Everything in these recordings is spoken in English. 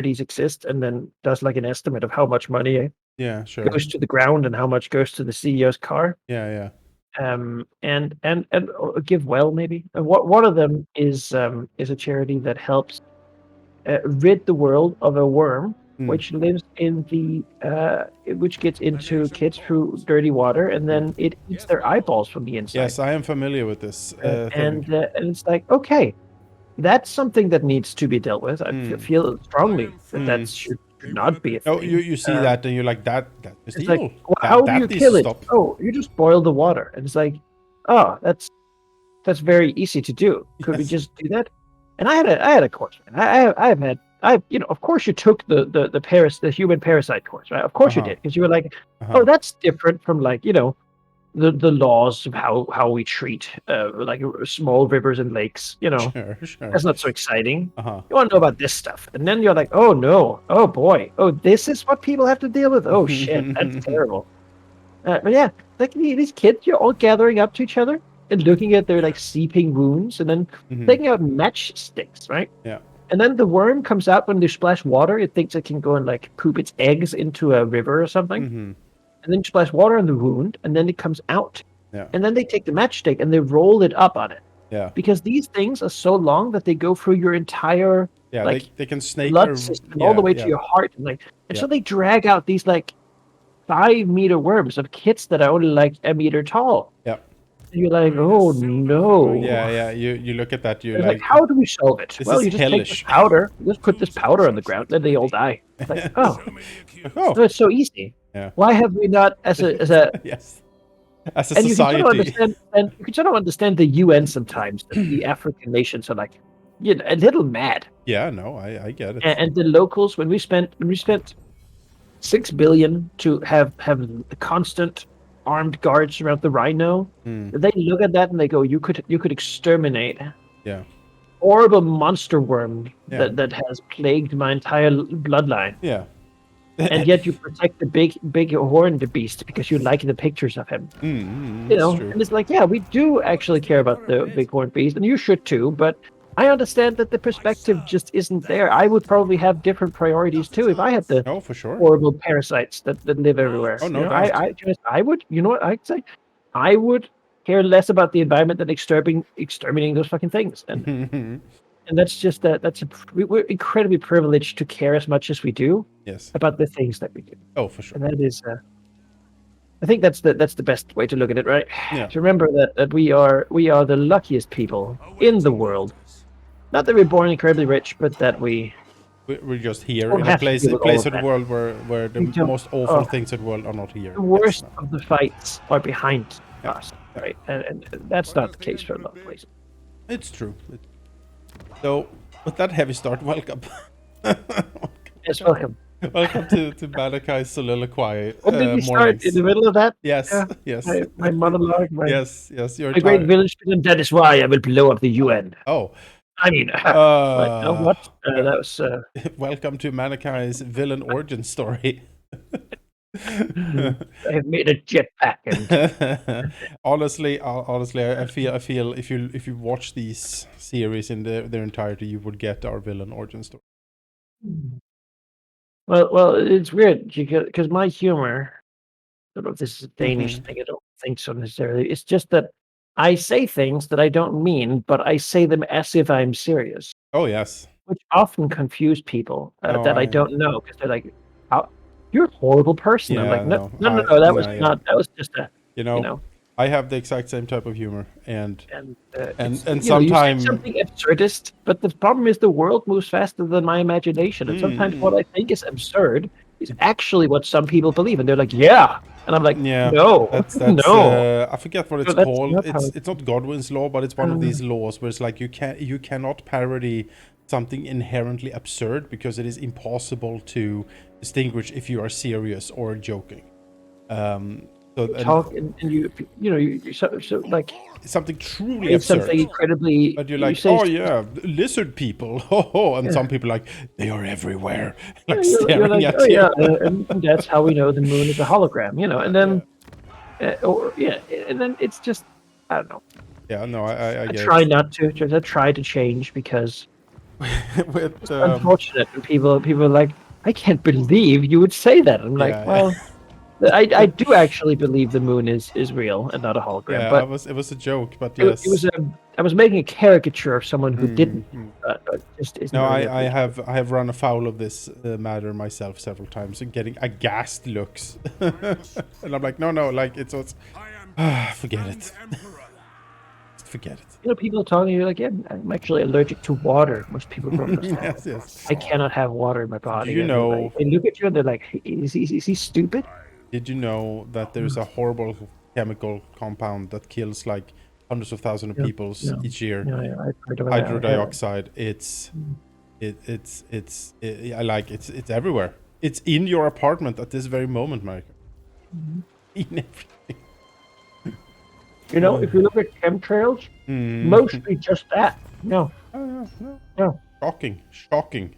charities exist, and then does like an estimate of how much money Yeah, sure. goes to the ground and how much goes to the CEO's car. Yeah. And give well maybe. And one of them is a charity that helps rid the world of a worm which lives in which gets into kids through dirty water, and then it eats their eyeballs from the inside. Yes, I am familiar with this thing. And it's like, okay, that's something that needs to be dealt with. I feel strongly that should not be a thing. Oh, you see that and you're like, that is It's evil. like, well, how do you kill it? Stop. Oh, you just boil the water. And it's like, oh, that's very easy to do. Could we just do that? And I had a course, man. Of course you took the human parasite course, right? Of course you did, because you were like, oh, that's different from like, the laws of how we treat like small rivers and lakes. Sure. That's not so exciting. You want to know about this stuff, and then you're like, oh no, oh boy, oh, this is what people have to deal with. Oh shit, that's terrible. But yeah, like these kids, you're all gathering up to each other and looking at their like seeping wounds, and then taking out matchsticks, right? Yeah. And then the worm comes out when they splash water. It thinks it can go and like poop its eggs into a river or something. And then you splash water on the wound, and then it comes out. Yeah. And then they take the matchstick and they roll it up on it. Yeah. Because these things are so long that they go through your entire they can snake blood system all the way to your heart, and so they drag out these like 5-meter worms of kits that are only like a meter tall. Yeah. And you're like, oh no. Yeah. You look at that, you're like, how do we solve it? Well, you just hellish. take this powder, you just put this powder on the ground, then they all die. It's like, oh, so it's so easy. Yeah. Why have we not, as a yes, as a society? You can sort of understand the UN sometimes. That the African nations are like, a little mad. Yeah, no, I get it. And the locals, when we spent $6 billion to have constant armed guards around the rhino, they look at that and they go, you could exterminate horrible monster worm that has plagued my entire bloodline. Yeah. And yet you protect the big horned beast because you like the pictures of him. And it's like, yeah, we do actually care about the big horned beast, and you should too, but I understand that the perspective just isn't there. I would probably have different priorities too if I had the for sure. horrible parasites that live everywhere. Oh no, I would, you know what I'd say? I would care less about the environment than exterminating those fucking things. And that's just we're incredibly privileged to care as much as we do about the things that we do. Oh, for sure. And that is, I think that's the best way to look at it, right? Yeah. To remember that we are the luckiest people in the world. Not that we're born incredibly rich, but that we're just here in a place of the world where the most awful things in the world are not here. The worst of the fights are behind us, right? And that's not the case for a lot of places. It's true. So, with that heavy start, welcome. Yes, welcome. Welcome to Badakai's soliloquy. Did we start in the middle of that? Yes, yes. My monologue. Yes. You're a great village, and that is why I will blow up the UN. Oh. I mean, what? That was. Welcome to Manakai's villain origin story. I have made a jetpack. And... honestly, I feel if you watch these series in their entirety, you would get our villain origin story. Well, it's weird because my humor, I don't know if this is a Danish thing. I don't think so necessarily. It's just that I say things that I don't mean, but I say them as if I'm serious. Oh yes, which often confuse people that I don't know, because they're like, "You're a horrible person." Yeah, I'm like, no, that was not. That was just a. You know, I have the exact same type of humor, and sometimes you say something absurdist, but the problem is the world moves faster than my imagination, and sometimes what I think is absurd is actually what some people believe, and they're like, "Yeah," and I'm like, "No, that's no." I forget what it's called. It's not Godwin's law, but it's one of these laws where it's like you cannot parody something inherently absurd because it is impossible to distinguish if you are serious or joking. So like something truly absurd. Something incredibly. But you're like, oh yeah, lizard people. And some people are like, they are everywhere, like staring at you. And that's how we know the moon is a hologram, And then, and then it's just, I don't know. Yeah, no, I try not to. I try to change because with Unfortunate. And people are like, I can't believe you would say that. I'm like, yeah, well, I do actually believe the moon is real and not a hologram. yeah. But It was a joke, but it yes. was I was making a caricature of someone who didn't. Mm. But just isn't No, really appreciated. I have run afoul of this matter myself several times and getting aghast looks, and I'm like, no, like it's forget it, forget it. You know, people talking to you like, yeah, I'm actually allergic to water. Most people don't understand. Yes. I cannot have water in my Did body. you And they're like, know? they look at you and they're like, is he stupid? Did you know that there's a horrible chemical compound that kills like hundreds of thousands of No, people no, each year? no, yeah, I've heard about Hydro that. I heard dioxide. It's that. I like it's everywhere. It's in your apartment at this very moment, Michael. In everything. You know, if you look at chemtrails, mostly just that. No, Oh, no. no. Shocking.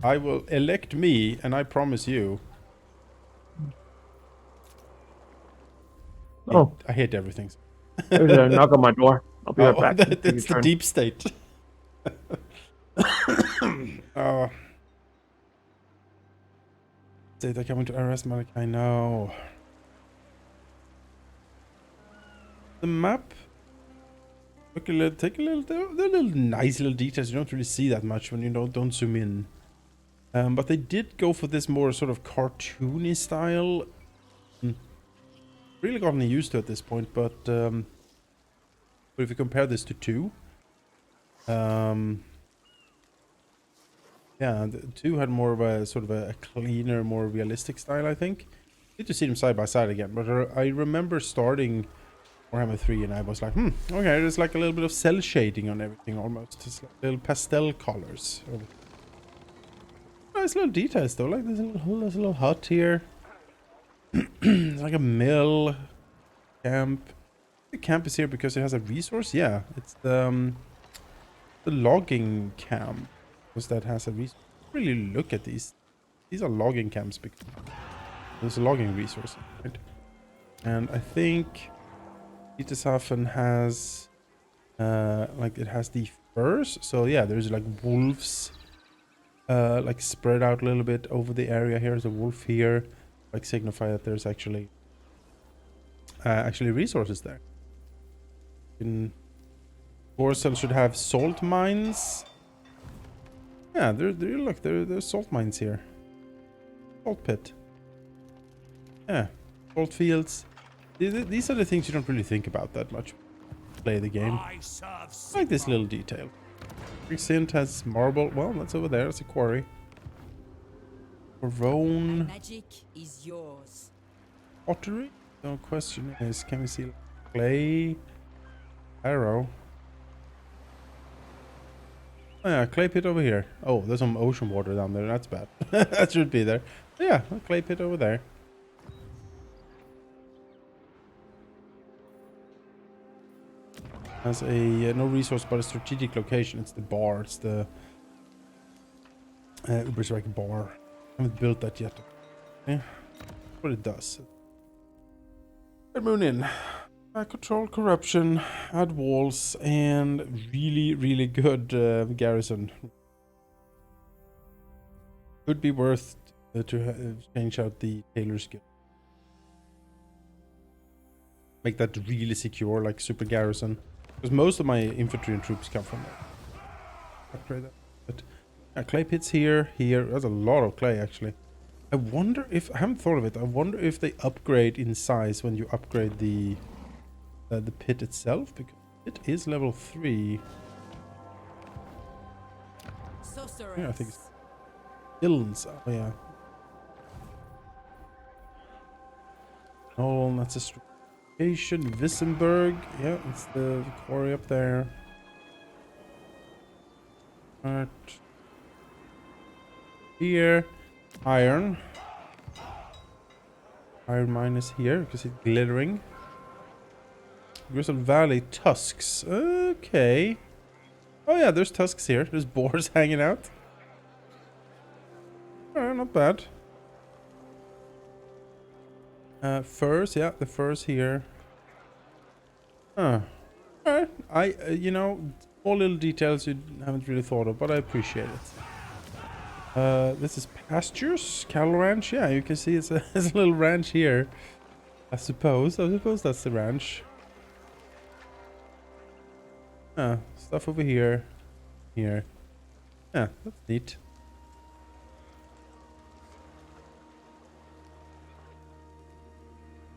I will elect me, and I promise you. Oh, I hate everything. there's a knock on my door. I'll be right Oh, back. that's the deep state. They're coming to arrest Malik. I know. The map. Look a little. Take a little. They're little nice little details. You don't really see that much when you don't zoom in. But they did go for this more sort of cartoony style. Really gotten used to at this point, but if you compare this to 2, yeah, the 2 had more of a sort of a cleaner, more realistic style, I think. Need to see them side by side again, but I remember starting Warhammer 3 and I was like, okay, there's like a little bit of cell shading on everything almost. It's like little pastel colors. Nice little details though, like this little hut here. It's like a mill camp. The camp is here because it has a resource. Yeah, it's the logging camp because that has a resource. Really look at these. These are logging camps because there's a logging resource, right? And I think Petershafen has like it has the furs. So yeah, there's like wolves like spread out a little bit over the area. Here's a wolf here, like signify that there's actually resources there. Borsel should have salt mines. Yeah, there's salt mines here. Salt pit. Yeah, salt fields. These are the things you don't really think about that much. Play the game. I like this little detail. Recent has marble. Well, that's over there. It's a quarry. Corone. Magic is yours. Pottery? No question is, can we see clay? Arrow. Oh yeah, clay pit over here. Oh, there's some ocean water down there. That's bad. That should be there. Yeah, a clay pit over there. Has a no resource but a strategic location. It's the bar. It's the Uberstrike bar. I haven't built that yet. Yeah, what it does. Red Moon in. Control corruption, add walls, and really good garrison. Could be worth to change out the Tailor's Guild. Make that really secure, like super garrison. Because most of my infantry and troops come from there. Upgrade that. But clay pits here. There's a lot of clay actually. I wonder if I haven't thought of it. I wonder if they upgrade in size when you upgrade the pit itself, because it is level 3. Yeah, I think it's Hills. Oh yeah. Oh, that's a station. Wissenberg. Yeah, it's the quarry up there. Right. Here. Iron. Iron mine is here because it's glittering. Gristle Valley tusks. Okay. Oh yeah, there's tusks here. There's boars hanging out. Not bad. Furs, yeah, the furs here. Huh. Alright. All little details you haven't really thought of, but I appreciate it. This is pastures, cattle ranch. Yeah, you can see it's a little ranch here. I suppose that's the ranch. Stuff over here. Here. Yeah, that's neat.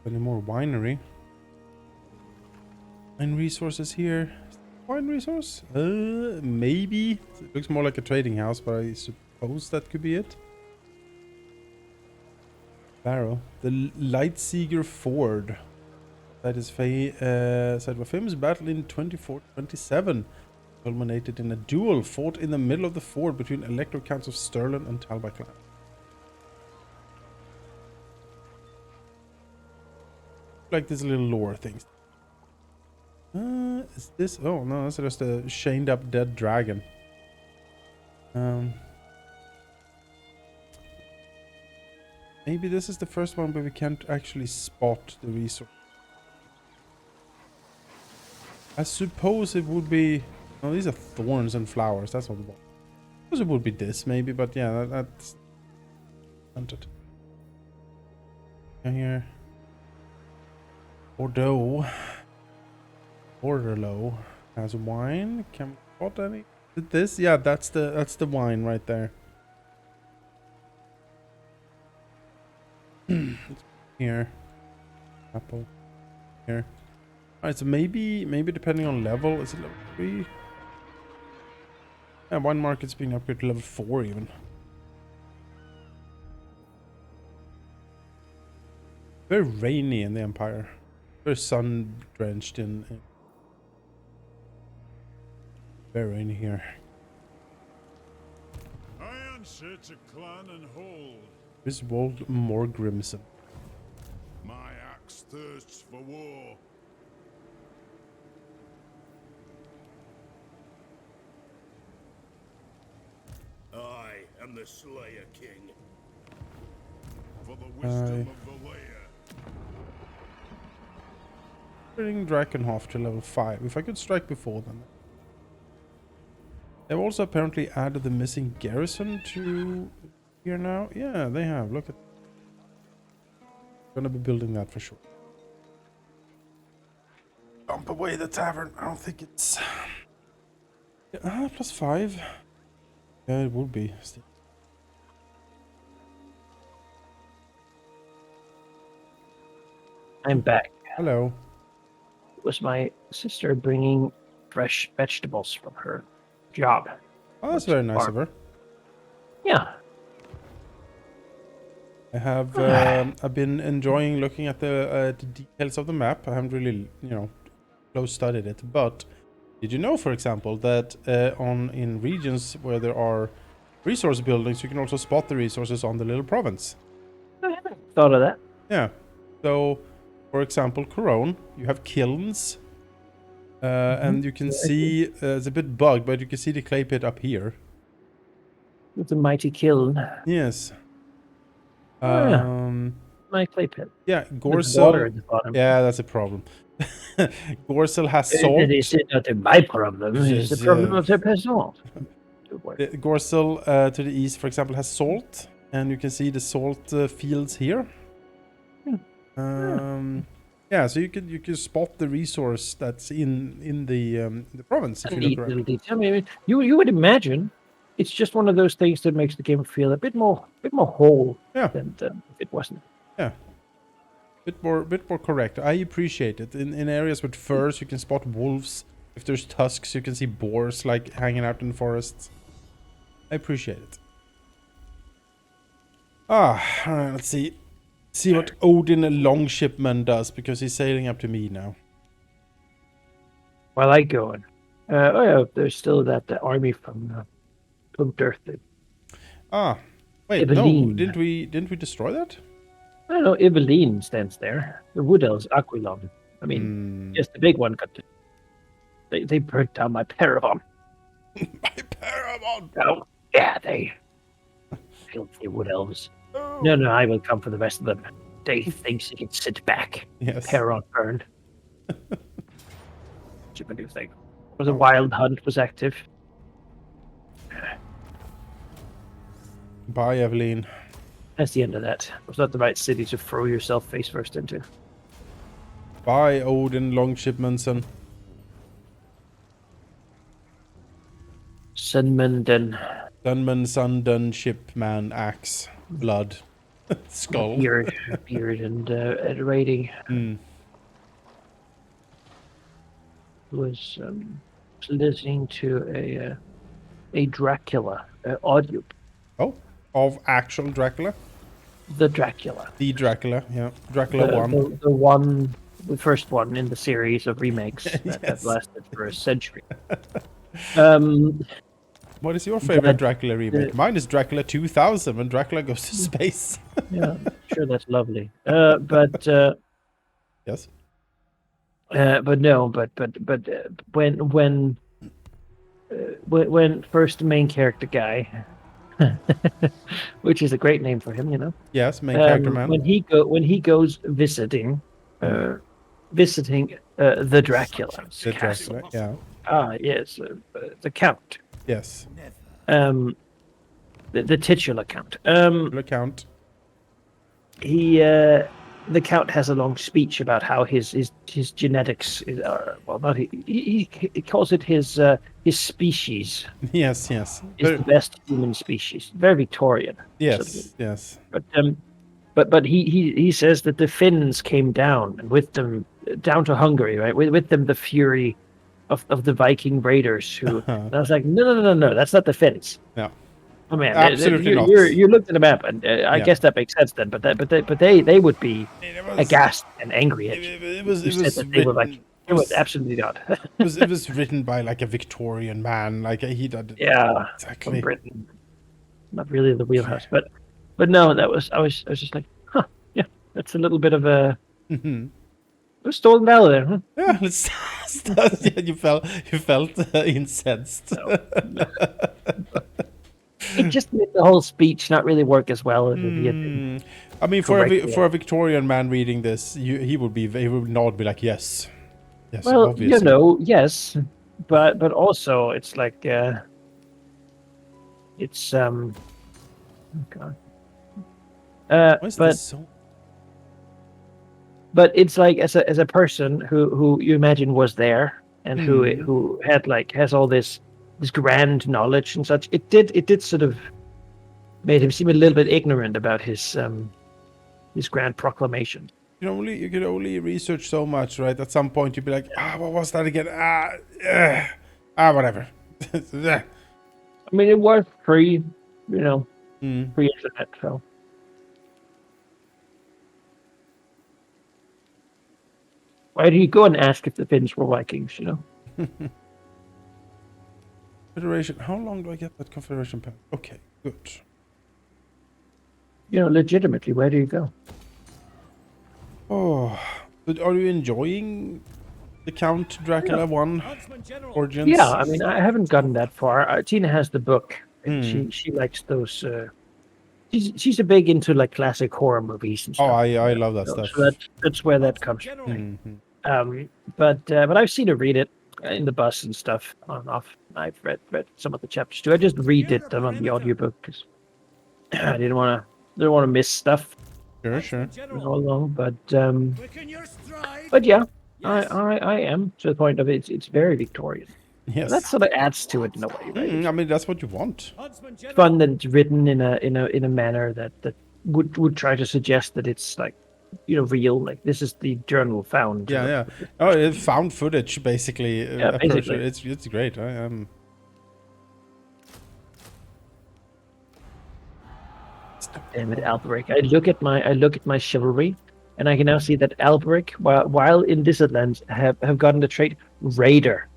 Any more winery? Wine resources here. Wine resource? Maybe. It looks more like a trading house, but I suppose that could be it. Barrow. The Lightseeger Ford. That is said a famous battle in 2427. Culminated in a duel fought in the middle of the ford between Elector Counts of Stirland and Talbot clan. Like these little lore things. Is this? Oh no, that's just a chained up dead dragon. Maybe this is the first one where we can't actually spot the resource. I suppose it would be. Oh, these are thorns and flowers. That's what it was. I suppose it would be this, maybe, but yeah, that's hunted. Here. Bordeaux. Borderlow has wine. Can we spot any? Is it this? Yeah, that's the wine right there. Here. Apple. Here. Alright, so maybe depending on level, is it level 3? Yeah, wine market's being upgraded to level 4 even. Very rainy in the Empire. Very sun drenched in. Very rainy here. I answer to clan and hold. Griswold more Grimson. My axe thirsts for war. I am the Slayer King. For the wisdom of the layer. Bring Drakenhof to level 5. If I could strike before then. They've also apparently added the missing garrison to here now. Yeah, they have. Look at. Gonna be building that for sure. Dump away the tavern. I don't think it's. Yeah, +5. Yeah, it would be. Still. I'm back. Hello. It was my sister bringing fresh vegetables from her job. Oh, that's very nice of her. Yeah. I have. I've been enjoying looking at the details of the map. I haven't really, close studied it. But did you know, for example, that in regions where there are resource buildings, you can also spot the resources on the little province? I haven't thought of that. Yeah. So, for example, Corone, you have kilns. And you can see, it's a bit bugged, but you can see the clay pit up here. It's a mighty kiln. Yes. My clay pit. Yeah, There's water at Gorsel. the bottom. Yeah, that's a problem. Gorsel has salt. It is not my problem. It's the problem of the peasant. Gorsel to the east, for example, has salt, and you can see the salt fields here. Yeah, so you can spot the resource that's in the province. If you look around. Detail. I mean, you would imagine it's just one of those things that makes the game feel a bit more whole. Yeah. Than if it wasn't. Yeah. Bit more correct. I appreciate it. In areas with furs, you can spot wolves. If there's tusks, you can see boars like hanging out in the forests. I appreciate it. Alright, let's see. See what Odin Longshipman does, because he's sailing up to me now. While I go in. Oh yeah, there's still that army from Earth. Wait, Eveline. no, didn't we destroy that? I don't know, Eveline stands there. The Wood Elves, Aquilon. I mean, yes, the big one got they burnt down my Paragon. My Paramount! Oh, yeah, they filthy Wood Elves. No, I will come for the rest of them. They thinks he can sit back. Yes. Paragon burned. Should a new thing. Was a wild hunt was active. Bye, Evelyn. That's the end of that. It was not the right city to throw yourself face first into. Bye, Odin Longshipmanson. Sunman, Dunman, Sundun, Shipman, Axe, Blood, Skull. beard, and raiding. Was listening to a Dracula audio. Oh, of actual Dracula? The Dracula. The Dracula, yeah. Dracula 1. The first one in the series of remakes that Yes. lasted for a century. What is your favorite Dracula remake? Mine is Dracula 2000 when Dracula goes to space. Yeah, sure, that's lovely. But Yes. when first main character guy, which is a great name for him, you know. Yes, main character man. When he goes visiting the Dracula. The Dracula, yeah. Ah, yes, the Count. Yes. The titular Count. Count. The Count has a long speech about how his genetics is, well, not he calls it his species. Yes, yes. Is the best human species. Very Victorian. Yes, yes. But he says that the Finns came down, and with them down to Hungary, right? With them the fury of the Viking raiders. Who and I was like, no, that's not the Finns. No. Oh man, Absolutely not. You looked at the map, and I guess that makes sense then. But they would be aghast and angry at you. It was they were like, it was absolutely not. it was written by like a Victorian man, like he did. Yeah, exactly. from Britain. Not really the wheelhouse, but no, that was I was just like, huh, yeah, that's a little bit of a stolen valor there, huh? Yeah, yeah, you felt incensed. No. It just made the whole speech not really work as well as if he had. I mean, for a Victorian man reading this, he would not be like, yes, Well, obviously. you know, yes, but also it's like it's oh God. But it's like as a person who you imagine was there and who had has all this grand knowledge and such, it did sort of made him seem a little bit ignorant about his grand proclamation. You can only research so much, right? At some point you'd be like, what was that again? Whatever. I mean, it was free, you know, free internet, so. Why do you go and ask if the Finns were Vikings, you know? Confederation. How long do I get that Confederation pen? Okay, good. You know, legitimately, where do you go? Oh, but are you enjoying the Count Dracula 1 Origins? Yeah, I mean, I haven't gotten that far. Tina has the book, and she likes those. She's a big into like classic horror movies and stuff. Oh, I love that stuff. So that's where that comes from. But I've seen her read it in the bus and stuff on and off. I've read some of the chapters too. I just redid them on the audiobook because I didn't want to miss stuff. Sure. All along, but yeah, I am to the point of it's very Victorian. Yes, that sort of adds to it in a way, right? I mean, that's what you want. It's fun that it's written in a manner that would try to suggest that it's like, you know, real. Like this is the journal found. Yeah. Oh, it's found footage basically. Yeah, basically. It's great. I am. Damn it, Alberic! I look at my chivalry, and I can now see that Alberic, while in Disneyland, have gotten the trait Raider.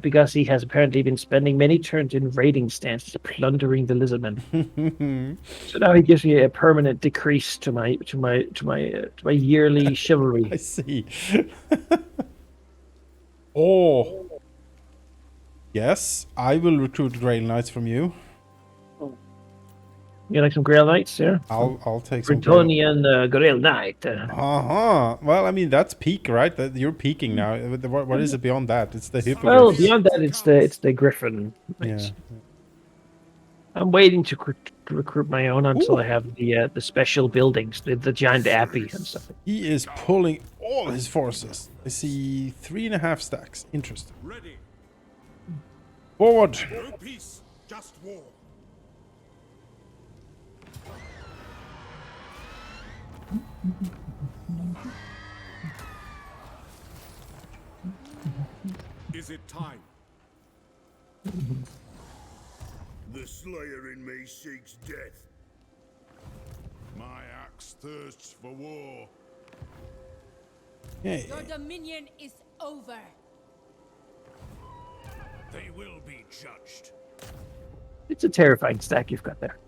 Because he has apparently been spending many turns in raiding stances, plundering the lizardmen. So now he gives me a permanent decrease to my yearly chivalry. I see. Oh, yes, I will recruit Grail Knights from you. You like some Grail Knights? Yeah. I'll take some. Grail. Bretonnian Grail Knight. Well, I mean that's peak, right? You're peaking now. What is it beyond that? It's the hippogriff. Well, beyond that, it's the Griffin Knights. Yeah. I'm waiting to recruit my own until I have the special buildings, the giant abbey and stuff. He is pulling all his forces. I see 3.5 stacks. Interesting. Ready. Forward. No peace, just war. Is it time? The slayer in me seeks death. My axe thirsts for war. Hey. Your dominion is over. They will be judged. It's a terrifying stack you've got there.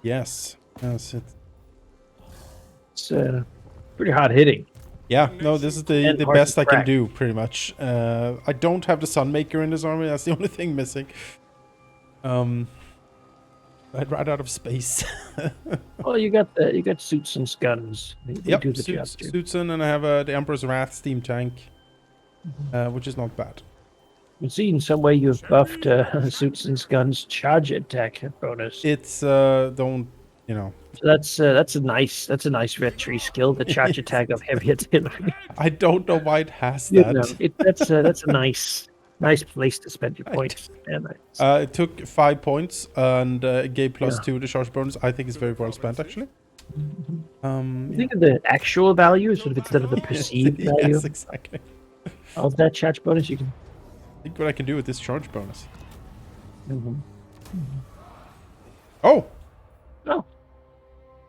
Yes. Yes. It's pretty hard hitting. Yeah. No, this is the hard best to I can crack. do, pretty much. I don't have the Sunmaker in this army. That's the only thing missing. I'd run out of space. Well, you got suits and guns. They do the job too. Suitson, and I have the Emperor's Wrath steam tank, which is not bad. You see, in some way, you've buffed suits and guns charge attack bonus. It's don't you know? So that's a nice red tree skill. The charge attack of heavy artillery. I don't know why it has You that. know, that's a nice place to spend your points. Yeah, nice. It took 5 points and gave +2 the charge bonus. I think it's very well spent, actually. Think of the actual value sort of instead of the perceived value Yes, exactly. of that charge bonus. You can. Think what I can do with this charge bonus. Mm-hmm. Oh,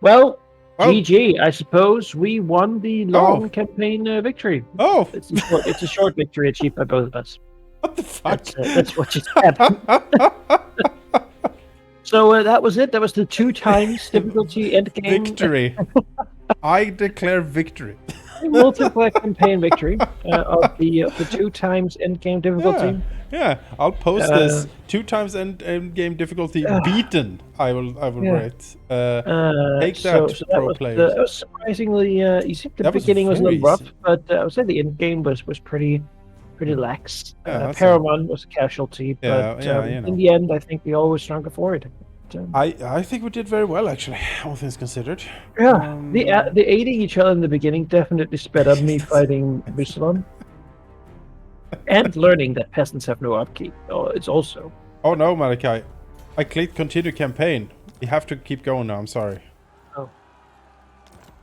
Well, Oh. GG. I suppose we won the long campaign victory. oh! It's a short victory achieved by both of us. What the fuck? That's what you said. So that was it. That was the 2 times difficulty end game Victory! I declare victory. multiplayer campaign victory of the 2 times end game difficulty. Yeah, I'll post this 2 times end game difficulty beaten. I will write. Take that, so pro was players. that was surprisingly easy. The That was beginning was a little very rough, easy. but I would say the end game was pretty lax. Yeah, that's Paramon was a casualty, Yeah, but yeah, you know. in the end, I think we all were stronger for it. I think we did very well, actually, all things considered. Yeah, the aiding each other in the beginning definitely sped up me fighting Musalon. And learning that peasants have no upkeep. Oh, it's also. Oh no, Malachi. I clicked continue campaign. You have to keep going now, I'm sorry.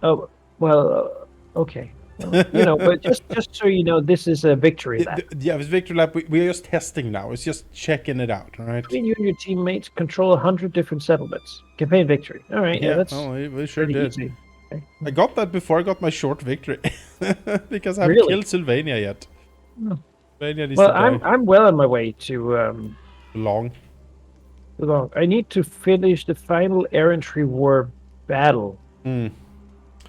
Oh, well, okay. Well, but just so you know, this is a victory lap. Yeah, it's victory lap. We're just testing now. It's just checking it out, all right? Between you and your teammates, control 100 different settlements. Campaign victory. All right, yeah, that's we sure pretty did. easy. Okay. I got that before I got my short victory. Because I haven't Really? killed Sylvania yet. Oh. Sylvania needs Well, to die. I'm well on my way to Long. long. I need to finish the final errantry war battle, Mm.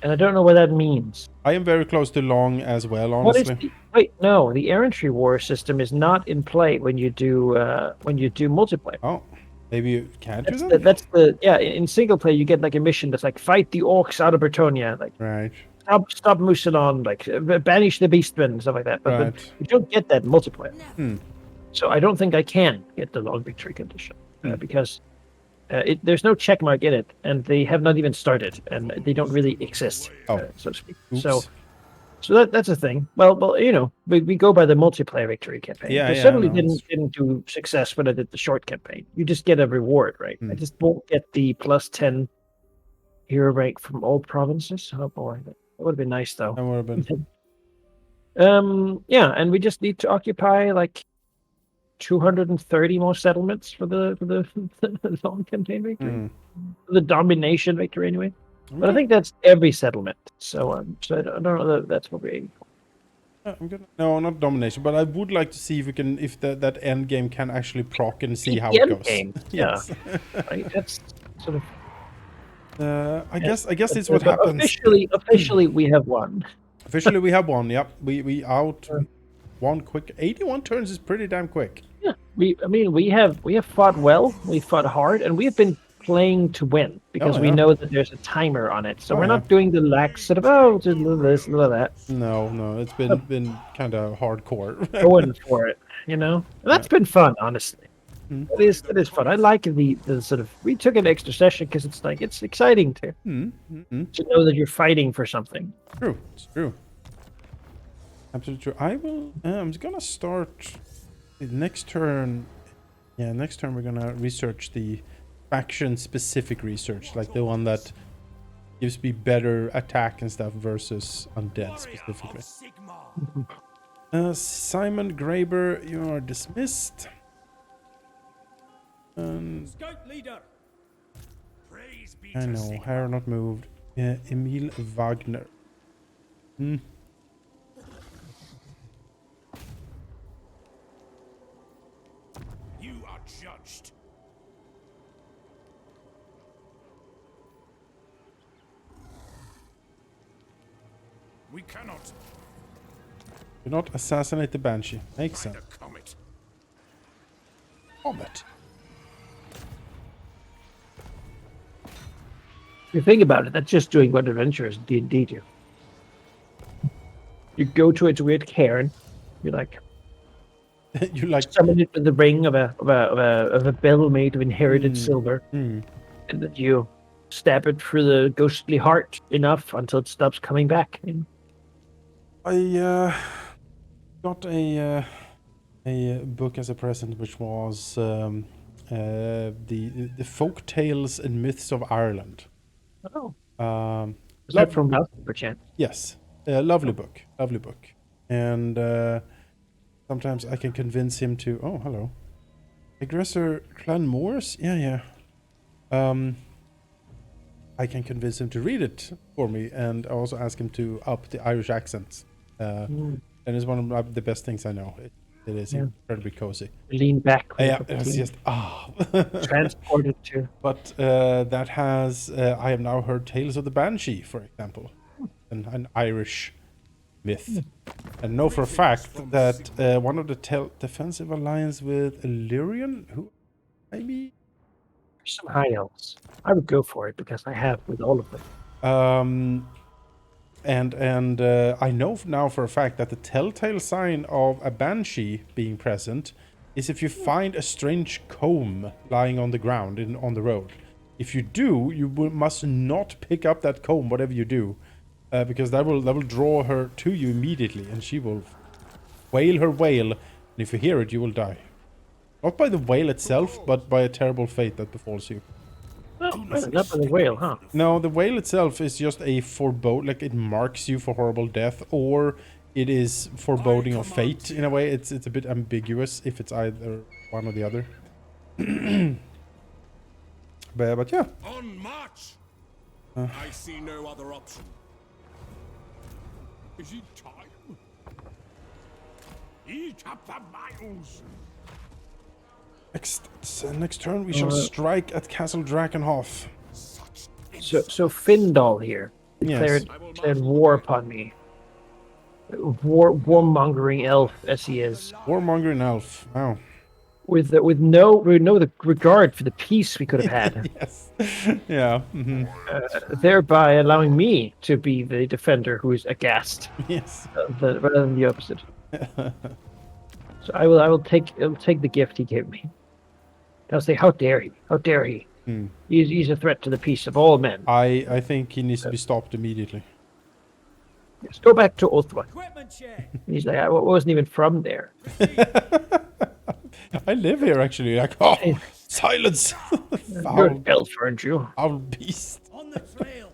and I don't know what that means. I am very close to long as well, What is honestly. wait? No, the errantry war system is not in play when you do multiplayer. Oh, maybe you can't do That's that? that's the yeah. In single player, you get like a mission that's like fight the orcs out of Bretonnia, like Right. stop Musalon, like banish the beastmen, stuff like that. But Right. you don't get that in multiplayer. Hmm. So I don't think I can get the long victory condition because there's no check mark in it, and they have not even started, and they don't really exist, Oh. so to speak. Oops. So that's a thing. Well, you know, we go by the multiplayer victory campaign. Yeah, I yeah, certainly no, didn't do success when I did the short campaign. You just get a reward, right? I just won't get the +10 hero rank from all provinces. Oh boy, that would have been nice though. That would have been. Yeah, and we just need to occupy like 230 more settlements for the long campaign victory, the domination victory anyway. But I think that's every settlement. So so I don't know that that's what we're aiming for. I'm gonna, no, not domination, but I would like to see if we can, if that end game can actually proc and see how The it end goes. game, Yes. Right? That's sort of I guess it's what happens. Officially, we have won. Officially, we have won. Yep, we out one quick. 81 turns is pretty damn quick. Yeah, we have fought well, we fought hard, and we have been playing to win because Oh, we yeah. know that there's a timer on it. So Oh, we're yeah. not doing the lax sort of just a little this, a little that. No, it's been kind of hardcore. Going for it, you know. And that's been fun, honestly. Mm. That is fun. I like the sort of. We took an extra session because it's like it's exciting to know that you're fighting for something. True, it's true. Absolutely true. I'm just gonna start the next turn. Yeah, next turn we're gonna research the faction-specific research, like the one that gives me better attack and stuff versus undead specifically. Simon Graber, you are dismissed. Scout leader. Praise be I to know, Sigmar. hair not moved. Emil Wagner. Hmm. You are judged. We cannot Do not assassinate the Banshee. Makes find sense. a comet. Comet. If you think about it, that's just doing what adventurers D&D do. You go to its weird cairn, you like You like... summon it with the ring of a bell made of inherited silver, Hmm. and then you stab it through the ghostly heart enough until it stops coming back. And I got a book as a present, which was the folk tales and myths of Ireland. oh, is Love- that from Ralph, perchance? Yes, lovely book, and sometimes I can convince him to. Oh, hello, aggressor Clan Moors. Yeah. I can convince him to read it for me, and I also ask him to up the Irish accents. And it's one of the best things I know. It is incredibly cozy. Lean back. with a Yeah, cup of it's tea. just Transported to. But that has I have now heard tales of the Banshee, for example, an Irish myth, and know for a fact that one of the defensive alliance with Illyrian, who maybe Some high elves. I would go for it because I have with all of them. and I know now for a fact that the telltale sign of a Banshee being present is if you find a strange comb lying on the ground on the road. If you do, you must not pick up that comb, whatever you do, because that will draw her to you immediately, and she will wail her wail. And if you hear it, you will die. Not by the wail itself, but by a terrible fate that befalls you. Oh, not by the whale, huh? No, the wail itself is just a forebode, like it marks you for horrible death, or it is foreboding of fate in a way. It's a bit ambiguous if it's either one or the other. but yeah. On march! I see no other option. Is it time? Eat up the vitals! Next turn we shall strike at Castle Drakenhof. So Findal here Yes. declared war upon me. Warmongering elf as he is, Warmonger and Elf. Wow. with no regard for the peace we could have had, Yes. Yeah. thereby allowing me to be the defender who is aghast, Yes. rather than the opposite. So I will take the gift he gave me. I'll say, how dare he? How dare he? He's a threat to the peace of all men. I think he needs to be stopped immediately. Let's go back to Othwa. Equipment check. And he's like, I wasn't even from there. I live here actually. Like, oh, silence! You're Foul, an elf, aren't you? foul beast. On the trail.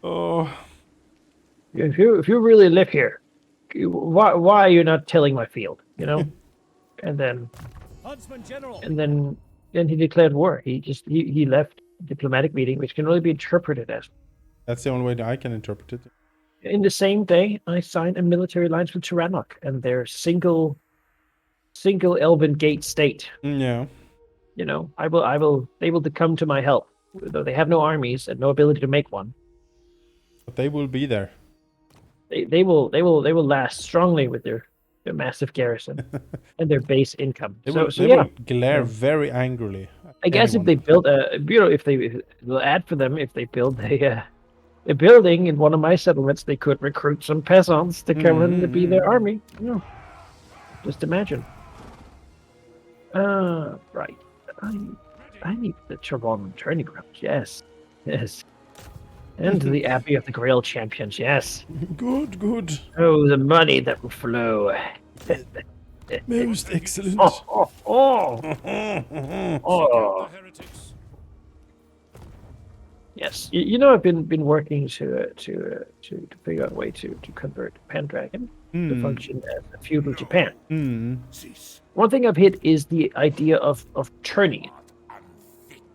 Oh, If you really live here, why are you not tilling my field? You know, and then Huntsman General. he declared war. He left a diplomatic meeting, which can only be interpreted as. that's the only way that I can interpret it. In the same day, I signed a military alliance with Tyrannoc and their single Elven Gate state. Yeah. You know, they will come to my help, though they have no armies and no ability to make one. But they will be there. They will last strongly with their their massive garrison, and their base income. They So, will, so they yeah, will glare very angrily at I guess if anyone. they build a, if they'll add for them, if they build a building in one of my settlements, they could recruit some peasants to come in to be their army. Just imagine. Right. I need the Trevon training ground. Yes. Yes. And the Abbey of the Grail Champions. Yes. Good, good. Oh, the money that will flow. Most excellent. Oh. The heretics. Yes. You know, I've been working to figure out a way to convert Pendragon to function as a feudal Japan. One thing I've hit is the idea of turning.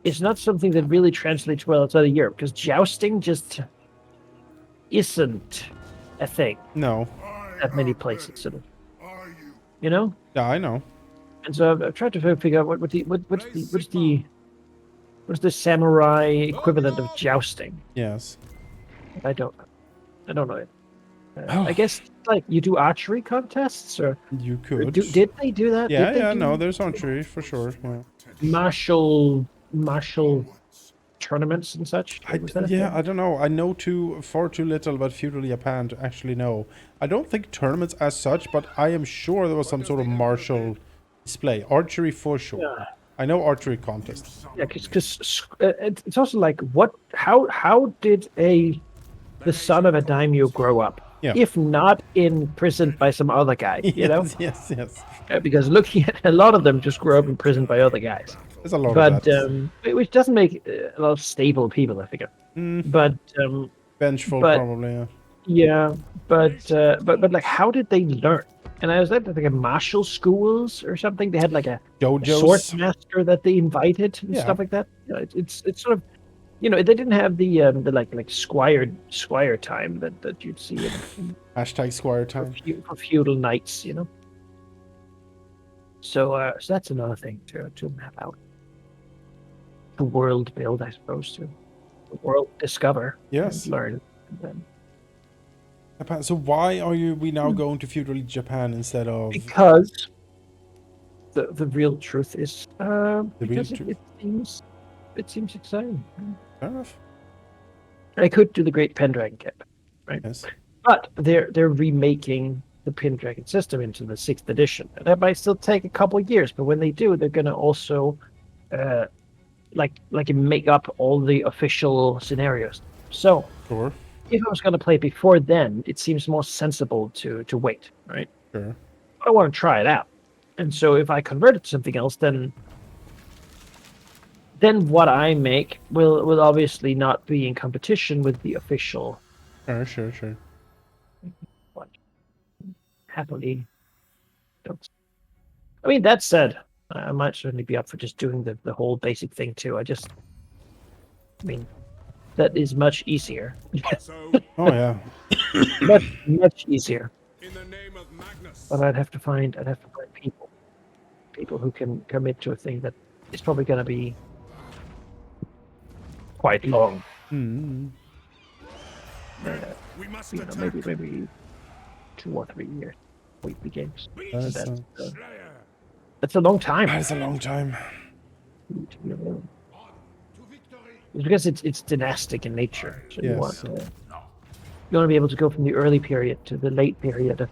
It's not something that really translates well outside of Europe because jousting just isn't a thing. No. At many places, sort of. You know? Yeah, I know. And so I've tried to figure out what's the samurai equivalent of jousting. Yes. I don't know it. I guess like you do archery contests, or You could. did they do that? Yeah, Did they yeah, do no, there's archery for sure. Yeah. martial tournaments and such. Was that a thing? I don't know. I know far too little about feudal Japan to actually know. I don't think tournaments as such, but I am sure there was some sort of martial display. Archery for sure. Yeah. I know archery contests. Yeah, because it's also like how did the son of a daimyo grow up? Yeah. If not imprisoned by some other guy, you know? Yes. Because looking at a lot of them just grew up imprisoned by other guys. There's a lot But of that. which doesn't make a lot of stable people, I figure. But Vengeful, but- probably. yeah, but like, how did they learn? And I was at like a martial schools or something. They had like a Dojos. sword master that they invited and Yeah. stuff like that. You know, it's sort of, you know, they didn't have the like squire time that you'd see in Hashtag squire time. for feudal knights, you know. So that's another thing to map out. To world build, I suppose, to world discover. Yes. And learn. And then, Japan. So why are we now going to feudal Japan instead of because the real truth is because truth. it seems exciting. Fair enough. I could do the Great Pendragon Camp, right? Yes. But they're remaking the Pendragon system into the 6th edition. And that might still take a couple of years, but when they do, they're gonna also like make up all the official scenarios. So Sure. if I was gonna play before then, it seems more sensible to wait, right? Sure. I want to try it out. And so if I convert it to something else, then what I make will obviously not be in competition with the official Sure. one. Happily don't. I mean, that said, I might certainly be up for just doing the whole basic thing too. I mean, that is much easier. So, Oh yeah. much easier. in the name of Magnus, But I'd have to find people who can commit to a thing that is probably going to be quite long. we must You know, attack. maybe 2 or 3 years. Weekly games. That's, That's a long time. That's a long time. To be alone. To victory. It's because it's dynastic in nature. So you Yes. want to be able to go from the early period to the late period of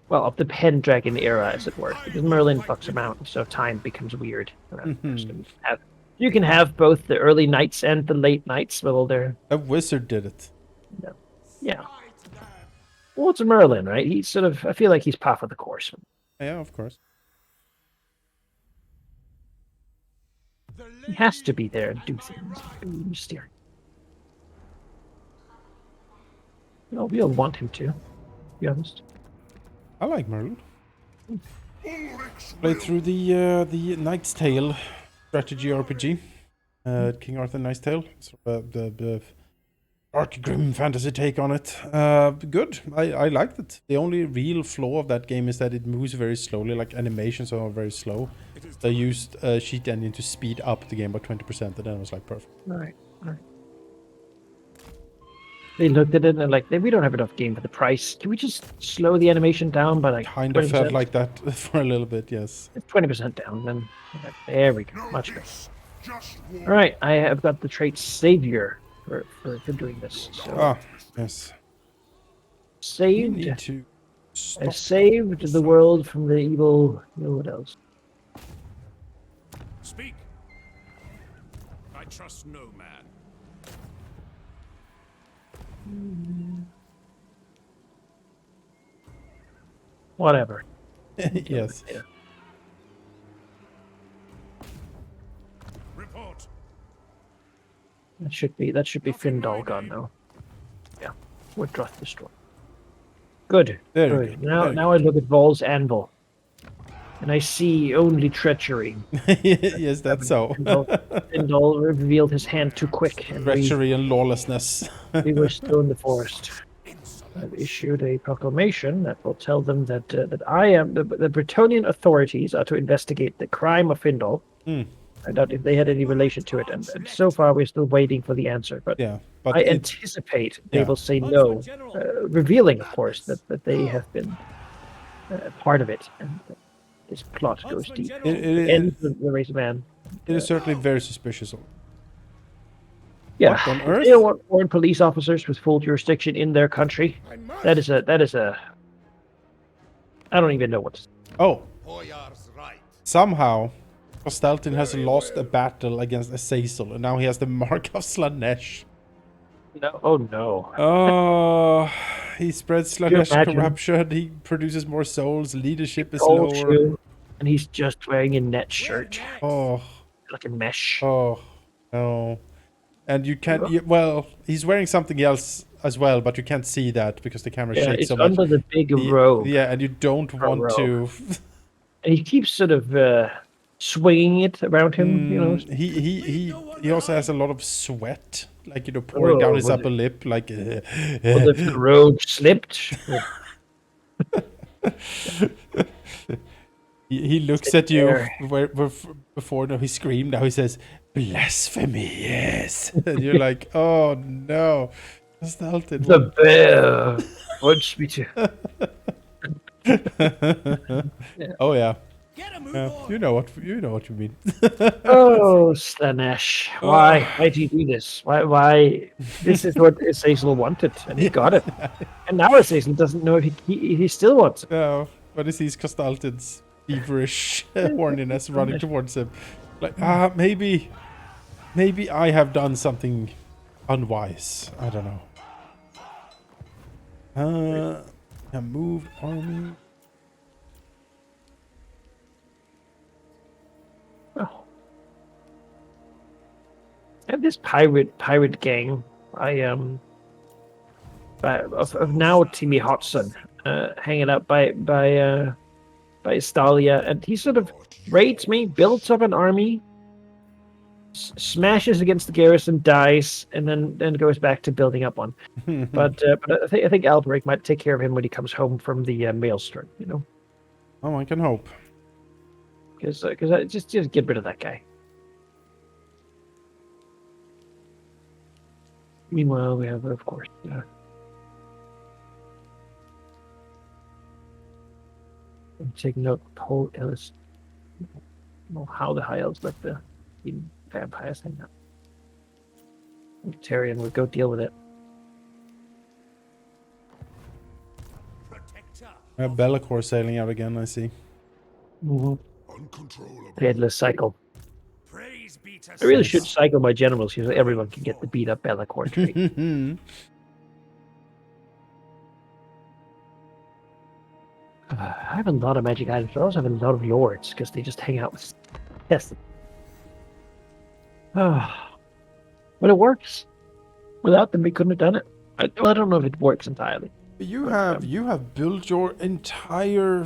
of the Pendragon era, as it were. Because Merlin fucks around, so time becomes weird around there. So you can have both the early knights and the late knights with all their A wizard did it. yeah. Well, it's Merlin, right? He's sort of, I feel like he's par for the course. Yeah, of course. He has to be there and do things. Be steering. No, we'll want him to be honest. I like Merlin. Played through the Knight's Tale strategy RPG. King Arthur Knight's Tale. Sort of, the dark grim fantasy take on it. Good. I liked it. The only real flaw of that game is that it moves very slowly, like animations are very slow. They used Sheet Engine to speed up the game by 20%, and then it was like perfect. All right. They looked at it and like, we don't have enough game for the price. Can we just slow the animation down by like Kind of 20%? felt like that for a little bit, yes. It's 20% down, then there we go. No Much better. peace, just war. All right, I have got the trait Savior for doing this. So Ah, yes. We saved. need to I stop. saved the world from the evil. What else? Speak. I trust no man. Whatever. Yes. Yeah. Report. That should be Findal gone now. Yeah. Woodruff destroy. Good. Very Good. good, Now very now I look at Vol's anvil. And I see only treachery. Yes, that's so. Findal revealed his hand too quick, and Treachery and lawlessness. we were still in the forest. I've issued a proclamation that will tell them that that I am the Bretonnian authorities are to investigate the crime of Findal. I doubt if they had any relation to it, and so far we're still waiting for the answer. But Yeah, but I it, anticipate they yeah. will say no, revealing, of course, that they have been part of it, and that this plot goes deep. it Ends the race of man. is certainly very suspicious. Yeah, What on if earth? they don't want foreign police officers with full jurisdiction in their country. That is a. I don't even know what to say. Oh, Hoyar's right. somehow, Consolidation has lost a battle against Azazel, and now he has the mark of Slanesh. No, oh no. Oh, he spreads Slanesh imagine? corruption, he produces more souls, leadership is Gold lower. shoe, and he's just wearing a net shirt, Oh, like a mesh. oh, no. And you can't, well, he's wearing something else as well, but you can't see that because the camera Yeah, shakes it's so much. under the big robe. Yeah, and you don't want robe. to. And he keeps sort of swinging it around him, you know. He also has a lot of sweat, like, you know, pouring down his was upper lip, like. Well, if the robe slipped. He looks at you there. where before he screamed. Now he says blasphemy. Yes, and you're like, oh no, Consolidation. The bear wants me to. Oh yeah. Get a move Yeah, on. you know what you mean. Oh, Slanesh. Why do you do this? Why? This is what Azazel wanted, and he got it. And now Azazel doesn't know if he still wants it. No, but he sees Consolidion's feverish horniness running towards him. Like, maybe I have done something unwise. I don't know. A move army. Oh. And this pirate gang, of now Timmy Hotson, hanging out by Stalia, and he sort of raids me, builds up an army, smashes against the garrison, dies, and then goes back to building up one. but I think Alberic might take care of him when he comes home from the maelstrom. You know, Oh, I can hope. because just get rid of that guy. Meanwhile, we have, of course, take note. Paul Ellis. I don't know how the high elves let the vampires hang out. Tyrion would go deal with it. Protector. Bellacore sailing out again, I see. Uncontrollable. Headless cycle. Praise be to I really should cycle my generals so everyone can get the beat up Bellacore trait. I have a lot of magic items, but I also have a lot of lords because they just hang out with Yes. But it works. Without them, we couldn't have done it. I don't know if it works entirely. You have built your entire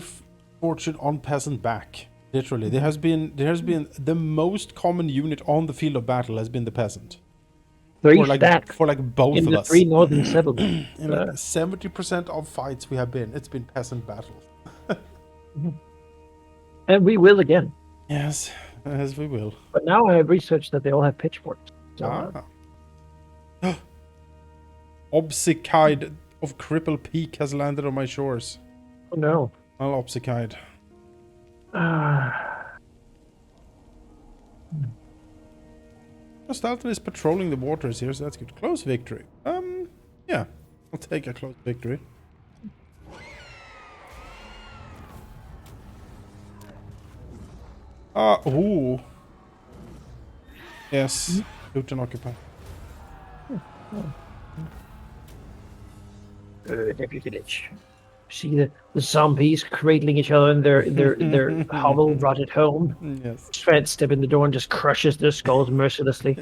fortune on peasant back. Literally, there has been the most common unit on the field of battle has been the peasant. Three For like both in of the us. 3 northern settlements. In like 70% of fights we have been, it's been peasant battles. And we will again. Yes, as we will. But now I have researched that they all have pitchforks. So, Obsicide of Cripple Peak has landed on my shores. Oh no. Well, Obsicide. Dalton is patrolling the waters here, so that's good. Close victory. Yeah. I'll take a close victory. Ooh. Yes. Loot and occupy. Every village. See the zombies cradling each other in their hovel rotted home. Yes. Fred step in the door and just crushes their skulls mercilessly.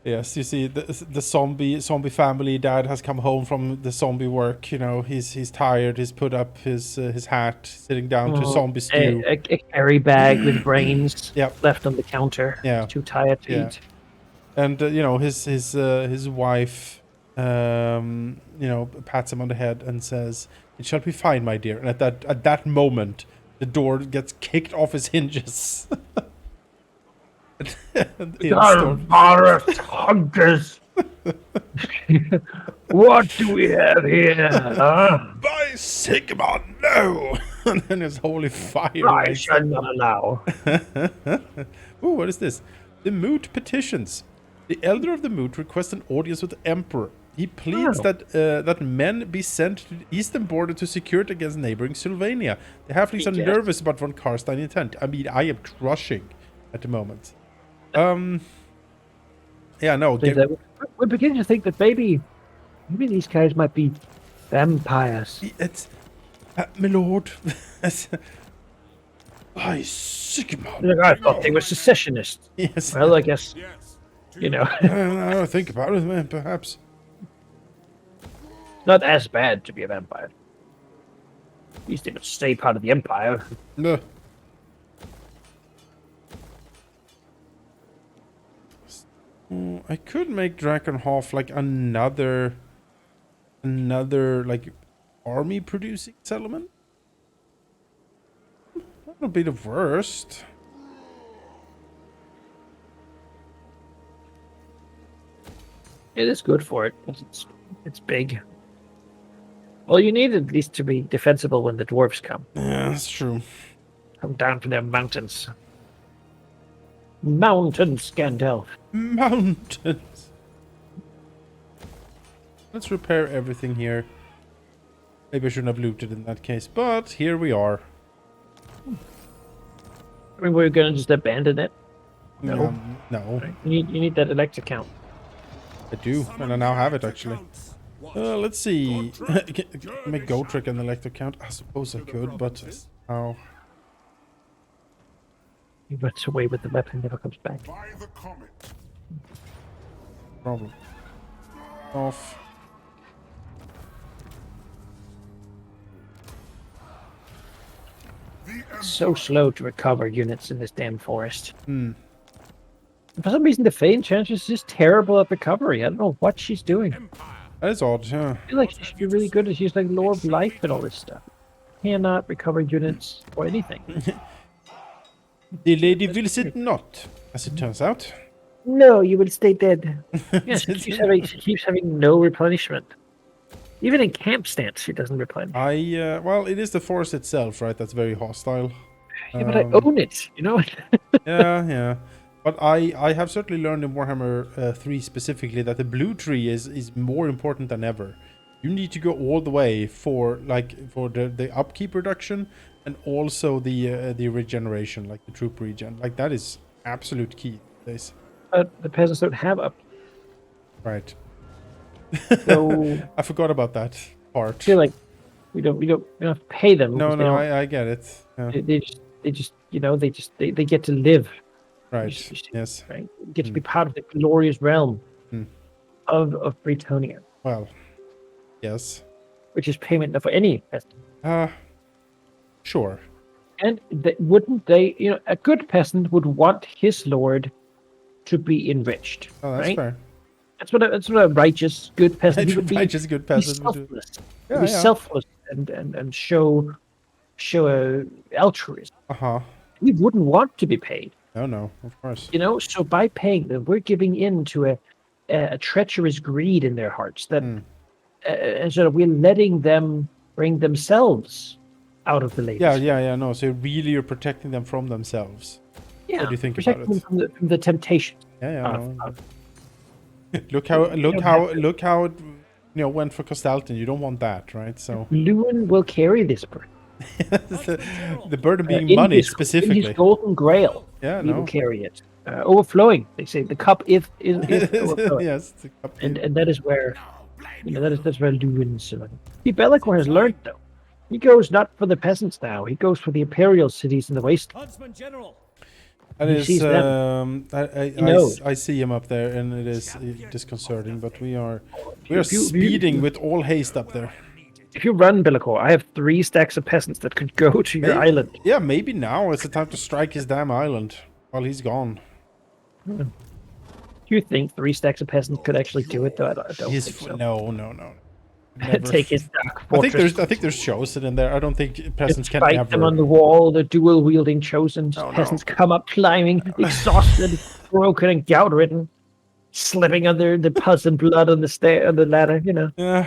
Yes, you see the zombie family. Dad has come home from the zombie work. You know, he's tired. He's put up his hat, sitting down to zombie stew. A carry bag with brains Yep. left on the counter. Yeah. Too tired to eat. And you know, his wife, you know, pats him on the head and says, "It shall be fine, my dear." And at that moment, the door gets kicked off its hinges. Barbarous hunters! What do we have here? Huh? By Sigmar, no! And then his holy fire. I shall not allow. Ooh, what is this? The Moot petitions. The Elder of the Moot requests an audience with the Emperor. He pleads that men be sent to the eastern border to secure it against neighboring Sylvania. The halflings are nervous about von Karstein intent. I mean, I am crushing at the moment. Yeah, no. We're beginning to think that maybe these guys might be vampires. It's my lord. By Sigmar. Look, I thought they were secessionists. Yes. Well, I guess Yes. you know, I don't think about it, man. Perhaps. not as bad to be a vampire. At least they would stay part of the empire. No. I could make Drakenhof like another like army producing settlement. That would be the worst. It is good for it because it's big. Well, you need at least to be defensible when the dwarves come. Yeah, that's true. Come down from their mountains. Mountains, Gandalf. Mountains. Let's repair everything here. Maybe I shouldn't have looted in that case, but here we are. I mean, we're gonna just abandon it. No. No, You need that elect account. I do, and I now have it actually. Let's see. Make Go Trick an electric count. I suppose I could, but how? He runs away with the weapon, never comes back. By the comet. Problem. Off. So slow to recover units in this damn forest. Hmm. For some reason, the Fae Enchantress is just terrible at recovery. I don't know what she's doing. That is odd, yeah. I feel like she should be really good. She's like Lord of Life and all this stuff. Cannot recover units or anything. The lady wills it not, as it turns out. No, you will stay dead. Yes, she keeps having no replenishment. Even in camp stance, she doesn't replenish. Well, it is the forest itself, right? That's very hostile. Yeah, but I own it, you know? Yeah. But I have certainly learned in Warhammer 3 specifically that the blue tree is more important than ever. You need to go all the way for the upkeep reduction and also the regeneration, like the troop regen. Like that is absolute key these days. But the peasants don't have up. Right. So I forgot about that I part. feel like we don't have to pay them. No, because they don't- I get it. Yeah. they just they get to live. Right. Yes. Right? Get to be part of the glorious realm Hmm. of Bretonnia, Well. Yes. which is payment for any peasant. Sure. And wouldn't they? You know, a good peasant would want his lord to be enriched. Oh, that's right? fair. That's what a righteous good peasant he would be. Righteous good Be peasant would do. selfless. Yeah, Be yeah. selfless and show altruism. Uh-huh. He wouldn't want to be paid. No, of course. You know, so by paying them, we're giving in to a treacherous greed in their hearts that and sort of we're letting them bring themselves out of the ladies. Yeah. No, so really you're protecting them from themselves. Yeah, What do you think about protecting it? them from the temptation. Yeah. Of- Look how it went for Costalton. You don't want that, right? So Lewin will carry this burden. the burden being In money his specifically. golden grail, Yeah, he will no. carry it. Overflowing, they say. The cup is overflowing. Yes, the cup And that is where, that's where Lewin's. See, Be'lakor has learned though. He goes not for the peasants now. He goes for the imperial cities in the waste. Huntsman General. And He it's, sees them. I see him up there, and it is disconcerting. But we are speeding with all haste up there. If you run Be'lakor, I have 3 stacks of peasants that could go to your island. Yeah, maybe now is the time to strike his damn island while he's gone. Do you think 3 stacks of peasants could actually do it? Though I don't think so. No. Take his dark fortress. I think there's chosen in there. I don't think peasants can fight ever. them on the wall. The dual wielding chosen peasants come up climbing, exhausted, broken and gout ridden, slipping under the pus and blood on the ladder. Yeah.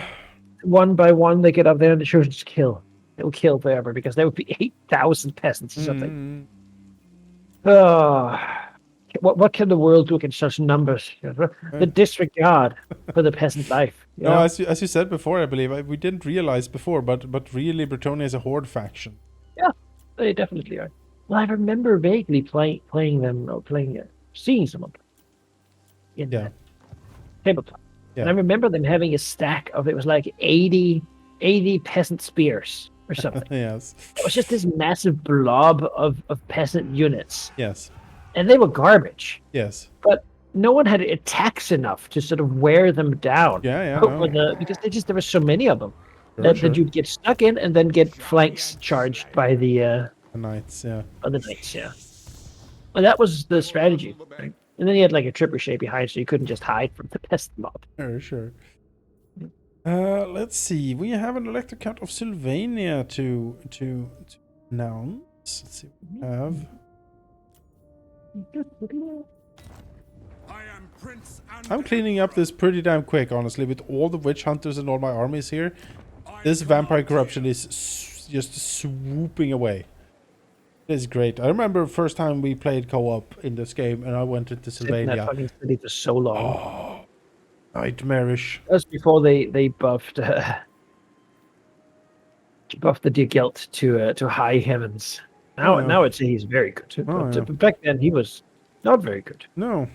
One by one they get up there and the chosen just kill. They'll kill forever because there would be 8,000 peasants or something. What can the world do against such numbers? The disregard for the peasant life. No, as you said before, I believe we didn't realize before, but really, Bretonnia is a horde faction. Yeah, they definitely are. Well, I remember vaguely playing them, or seeing some of them in that tabletop. Yeah. And I remember them having a stack of, it was like 80 peasant spears or something. Yes. It was just this massive blob of peasant units. Yes. And they were garbage. Yes. But no one had attacks enough to sort of wear them down. Yeah. Because there were so many of them that you'd get stuck in and then get flanks charged by the knights. Yeah. By the knights. Yeah. And that was the strategy. Right? And then you had like a trebuchet behind, so you couldn't just hide from the peasant mob. Sure. Let's see. We have an elector count of Sylvania to announce. Let's see what we have. I'm cleaning up this pretty damn quick, honestly, with all the witch hunters and all my armies here. This vampire corruption is just swooping away. It is great. I remember first time we played co-op in this game, and I went into Sylvania. That fucking city for so long. Oh, nightmarish. That's before they buffed the Diegelt to high heavens. Now I'd say he's very good. But back then he was not very good. No.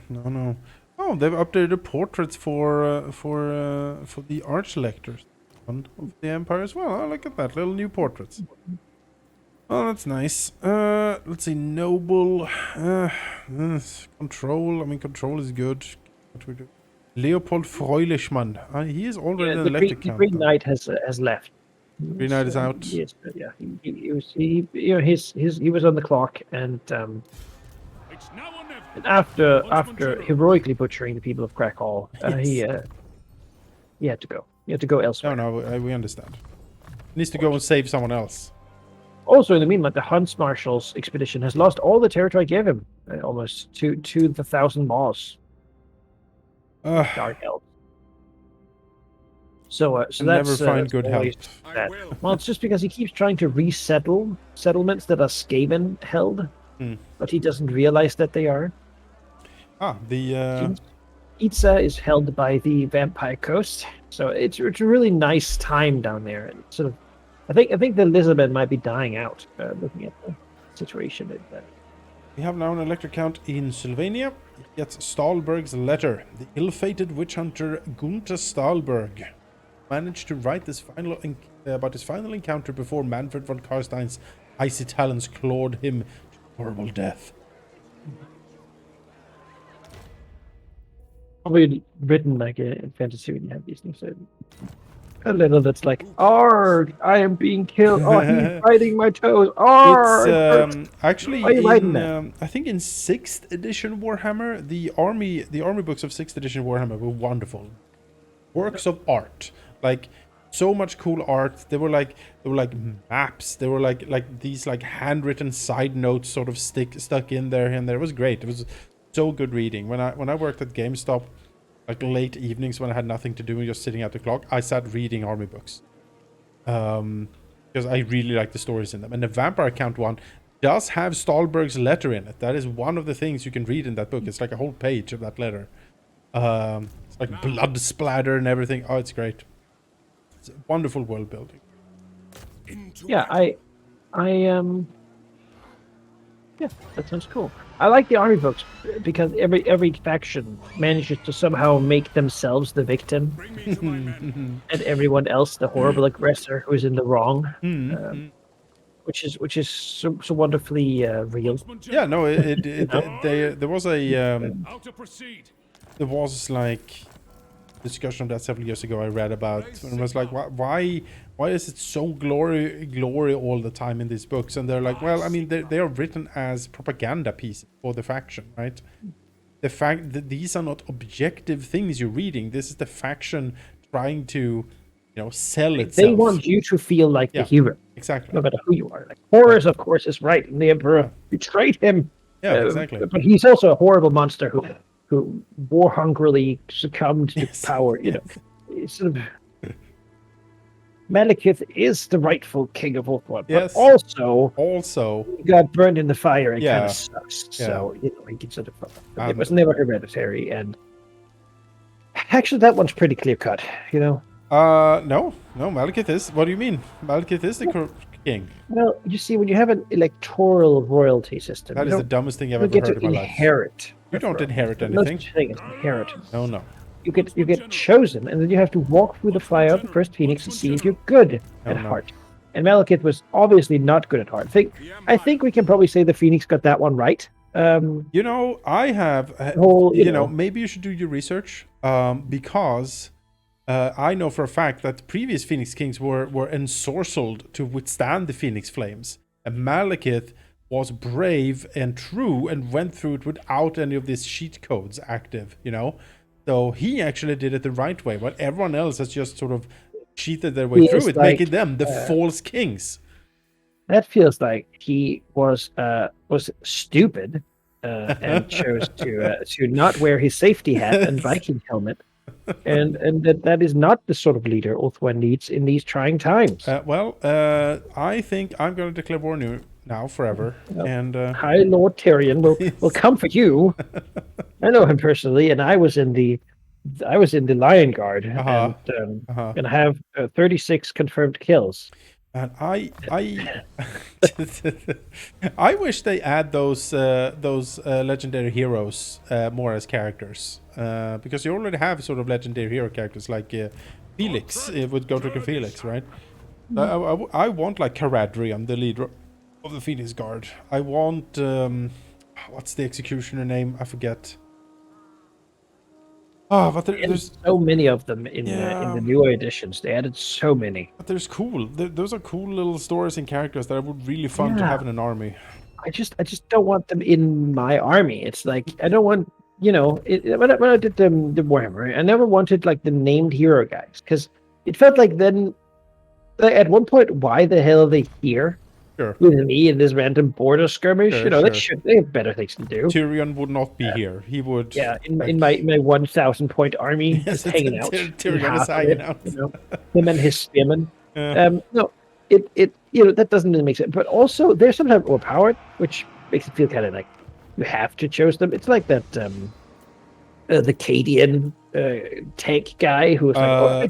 Oh, they've updated the portraits for the arch-electors of the Empire as well. Oh, look at that, little new portraits. Oh, that's nice. Let's see, noble, control. I mean, control is good. What we do? Leopold Freulichmann. He is already an electric count. The Green Knight has left. Green Knight is out. Yes, yeah. He was on the clock, and after heroically butchering the people of Krakow, he had to go. He had to go elsewhere. No, we understand. He needs to go and save someone else. Also, in the meantime, the Hunts Marshal's expedition has lost all the territory I gave him, almost to the 1,000 Maws. Dark Elves. So that's never find good help. Well, it's just because he keeps trying to resettle settlements that are Skaven held, but he doesn't realize that they are. Itza is held by the Vampire Coast, so it's a really nice time down there. And sort of, I think the Elizabeth might be dying out. Looking at the situation. We have now an elector count in Sylvania. It gets Stahlberg's letter. The ill-fated witch hunter Gunther Stahlberg managed to write this about his final encounter before Manfred von Karstein's icy talons clawed him to horrible death. Probably written like in fantasy when you have these things. A letter that's like, "Arg, I am being killed. Oh, he's biting my toes. Arg." It's actually Why are you writing that? I think in 6th edition Warhammer, the army books of 6th edition Warhammer were wonderful. Works of art. Like so much cool art. They were like maps. They were like these like handwritten side notes sort of stuck in there and there. It was great. It was so good reading. When I worked at GameStop, like late evenings when I had nothing to do and just sitting at the clock, I sat reading army books. Because I really like the stories in them. And the Vampire Count one does have Stahlberg's letter in it. That is one of the things you can read in that book. It's like a whole page of that letter. It's like blood splatter and everything. Oh, it's great. It's wonderful world building. Yeah, yeah, that sounds cool. I like the army books because every faction manages to somehow make themselves the victim, and everyone else the horrible aggressor who is in the wrong, which is so wonderfully real. Yeah, no, there was a How to proceed? there was like discussion of that several years ago I read about, and it was like, why is it so glory all the time in these books? And they're like, well, I mean, they are written as propaganda pieces for the faction, right? The fact that these are not objective things you're reading. This is the faction trying to, sell itself. They want you to feel like the hero, exactly, no matter who you are. Like Horus, of course, is right, and the Emperor betrayed him. Yeah, exactly. But he's also a horrible monster who war hungrily succumbed to power. It's sort of Malekith is the rightful king of Ultron, but also he got burned in the fire and kind of sucks. Yeah. So he can sort of. It was never hereditary, and actually that one's pretty clear cut. No, Malekith is. What do you mean? Malekith is the king. Well, you see, when you have an electoral royalty system, that is the dumbest thing I've ever get heard to in my inherit. life. You don't inherit No anything. such thing as inheritance. No. You get chosen, and then you have to walk through the fire of the first Phoenix and see if you're good at heart. And Malekith was obviously not good at heart. I think we can probably say the Phoenix got that one right. I have. Maybe you should do your research, because I know for a fact that previous Phoenix Kings were ensorcelled to withstand the Phoenix Flames, and Malekith was brave and true and went through it without any of these cheat codes active. So he actually did it the right way, but everyone else has just sort of cheated their way through it, making them the false kings. That feels like he was stupid and chose to not wear his safety hat and Viking helmet, and that is not the sort of leader Ulthuan needs in these trying times. I think I'm going to declare war now forever. And High Lord Tyrion will come for you. I know him personally, and I was in the Lion Guard, and have 36 confirmed kills. And I wish they add those legendary heroes more as characters, because you already have sort of legendary hero characters like Felix. It would go to Felix, right? I want like Caradrian, the leader of the Phoenix Guard. I want what's the executioner name? I forget. But there's so many of them in the newer editions. They added so many. But there's cool. Those are cool little stories and characters that would really fun to have in an army. I just don't want them in my army. It's like I don't want when I did the Warhammer, I never wanted like the named hero guys, because it felt like then at one point, why the hell are they here? Sure. With me in this random border skirmish, they have better things to do. Tyrion would not be here. He would. Yeah, in my 1,000 point army, just hanging out. Tyrion is hanging out. Him and his spearmen. No, that doesn't really make sense. But also, they're sometimes overpowered, which makes it feel kind of like you have to choose them. It's like that the Cadian tank guy who was I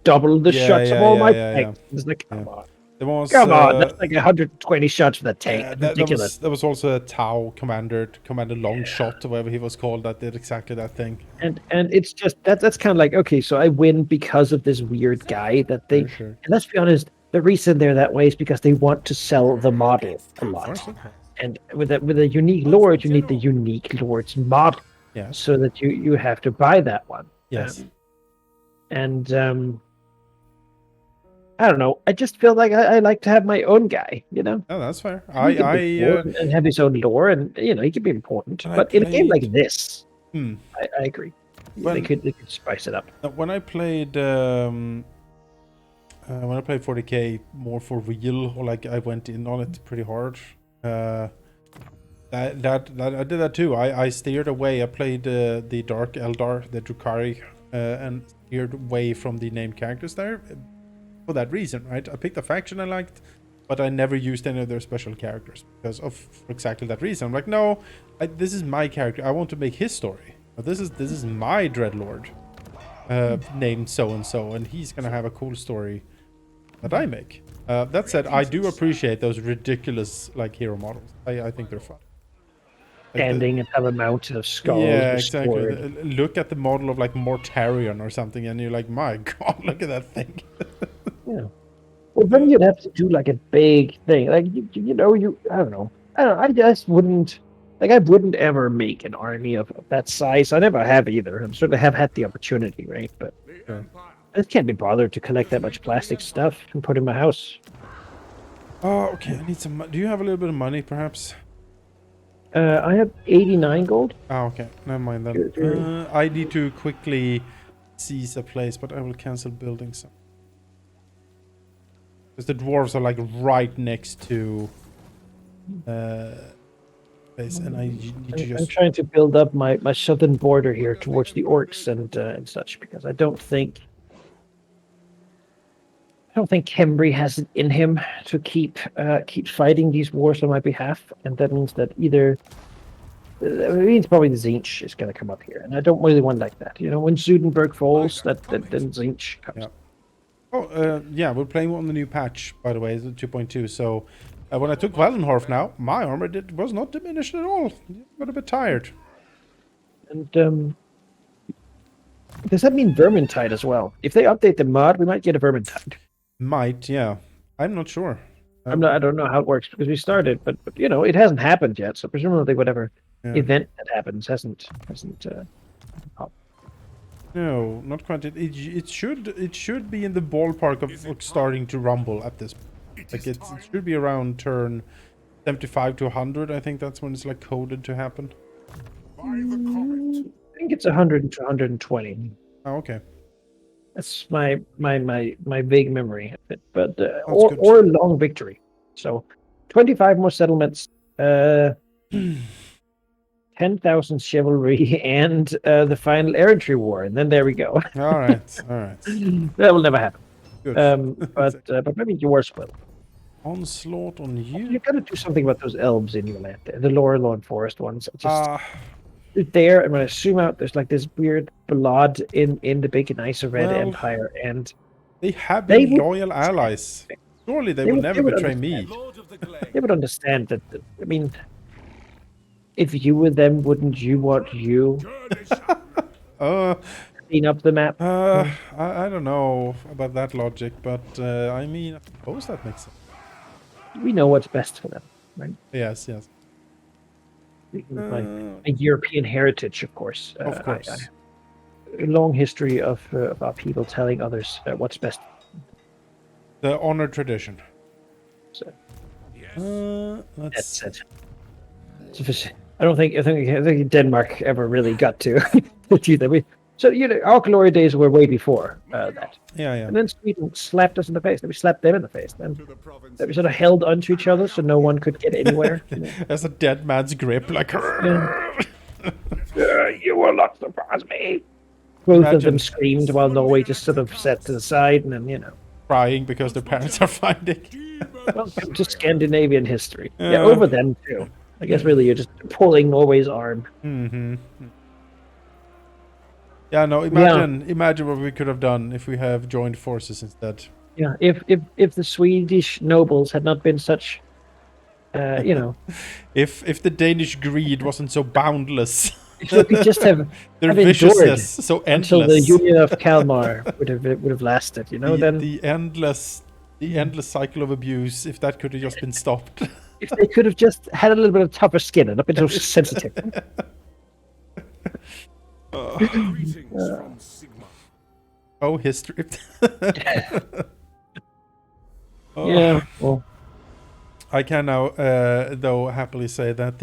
doubled the shots of all my tanks. It's like, come on. Come on, that's like 120 shots for the tank. Ridiculous. There was also a Tau Commander Longshot, or whatever he was called, that did exactly that thing. And it's just that's kind of like, okay, so I win because of this weird guy that they. Sure. And let's be honest, the reason they're that way is because they want to sell the model a lot. And with a unique lord, you need the unique lord's model. Yeah. So that you have to buy that one. Yes. I don't know. I just feel like I like to have my own guy, Oh, that's fair. And have his own lore, and he can be important. But in a game like this, I agree. They could spice it up. When I played 40K more for real, or like I went in on it pretty hard. That I did that too. I steered away. I played the Dark Eldar, the Drukhari, and steered away from the named characters there for that reason, right? I picked a faction I liked, but I never used any of their special characters because of for exactly that reason. I'm like, no, this is my character. I want to make his story. But this is my Dreadlord, named so and so, and he's gonna have a cool story that I make. That said, I do appreciate those ridiculous like hero models. I think they're fun. Like Standing and have a mountain of skulls. yeah, restored. exactly. Look at the model of like Mortarion or something, and you're like, my god, look at that thing. Yeah. Well, then you'd have to do like a big thing, like you know, I don't know. I just wouldn't like. I wouldn't ever make an army of that size. I never have either. I'm sure I have had the opportunity, right? But I just can't be bothered to collect that much plastic stuff and put in my house. Oh, okay. I need some. Do you have a little bit of money, perhaps? I have 89 gold. Oh, okay. Never mind then. I need to quickly seize a place, but I will cancel building some. Because the dwarves are like right next to place, and I need to just. I'm trying to build up my southern border here towards the orcs and such, because I don't think Kembri has it in him to keep fighting these wars on my behalf, and that means that either it means probably the Zinch is going to come up here, and I don't really want like that. You know, when Zudenberg falls, then Zinch comes. Yeah. Oh, yeah, we're playing on the new patch, by the way, the 2.2. So when I took Wallenhorf now, my armor was not diminished at all. Got a bit tired. And does that mean Vermintide as well? If they update the mod, we might get a Vermintide. Might, yeah. I'm not sure. I don't know how it works because we started, but you know, it hasn't happened yet. So presumably, whatever event that happens hasn't. No, not quite. It should be in the ballpark of starting to rumble at this. Like it should be around turn 75 to 100. I think that's when it's like coded to happen. By the comet. I think it's 100 to 120. Oh, okay. That's my vague memory of it, but good. or a long victory. So 25 more settlements, 10,000 chivalry, and the final errantry war, and then there we go. All right, all right. That will never happen. Good. But maybe yours will. Onslaught on you. You got to do something about those elves in your land, the lower lawn forest ones. Just there, and when I zoom out, there's like this weird blood in the big nice red empire, and they have been loyal allies. Surely they will never betray me. They would understand that. I mean, if you were them, wouldn't you want you clean up the map? I don't know about that logic, but I mean, I suppose that makes sense. We know what's best for them, right? Yes. My European heritage, of course. Of course. A long history of our people telling others what's best. The honored tradition. So, That's it. I think Denmark ever really got to achieve that. So our glory days were way before that. Yeah. And then Sweden slapped us in the face. Then we slapped them in the face. Then we sort of held onto each other so no one could get anywhere. As a dead man's grip, like. You will not surprise me. Both of them screamed while Norway just sort of sat to the side, and then crying because their parents are fighting. Welcome to Scandinavian history. Yeah, over them too. I guess really you're just pulling Norway's arm. Mm-hmm. Yeah, no. Imagine what we could have done if we have joined forces instead. Yeah, if the Swedish nobles had not been such, if the Danish greed wasn't so boundless. If we could just have their viciousness so endless until the Union of Kalmar would have lasted. Then the endless cycle of abuse. If that could have just been stopped. If they could have just had a little bit of tougher skin and not been so sensitive. Greetings from Sigma. Oh, history. Yeah. Well, I can now, though, happily say that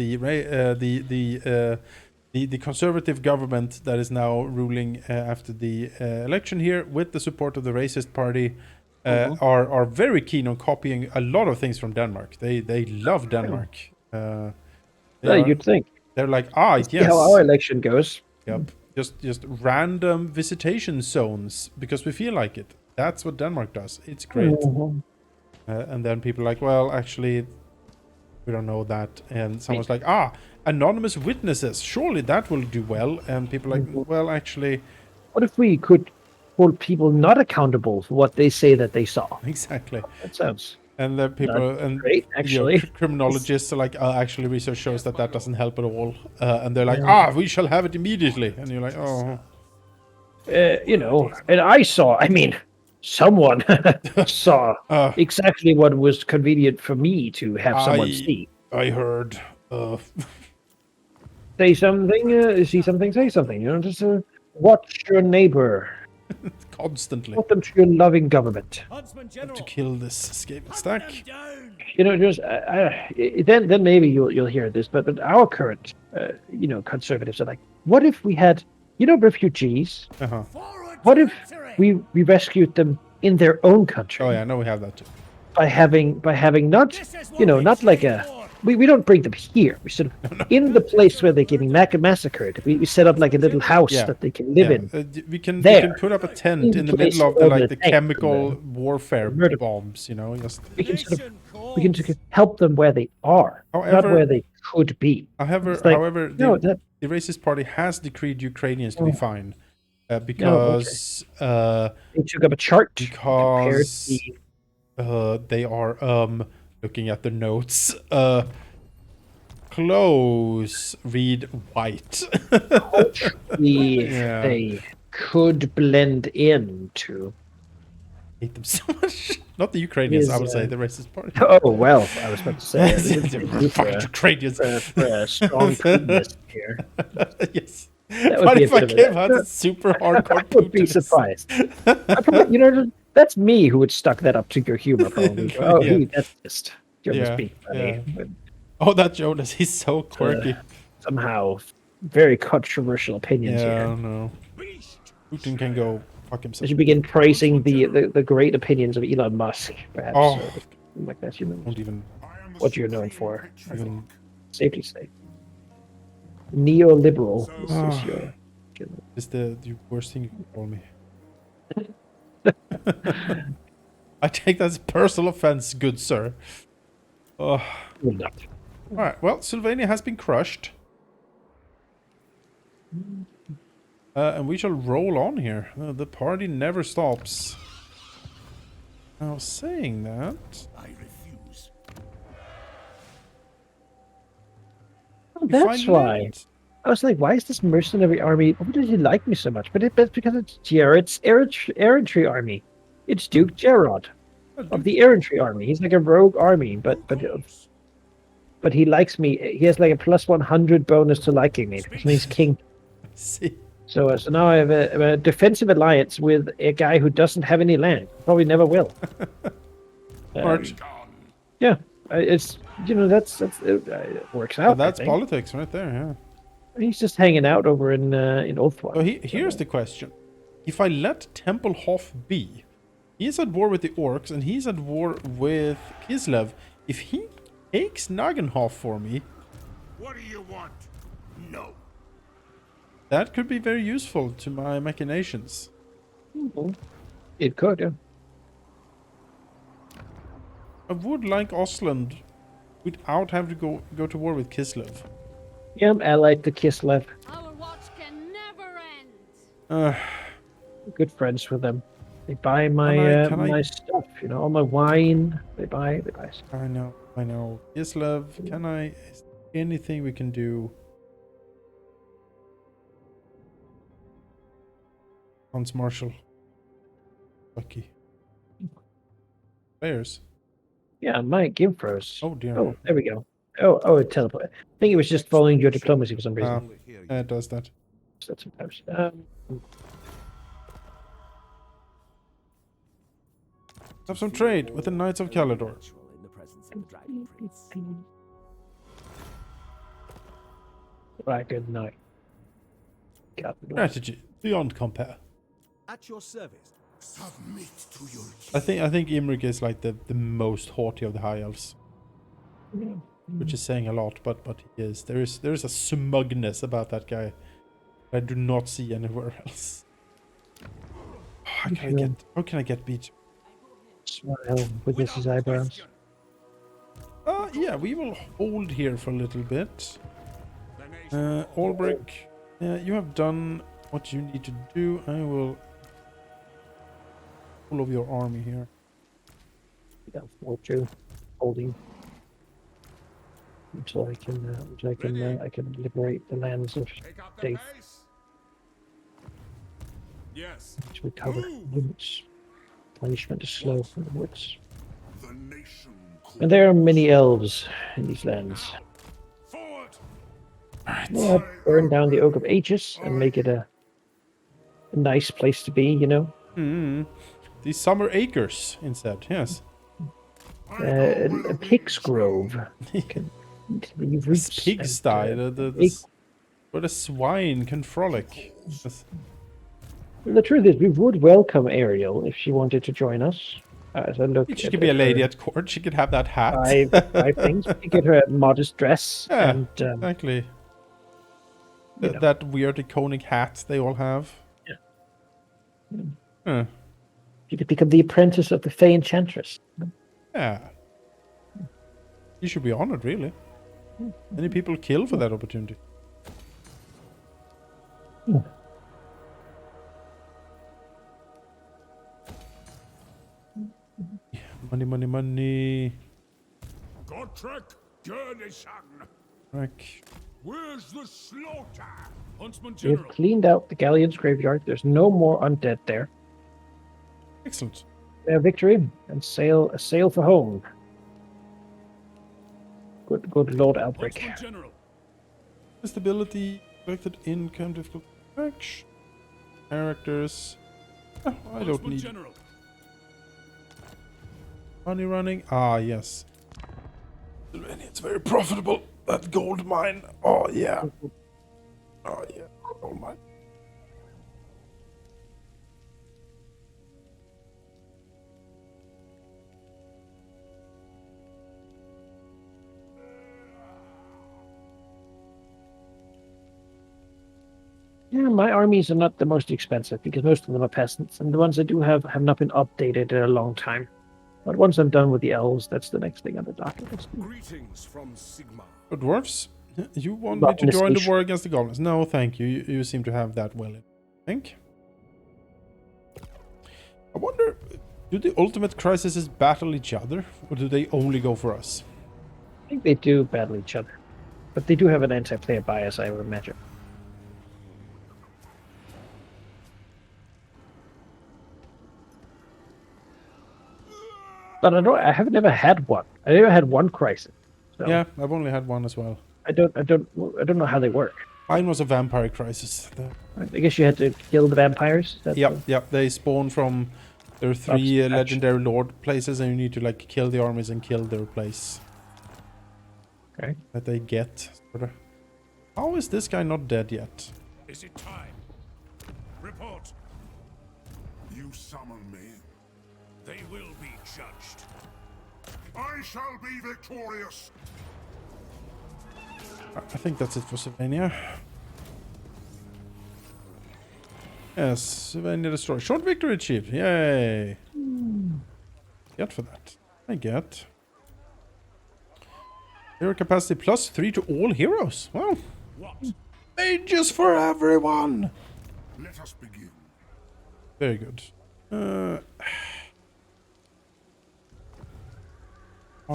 the conservative government that is now ruling after the election here, with the support of the racist party, are very keen on copying a lot of things from Denmark. They love Denmark. You'd think. They're like, See how our election goes. Yep. Just random visitation zones because we feel like it. That's what Denmark does. It's great. Mhm. And then people are like, well, actually, we don't know that. And someone's like, anonymous witnesses. Surely that will do well. And people are like, well, actually. What if we could hold people not accountable for what they say that they saw? Exactly. That sounds. And then people Great, actually. criminologists are like, actually, research shows that doesn't help at all. And they're like, we shall have it immediately. And you're like, oh. And I saw. I mean, someone saw exactly what was convenient for me to have someone see. I heard. Say something. See something. Say something. Just watch your neighbor. Constantly. Put them to your loving government. To kill this Skaven stack. Then maybe you'll hear this, but our current conservatives are like, what if we had refugees? What if we rescued them in their own country? Oh yeah, no, we have that too. By having not like we don't bring them here. We sort of in the place where they're getting massacred. We set up like a little house that they can live in. We can put up a tent in the middle of the chemical warfare bombs. Just we can sort of help them where they are, not where they could be. However, the racist party has decreed Ukrainians to be fine because they took up a chart because they are looking at the notes. Clothes read white. They could blend into. Hate them so much. Not the Ukrainians, I would say, the racist party. Oh well, I was about to say fucking Ukrainians. For a strong Putinist here. Yes. But if I came out a super hardcore I would be surprised. That's me who would stuck that up to your humor. Probably. That's just Jonas being funny. Yeah. Oh, that Jonas, he's so quirky. Somehow, very controversial opinions here. I don't know. Putin can go fuck himself. I should begin praising the great opinions of Elon Musk, perhaps. Like that, Don't even. What you're known for. Safety state. Neoliberal is the worst thing you can call me. I take that as personal offense, good sir. All right, well, Sylvania has been crushed. And we shall roll on here. The party never stops. Now, saying that... I refuse. That's why. I was like, why is this mercenary army... Why does he like me so much? But that's because it's Jared's errantry army. It's Duke Gerard of the errantry army. He's like a rogue army, but he likes me. He has like a plus 100 bonus to liking me because he's king. See. So now I have a defensive alliance with a guy who doesn't have any land. Probably never will. Yeah, it's it works out. That's politics right there. Yeah. He's just hanging out over in Oathwatch. So here's the question: if I let Templehof be, he's at war with the orcs and he's at war with Kislev. If he takes Nagenhof for me, What do you want? No. that could be very useful to my machinations. It could, yeah. I would like Ostland without having to go to war with Kislev. Yeah, I'm allied to Kislev. Our watch can never end. Good friends with them. They buy my my stuff, all my wine. They buy stuff. I know. Kislev, can I... Is there anything we can do? Hans Marshall. Lucky. Players. Yeah, my game froze. Oh dear. Oh, there we go. Oh, it teleported. I think it was just following your diplomacy for some reason. It does that. That's sometimes. Have some trade with the Knights of Caledor. Right, good night. Strategy beyond compare. At your service. Submit to your I think Imrik is like the most haughty of the high elves. which is saying a lot, but he is. There is a smugness about that guy I do not see anywhere else. How can I get beat? Smile with his eyebrows. Yeah, we will hold here for a little bit. Albrecht, you have done what you need to do. I will pull of your army here. Yeah, fortune holding until I can liberate the lands of Faith, Yes. which would cover limits. Punishment is slow for the woods. The nation And there are many elves in these lands. Forward. Well, I'd burn down the Oak of Aegis and make it a nice place to be, you know? These summer acres instead, yes. A pig's grove. Leave This roots pigsty, and, where the swine can frolic. Yes. the truth is, we would welcome Ariel if she wanted to join us. As I look She at could be a lady her at court. She could have that hat. five things. We could get her a modest dress Yeah, and exactly. you know. That weird iconic hat they all have. Yeah. Huh. She could become the apprentice of the Fey Enchantress. Yeah. You should be honored, really. Many people kill for that opportunity. Money, money, money. Gottrek Gurnishan. Right. Where's the slaughter? Huntsman We have General. cleaned out the Galleon's graveyard. There's no more undead there. Excellent. Victory and sail for home. Good Lord Albrecht. Huntsman General. Stability, collected income, difficult action. Characters. Oh, I don't Huntsman need General. money running. Ah, yes. It's very profitable. That gold mine. Oh, yeah. Oh, yeah. Gold mine. Yeah, my armies are not the most expensive because most of them are peasants, and the ones I do have not been updated in a long time. But once I'm done with the elves, that's the next thing on the docket list. Greetings from Sigmar. Oh, dwarves? You want me to join the war against the goblins? No, thank you. You seem to have that well in think. I wonder, do the ultimate crises battle each other, or do they only go for us? I think they do battle each other, but they do have an anti-player bias, I would imagine. But I have never had one. I never had one crisis. So Yeah, I've only had one as well. I don't know how they work. Mine was a vampire crisis. I guess you had to kill the vampires. Yep. They spawn from there are three legendary lord places, and you need to like kill the armies and kill their place. Okay. That they get. Sort of. How is this guy not dead yet? Is it time? Report. You summon me. They will be judged. I shall be victorious. I think that's it for Sylvania. Yes, Sylvania destroyed. Short victory achieved. Yay! Get for that. I get. Hero capacity +3 to all heroes. Well, What? mages for everyone! Let us begin. Very good. Oh,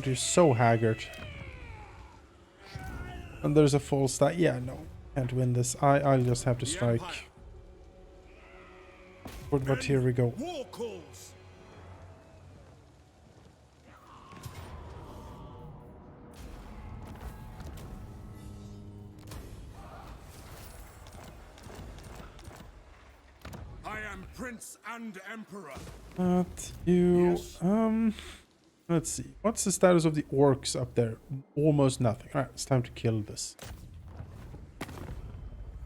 you're so haggard. And there's a full stack. Yeah, no. Can't win this. I'll just have to strike. But here we go. War calls. I am Prince and Emperor. But you... Yes. Let's see. What's the status of the orcs up there? Almost nothing. Alright, it's time to kill this.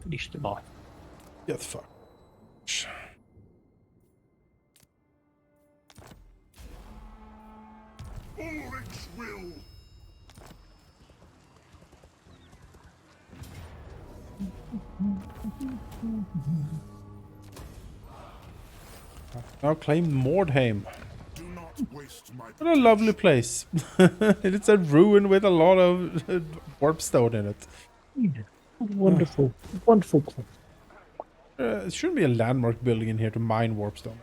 Finish them off. Get fucked. Ulrich's will. Now claim Mordheim. Do not waste my What a lovely place. It's a ruin with a lot of warpstone in it. Wonderful, wonderful place. It shouldn't be a landmark building in here to mine warpstone.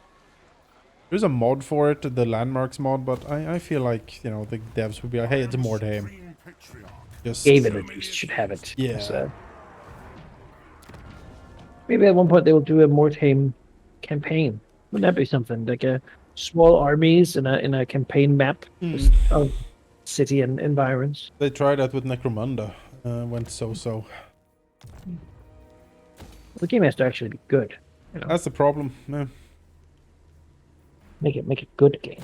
There's a mod for it, the landmarks mod, but I feel like, you know, the devs would be like, hey, it's a Mordheim. supreme patriarch. Just Game at least should have it. Yeah. So, maybe at one point they will do a Mordheim campaign. Wouldn't that be something like a small armies in a campaign map just of city and environs? They tried that with Necromunda. Went so. The game has to actually be good. You know, That's the problem. Yeah. make a good game.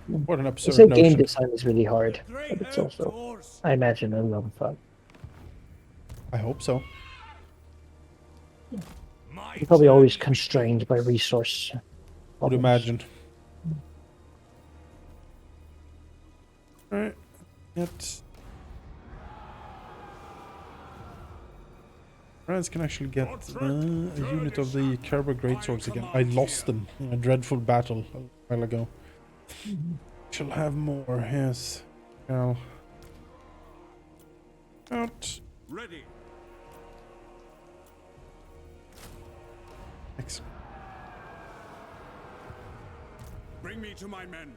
What an They absurd say game notion. design is really hard, but it's also, I imagine, a lot of fun. I hope so. You're probably always constrained by resource. Would problems. imagine. Alright. Yet. France can actually get a unit of the Kerber Greatswords again. I lost them in a dreadful battle a while ago. Shall have more, yes. Shall. Out. Ready. Excellent. Bring me to my men.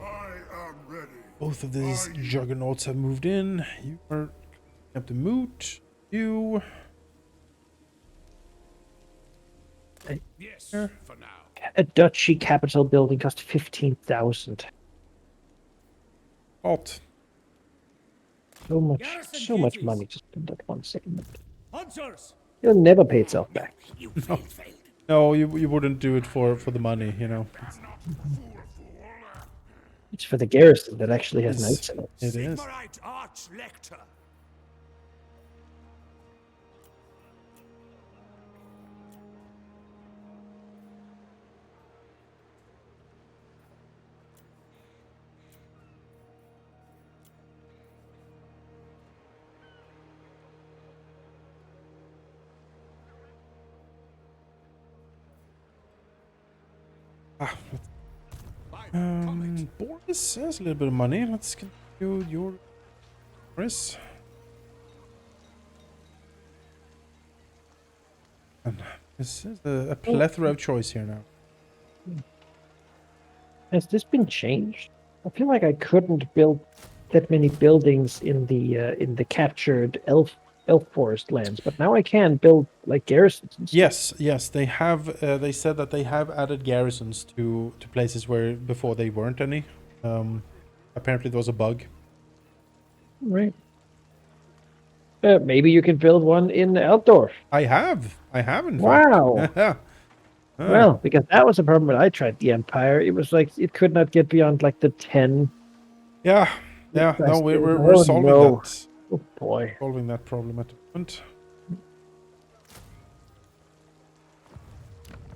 I am ready. Both of these juggernauts have moved in. You are up to moot. You. Yes, Sure. for now. A duchy capital building cost 15,000. Hot. So much money to spend at one segment. Hunters! It'll never pay itself back. No, you wouldn't do it for the money, you know. It's for the garrison that actually has It's- knights in it. It is. Sigmarite Arch-Lector! Boris has a little bit of money. Let's continue your Boris. And this is a plethora of choice here now. Has this been changed? I feel like I couldn't build that many buildings in the captured elf forest lands, but now I can build like garrisons. And stuff. Yes, they have. They said that they have added garrisons to places where before they weren't any. Apparently, there was a bug. Right. Maybe you can build one in Altdorf. I have in fact. Wow. Yeah. Well, because that was a problem when I tried the Empire. It was like it could not get beyond like the 10. Yeah. No, That's we're oh, solving no. that. Oh boy. Solving that problem at the moment.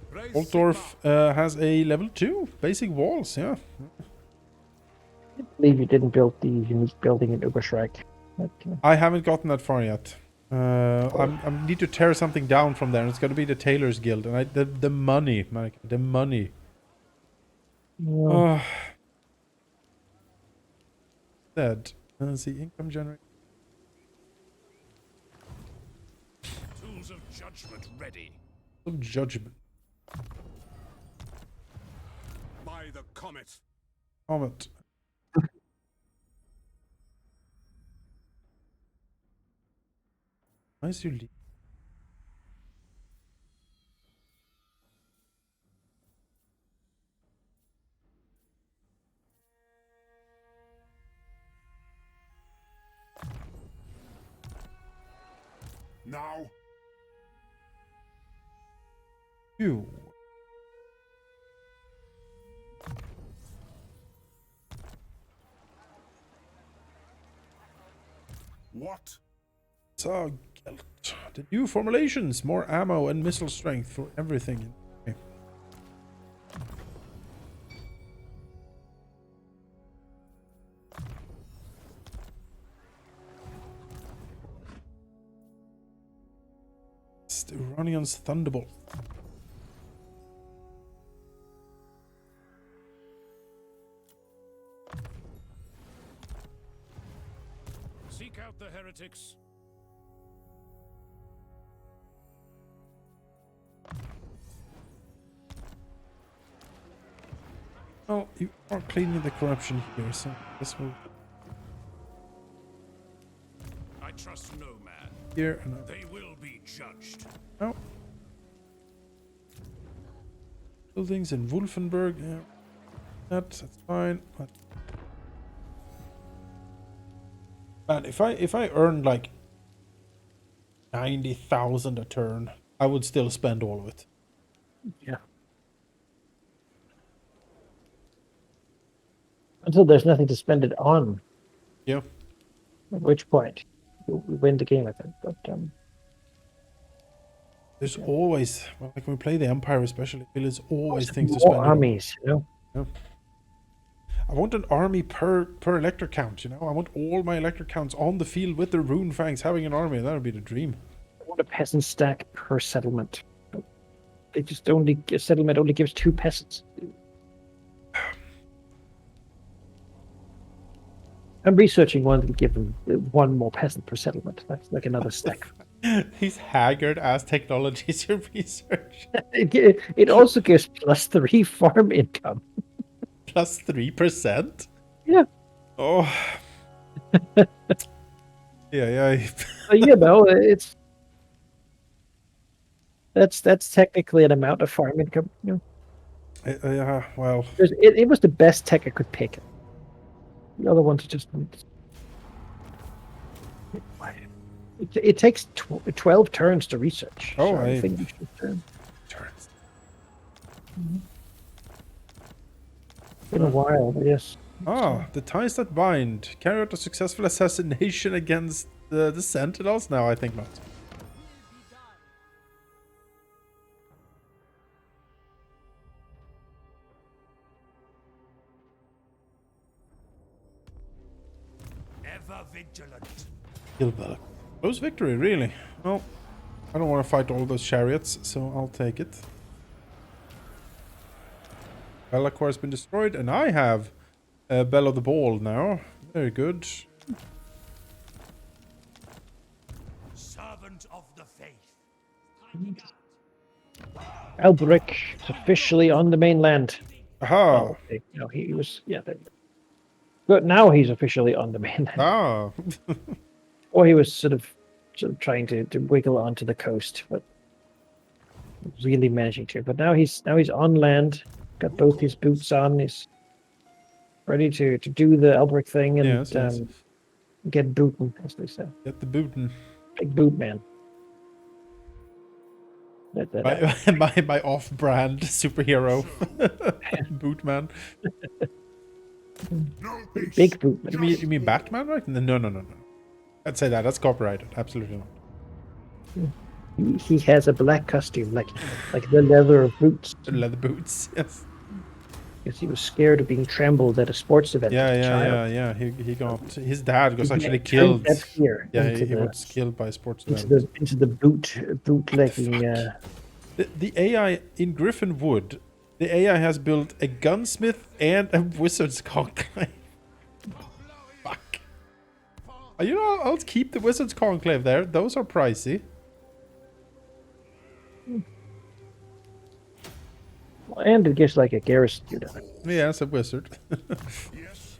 Raise Altdorf has a level 2 basic walls. Yeah. I believe you didn't build the unique building in Uberschreck. But, I haven't gotten that far yet. I need to tear something down from there. And it's going to be the Tailors Guild, and the money, Mike, the money. well, Dead. Let's see, income generate. Tools of judgment ready. Some judgment. By the comet. Comment. Why is your lead? Now, You. what? So, the new formulations, more ammo and missile strength for everything. Okay. Iranian's Thunderbolt. Seek out the heretics. Well, you are cleaning the corruption here, so this will I trust no man. here and They will be judged. oh. Buildings in Wolfenburg, yeah. That's fine. But if I earned like 90,000 a turn, I would still spend all of it. Yeah. Until there's nothing to spend it on. Yeah. At which point we win the game, I think. But There's always, well, like when we play the Empire especially, there's always things to more spend armies, you know. on. Yeah. I want an army per elector count, you know? I want all my elector counts on the field with the rune fangs having an army. That would be the dream. I want a peasant stack per settlement. They just a settlement only gives 2 peasants. I'm researching one to give them 1 more peasant per settlement. That's like another stack. These haggard ass technologies you research. It also gives +3 farm income. Plus 3%? Yeah. Oh. yeah. So, you know, that's technically an amount of farm income. You know? Yeah, well. It was the best tech I could pick. The other ones are just. It takes 12 turns to research. Oh, so I think you should turns. In a while, but yes. Ah, the ties that bind. Carry out a successful assassination against the Sentinels? No, I think not. Ever vigilant. Gilbert. Close victory, really. Well, I don't want to fight all those chariots, so I'll take it. Belacor has been destroyed, and I have Bell of the Ball now. Very good. Servant of the faith. Alberic is officially on the mainland. Aha! Oh, okay. No, he was. Yeah, but now he's officially on the mainland. Ah! Or he was sort of trying to wiggle onto the coast, but really managing to. But now he's on land. Got both his boots on. He's ready to do the Alberic thing and yes. get bootin', as they say. Get the bootin'. Big boot man. My off-brand superhero. Bootman. No Big boot man. You mean Batman, right? No. I'd say that. That's copyrighted. Absolutely not. He has a black costume, like the leather boots. Leather boots, yes. Because he was scared of being trampled at a sports event. Yeah. He got his dad was actually killed. killed. Yeah, he was killed by a sports event. Into the bootlegging. The AI in Griffin Wood, the AI has built a gunsmith and a wizard's conclave. Fuck. You know, I'll keep the wizard's conclave there. Those are pricey. And it gives like a garrison unit. Yeah, it's a wizard. Yes.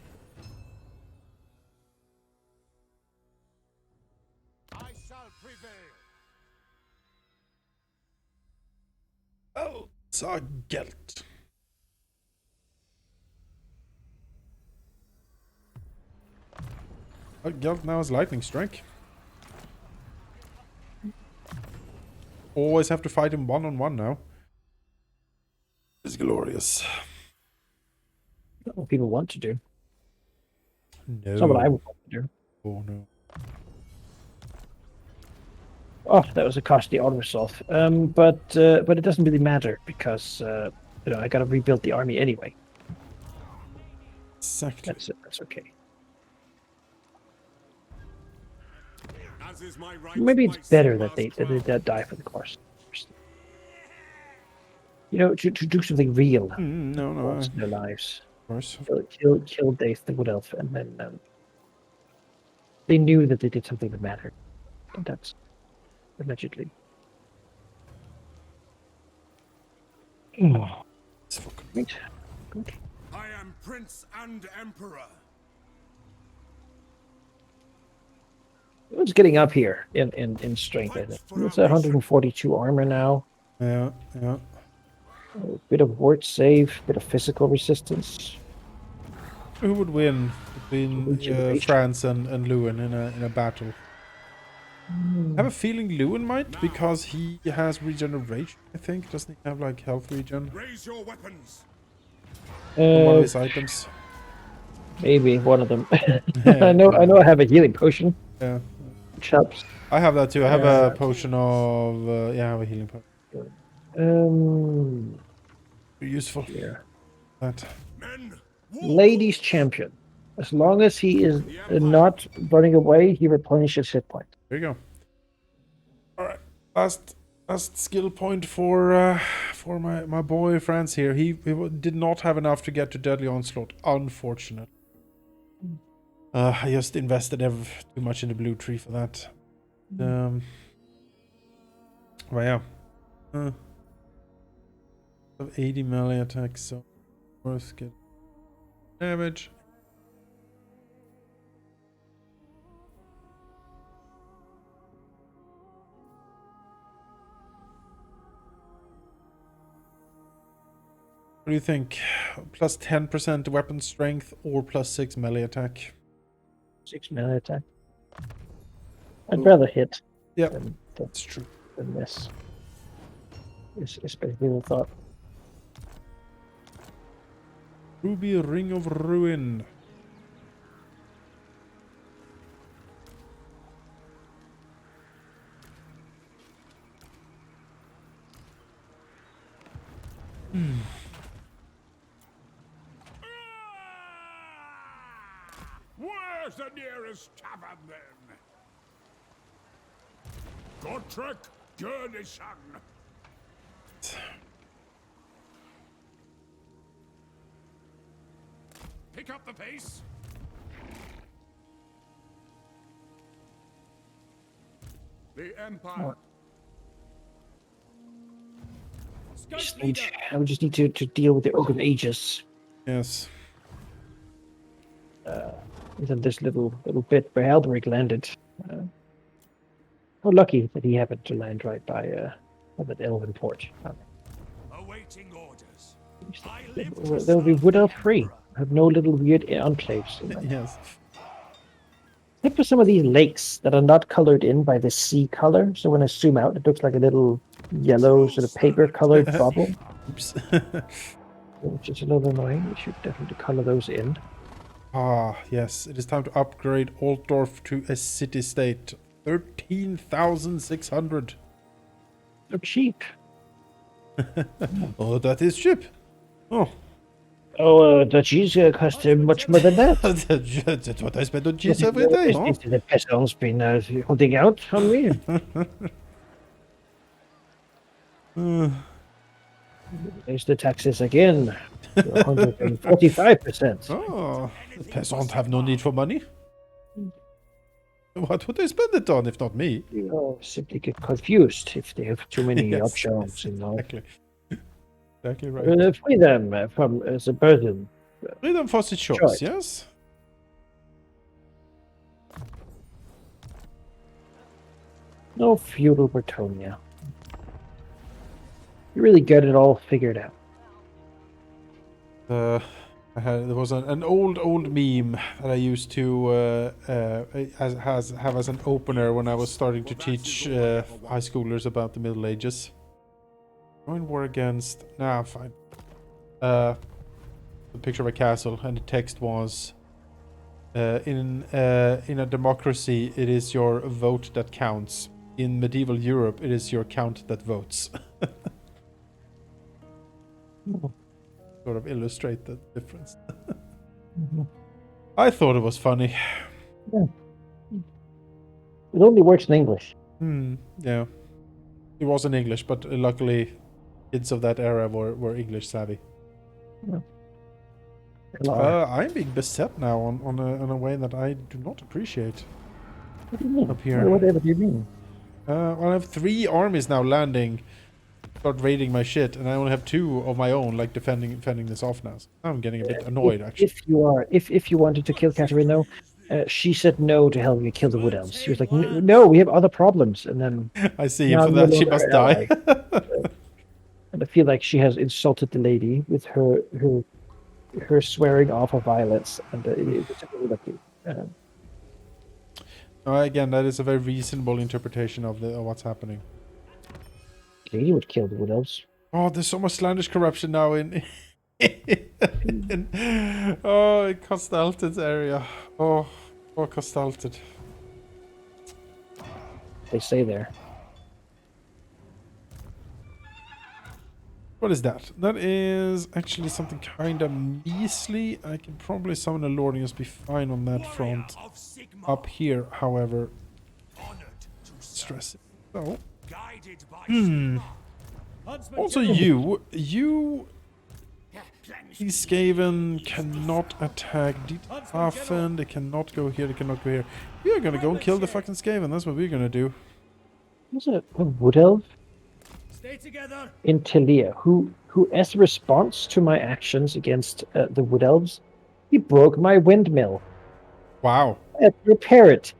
I shall prevail. Oh, Gelt. Gelt now has lightning strike. Always have to fight him one-on-one now. It's glorious. Not what people want to do. No. It's not what I would want to do. Oh no. Oh, that was a costly auto resolve. But it doesn't really matter because I got to rebuild the army anyway. Exactly. That's okay. As is my right, Maybe my it's better sea that they must die for the course. to do something real No, once of in their lives. course. Kill Dave the Wood Elf, and then they knew that they did something that mattered. And that's allegedly. Oh, It's fucking- great. Good. I am Prince and Emperor. It's getting up here in strength, I think. It's 142 armor now. Yeah. A bit of ward save, bit of physical resistance. Who would win between Regeneration. France and Lewin in a battle? I have a feeling Lewin might, because he has regeneration, I think. Doesn't he have like health regen? Raise your weapons. From one of his items. Maybe one of them. I know I have a healing potion, Yeah. which helps. I have that too. I have a potion of... I have a healing potion. Useful. Yeah. That. Men, Ladies champion. As long as he is not running away, he replenishes hit points. There you go. Alright. Last skill point for my boy France here. He did not have enough to get to Deadly Onslaught, unfortunately. I just invested too much in the blue tree for that. But yeah. Of 80 melee attacks, so worth get damage. What do you think? Plus 10% weapon strength or plus 6 melee attack? 6 melee attack. I'd rather hit Yeah, than that's true. this. Is basically the thought. Ruby Ring of Ruin. where's the nearest tavern then? Gotrek Gurnison. Pick up the pace. The Empire. I would just need to deal with the Oak of Ages. Yes. And then this little bit where Halldamir landed. Lucky that he happened to land right by that elven port. Awaiting orders. They'll be wood elf free. Have no little weird enclaves in them. Yes. Except for some of these lakes that are not colored in by the sea color. So when I zoom out, it looks like a little yellow sort of paper colored bubble, Oops. which is a little annoying. We should definitely color those in. Ah, yes. It is time to upgrade Altdorf to a city-state. 13,600. They're cheap. Oh, that is cheap. Oh. Oh, the cheese cost much more than that. That's what I spend on cheese every day, huh? The peasants been holding out on me. There's the taxes again. 145%. Oh, peasants have no need for money. What would they spend it on if not me? You simply get confused if they have too many Yes, options. Exactly. Exactly right. Free them from the burden. Freedom for the choice, Choice. yes? No feudal Bretonnia. You really get it all figured out. There was an old meme that I used to have as an opener when I was starting to teach high schoolers about the Middle Ages. Join war against... Nah, fine. A picture of a castle, and the text was... in a democracy, it is your vote that counts. In medieval Europe, it is your count that votes. Sort of illustrate the difference. I thought it was funny. Yeah. It only works in English. Yeah. It was in English, but luckily kids of that era were English savvy. Hello. I'm being beset now on a way that I do not appreciate. What do you mean? Up here. Whatever do you mean? Well, I have 3 armies now landing, start raiding my shit, and I only have 2 of my own, like defending this off now. So I'm getting a bit annoyed, actually. If you wanted to kill Katarina, she said no to helping you kill the Wood Elves. She was like, no, we have other problems. And then I see. now For I'm no that, she longer must her die. ally. And I feel like she has insulted the lady with her swearing off of violence, and it's really lucky. Again, that is a very reasonable interpretation of what's happening. Lady would kill the Wood Elves. Oh, there's so much slandish corruption now in Costalted's area. Oh, Costalted. They say there. What is that? That is actually something kind of measly. I can probably summon a Lord and just be fine on that front. Up here, however, stress it. So, also you, Skaven cannot attack Diethafen. They cannot go here. They cannot go here. We are gonna go and kill the fucking Skaven. That's what we're gonna do. Was it a Wood Elf? Stay together. In Talia, who as a response to my actions against the Wood Elves, he broke my windmill. Wow. I had to repair it.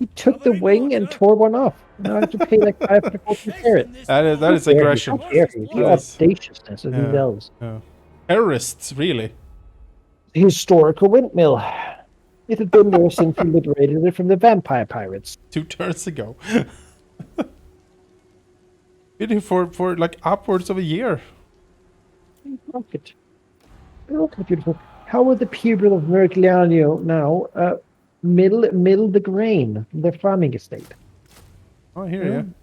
He took the wing and tore one off. Now I have to pay like 500 gold to repair it. That is aggression. How dare you? The audaciousness of these elves. Yeah. Terrorists, really. The historical windmill. It had been there since we liberated it from the vampire pirates. 2 turns ago. Been here for like upwards of a year. Look at beautiful. How would the people of Mergliano now mill the grain from their farming estate? Oh, I hear you.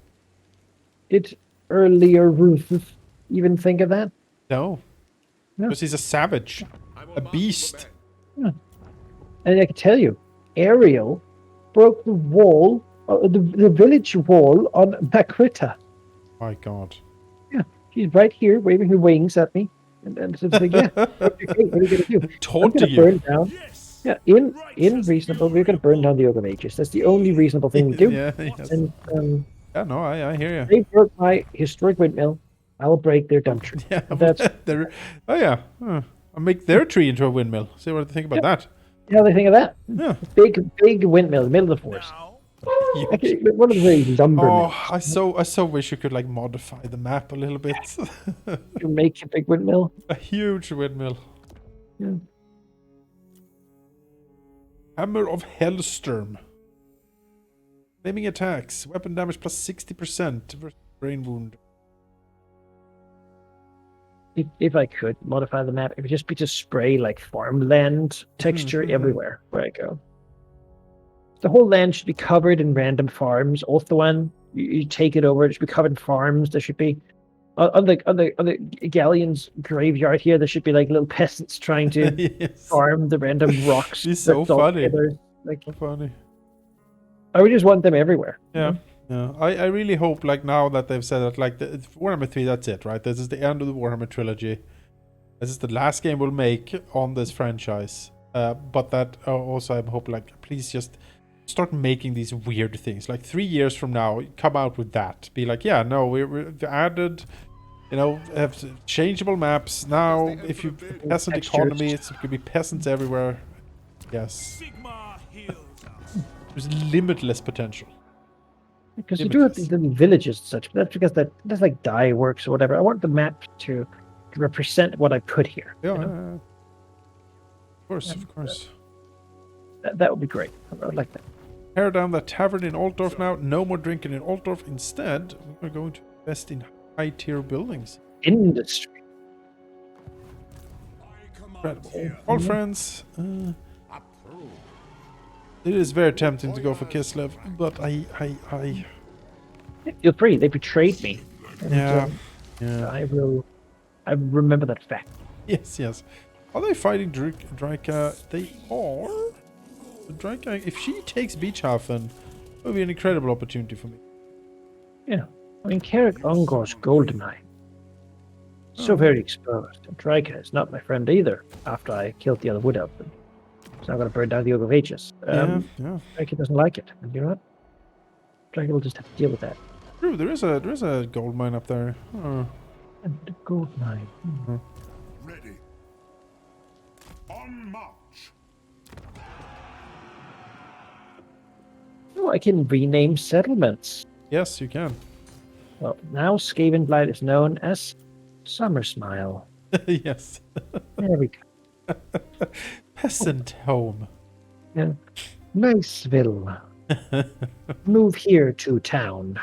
Did earlier Rufus even think of that? No. Because he's a savage. A beast. Yeah. And I can tell you, Ariel broke the wall, the village wall on Makrita. My God. Yeah, she's right here waving her wings at me. And so it's like, yeah, what are you going to do? Taunting you. Burn down. Yeah, in reasonable, we're going to burn down the Ogre Mages. That's the only reasonable thing to do. Yeah, yes. And, yeah, no, I hear you. they broke my historic windmill. I will break their dump tree. Yeah, that's oh yeah. I'll make their tree into a windmill. See what they think about that. how they think of that. Yeah. Big windmill in the middle of the forest. One of the lumber. Oh, I so wish you could like modify the map a little bit. You make a big windmill. A huge windmill. Yeah. Hammer of Hellstorm. Flaming attacks. Weapon damage plus 60% versus brain wound. If I could modify the map, it would just be to spray like farmland texture everywhere where I go. The whole land should be covered in random farms. Ulthuan, you take it over, it should be covered in farms. There should be on the Galleon's graveyard here. There should be like little peasants trying to Yes. farm the random rocks. It's so that's all funny. together. Like, So funny. I would just want them everywhere. Yeah. Yeah, I really hope, like, now that they've said that, like, the Warhammer 3, that's it, right? This is the end of the Warhammer trilogy. This is the last game we'll make on this franchise. But that also I hope, like, please just start making these weird things. Like, 3 years from now, come out with that. Be like, yeah, no, we've added, you know, have changeable maps. Now, if you peasant economy, it's going to be peasants everywhere. Yes. There's limitless potential. Because you do have these little villages and such, but that's because that's like dye works or whatever. I want the map to represent what I put here. Yeah, you know? yeah. Of course. That would be great. I would like that. Tear down that tavern in Altdorf now. No more drinking in Altdorf. Instead, we're going to invest in high-tier buildings. Industry. Incredible. All friends. It is very tempting to go for Kislev, but I Feel free. They betrayed me. And, yeah. I remember that fact. Yes. Are they fighting Draika? They are. Draika, if she takes Beachhafen, it will be an incredible opportunity for me. Yeah. I mean, Carrick Ungor's gold mine. So very exposed. And Draika is not my friend either. After I killed the other wood elf, so I'm going to burn down the Oak of Ages. Yeah. Draika doesn't like it, and you know what? Draika will just have to deal with that. True, there is a gold mine up there. Oh. And the gold mine. Ready. On march. Oh, I can rename settlements. Yes, you can. Well, now Skavenblight is known as Summer Smile. Yes. There we go. Peasant home. Yeah. Niceville. Move here to town.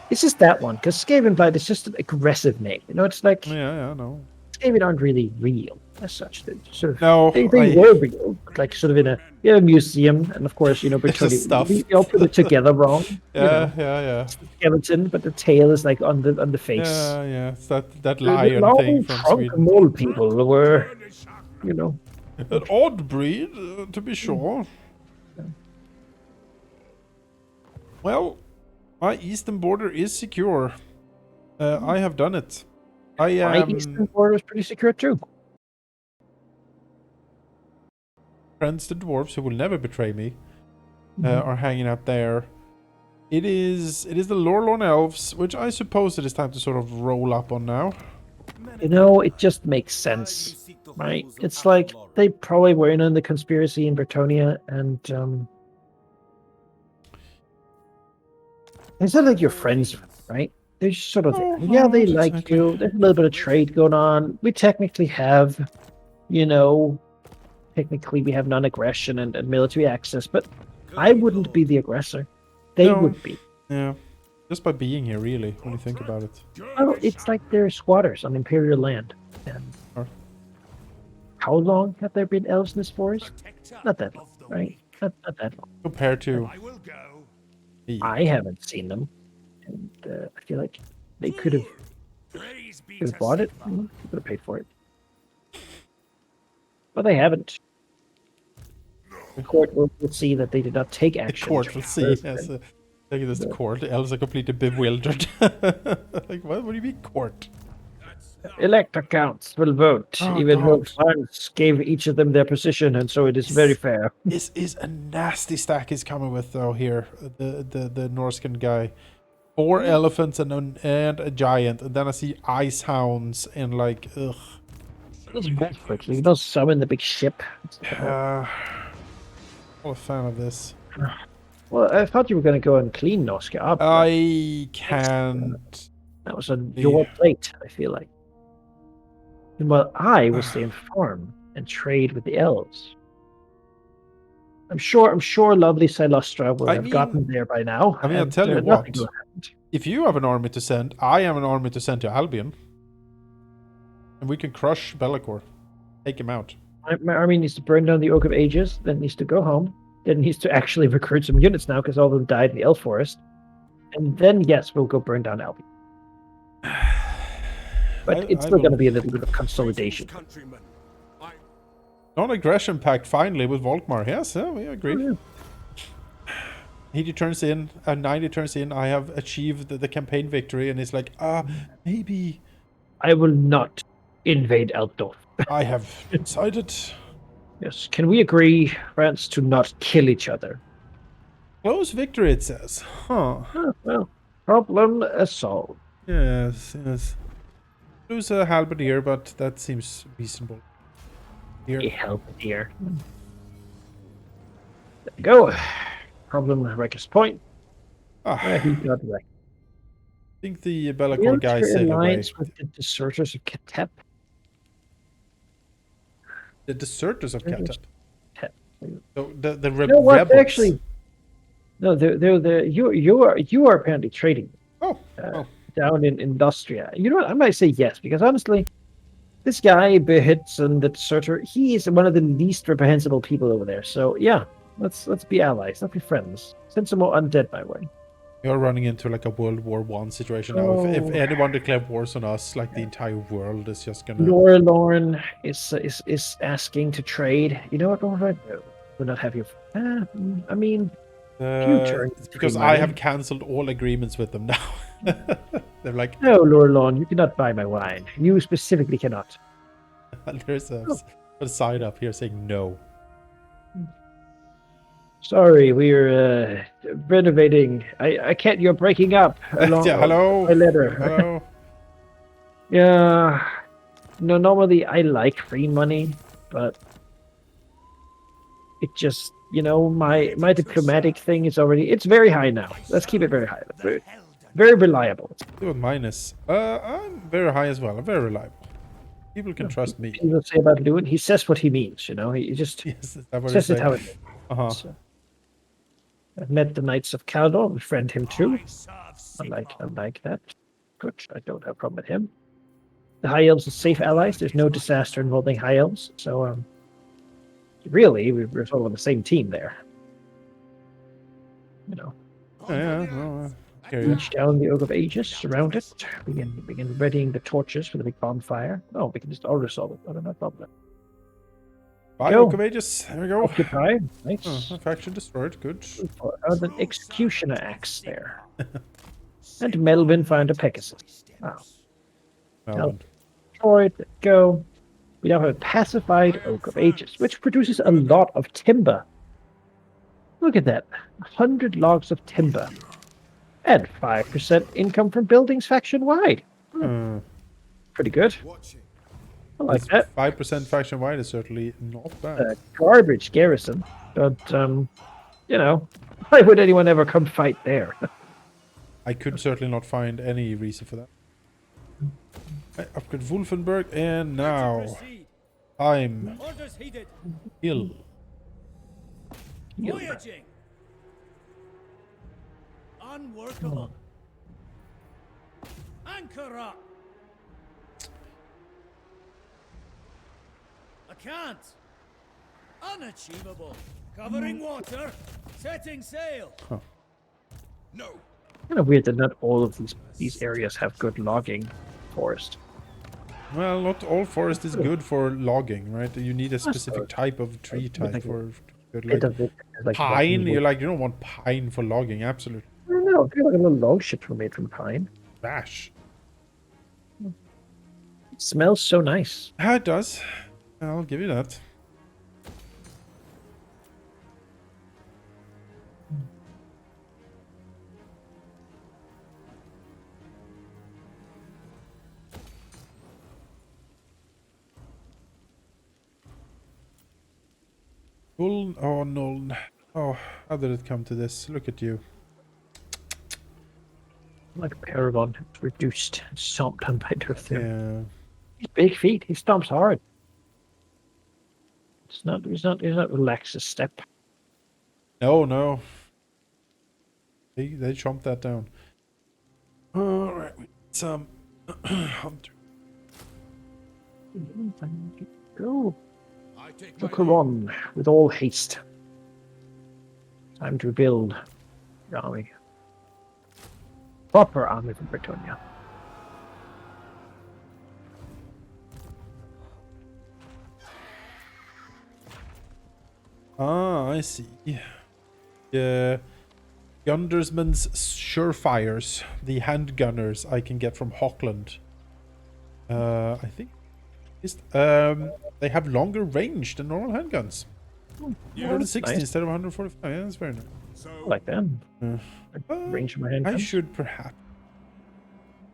It's just that one, because Skavenblight is just an aggressive name. You know, it's like Yeah, no. Skaven aren't really real as such. They sort of No, they were real, but like sort of in a museum, and of course, you know, Bretonnia, stuff. we all put it together wrong. Yeah. Skeleton, but the tail is like on the face. Yeah. It's that The lion long thing from trunk Sweden. mole people were, you know, An odd breed, to be sure. Well, my eastern border is secure. I have done it. my eastern border is pretty secure too. Friends, the dwarves who will never betray me, are hanging out there. It is the Lorelorn elves, which I suppose it is time to sort of roll up on now. You know, it just makes sense, right? It's like they probably were in on the conspiracy in Bretonnia, and it's not like you're friends, right? They're just sort of yeah, they not like exactly. you. There's a little bit of trade going on. We technically have, you know, we have non-aggression and military access, but I wouldn't be the aggressor. They No. would be. Yeah, just by being here, really, when you think about it. Oh, it's like they're squatters on Imperial land. And Sure. how long have there been elves in this forest? Not that long, right? Not that long. Compared to I will go. the I haven't seen them, and I feel like they could have bought it. Could have paid for it, but they haven't. The court will see that they did not take action. court will see. Yes, look at this court. The elves are completely bewildered. Like, what do you mean court? Elector counts will vote, Oh, even though God. France gave each of them their position, and so it is very fair. This is a nasty stack he's coming with though here. The Norscan guy. 4 elephants and a giant, and then I see ice hounds and like ugh. Those wolf you don't summon the big ship. Not a fan of this. Well, I thought you were going to go and clean Noska up. I can't. That was on your plate, I feel like. And while I will stay and farm and trade with the elves. I'm sure lovely Silustra will have gotten there by now. I mean, I'll and, tell you nothing what. will happen. If you have an army to send, I have an army to send to Albion. And we can crush Be'lakor. Take him out. My army needs to burn down the Oak of Ages, then needs to go home, then needs to actually recruit some units now because all of them died in the Elf Forest. And then, yes, we'll go burn down Albion. But it's still going to be a little bit of consolidation. Countrymen, Non-aggression pact finally with Volkmar. Yes, we agree. Oh, yeah. 80 turns in, 90 turns in. I have achieved the campaign victory, and it's like, maybe I will not invade Altdorf. I have decided. Yes. Can we agree, France, to not kill each other? Close victory, it says. Huh. Oh, well, problem solved. Yes. Lose a halberdier, but that seems reasonable. Here. A help here. There we go. Problem Wrecker's Point. He got wrecked. I think the Be'lakor guy Military sailed away. alliance with the deserters of Ketep. The deserters of Katep. Ketep. So the You know what? rebels. Actually, no. You are apparently trading down in Industria. You know what? I might say yes because honestly, this guy Behitson, the deserter, he is one of the least reprehensible people over there. So yeah, let's be allies. Let's be friends. Send some more undead my way. You're running into like a World War I situation now. If anyone declared wars on us, like the entire world is just gonna. Lorelorn is asking to trade. You know what, Lorelorn? No, we'll not have you. I mean, It's because I have cancelled all agreements with them now. They're like, No, Lorelon, you cannot buy my wine. You specifically cannot. there's a sign up here saying no. Sorry, we're renovating. I can't. You're breaking up. Along, Yeah, hello. My letter. Hello. Yeah. No, normally I like free money, but it just, my diplomatic thing is already. It's very high now. Let's keep it very high. Very, very reliable. See what mine is. I'm very high as well. I'm very reliable. People can trust me. People say about Lewin, he says what he means. He just Yes, is that what you says it say? how it is. Uh-huh. So, I've met the Knights of Caldor, befriend him too. I like that. Good. I don't have a problem with him. The High Elves are safe allies. There's no disaster involving High Elves. So, really, we're sort of on the same team there. Yeah. No, hear you. Reach down the Oak of Ages, surround it. Begin readying the torches for the big bonfire. Oh, we can just auto-resolve it. No problem. Bye, Go. Oak of Ages. There we go. Occupy. Nice. Faction destroyed. Good. An executioner axe there. And Melvin found a Pegasus. Wow. Melvin. Destroyed. Go. We now have a pacified Oak of Ages, which produces a lot of timber. Look at that. 100 logs of timber. And 5% income from buildings faction-wide. Pretty good. I like that. 5% faction wide is certainly not bad. Garbage garrison. But, why would anyone ever come fight there? I could certainly not find any reason for that. I upgrade Wolfenburg, and now Proceed. I'm Orders heeded. ill. Voyaging. Unworkable. Anchor up. I can't. Unachievable. Covering water. Setting sail. No. Kind of weird that not all of these areas have good logging forest. Well, not all forest is good for logging, right? You need a specific type of tree type for good. Bit of it is like Pine, rotten wood. you don't want pine for logging, absolutely. I don't know. I feel like a little log ships were made from pine. Bash. It smells so nice. Ah, it does. I'll give you that. Cool. Oh, no. Oh, how did it come to this? Look at you. Like Paragon, it's reduced, stomped on by Durthir. Yeah. He's big feet. He stomps hard. He's not relaxed a step. No. They chomped that down. Alright, we need some hunter. Go. I take Look my her on with all haste. Time to build the army. Proper army from Bretonnia. Ah, I see. The Gundersman's Surefires, the handgunners I can get from Hockland. I think they have longer range than normal handguns. 160 nice. instead of 145. Yeah, that's very nice. So I like them. Uh, Range of my hand. I should perhaps. Do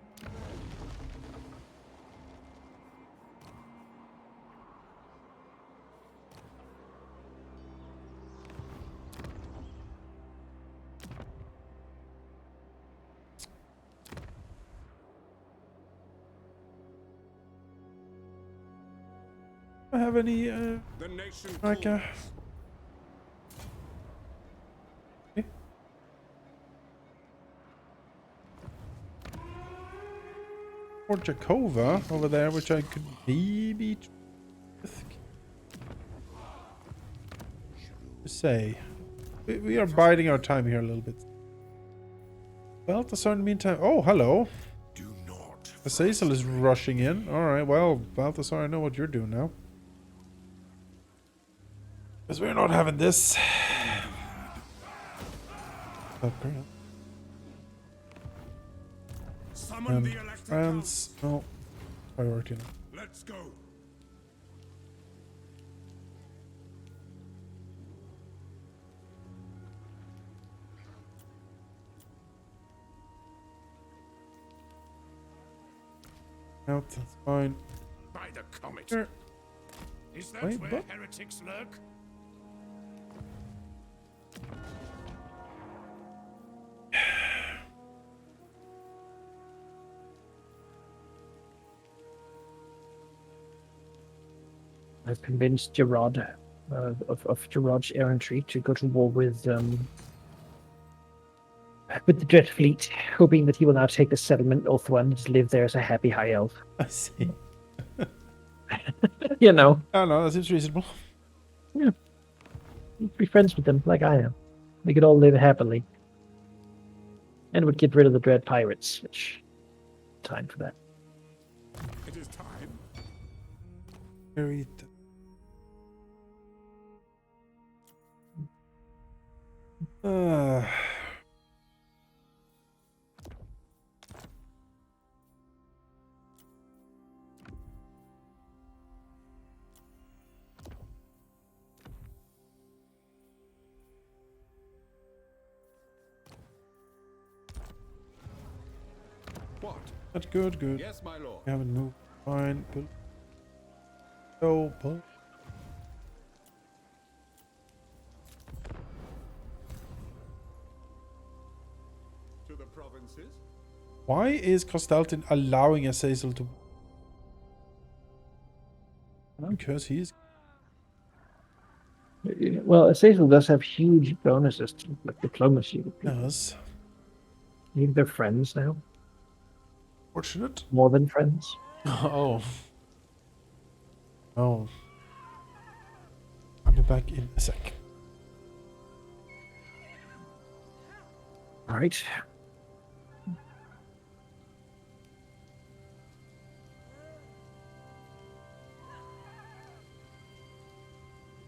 I have any the nation like calls. Or Jakova over there, which I could maybe say. We are biding our time here a little bit. Balthasar in the meantime. Oh, hello. Do not. Azazel is rushing in. Alright, well, Balthasar, I know what you're doing now. Because we're not having this. Oh, crap. Summon And the elected France, no, priority now. Let's go. Out, that's fine. By the comet. Sure. Is that Wait, where what? heretics lurk? I've convinced Gerard of Gerard's errantry to go to war with the Dread Fleet, hoping that he will now take the settlement Ulthuan and live there as a happy high elf. I see. You know, Oh no, that seems reasonable. be friends with them like I am. We could all live happily. And would get rid of the Dread Pirates, which time for that. It is time. Very. What? That's good, good. Yes, my lord. We haven't moved. Fine. Pull. Go, pull. To the provinces. Why is Costaltin allowing Azazel to? Because he's. Well, Azazel does have huge bonuses to like diplomacy. Yes. Maybe they're friends now. Fortunate. More than friends. Oh. Oh. I'll be back in a sec. All right.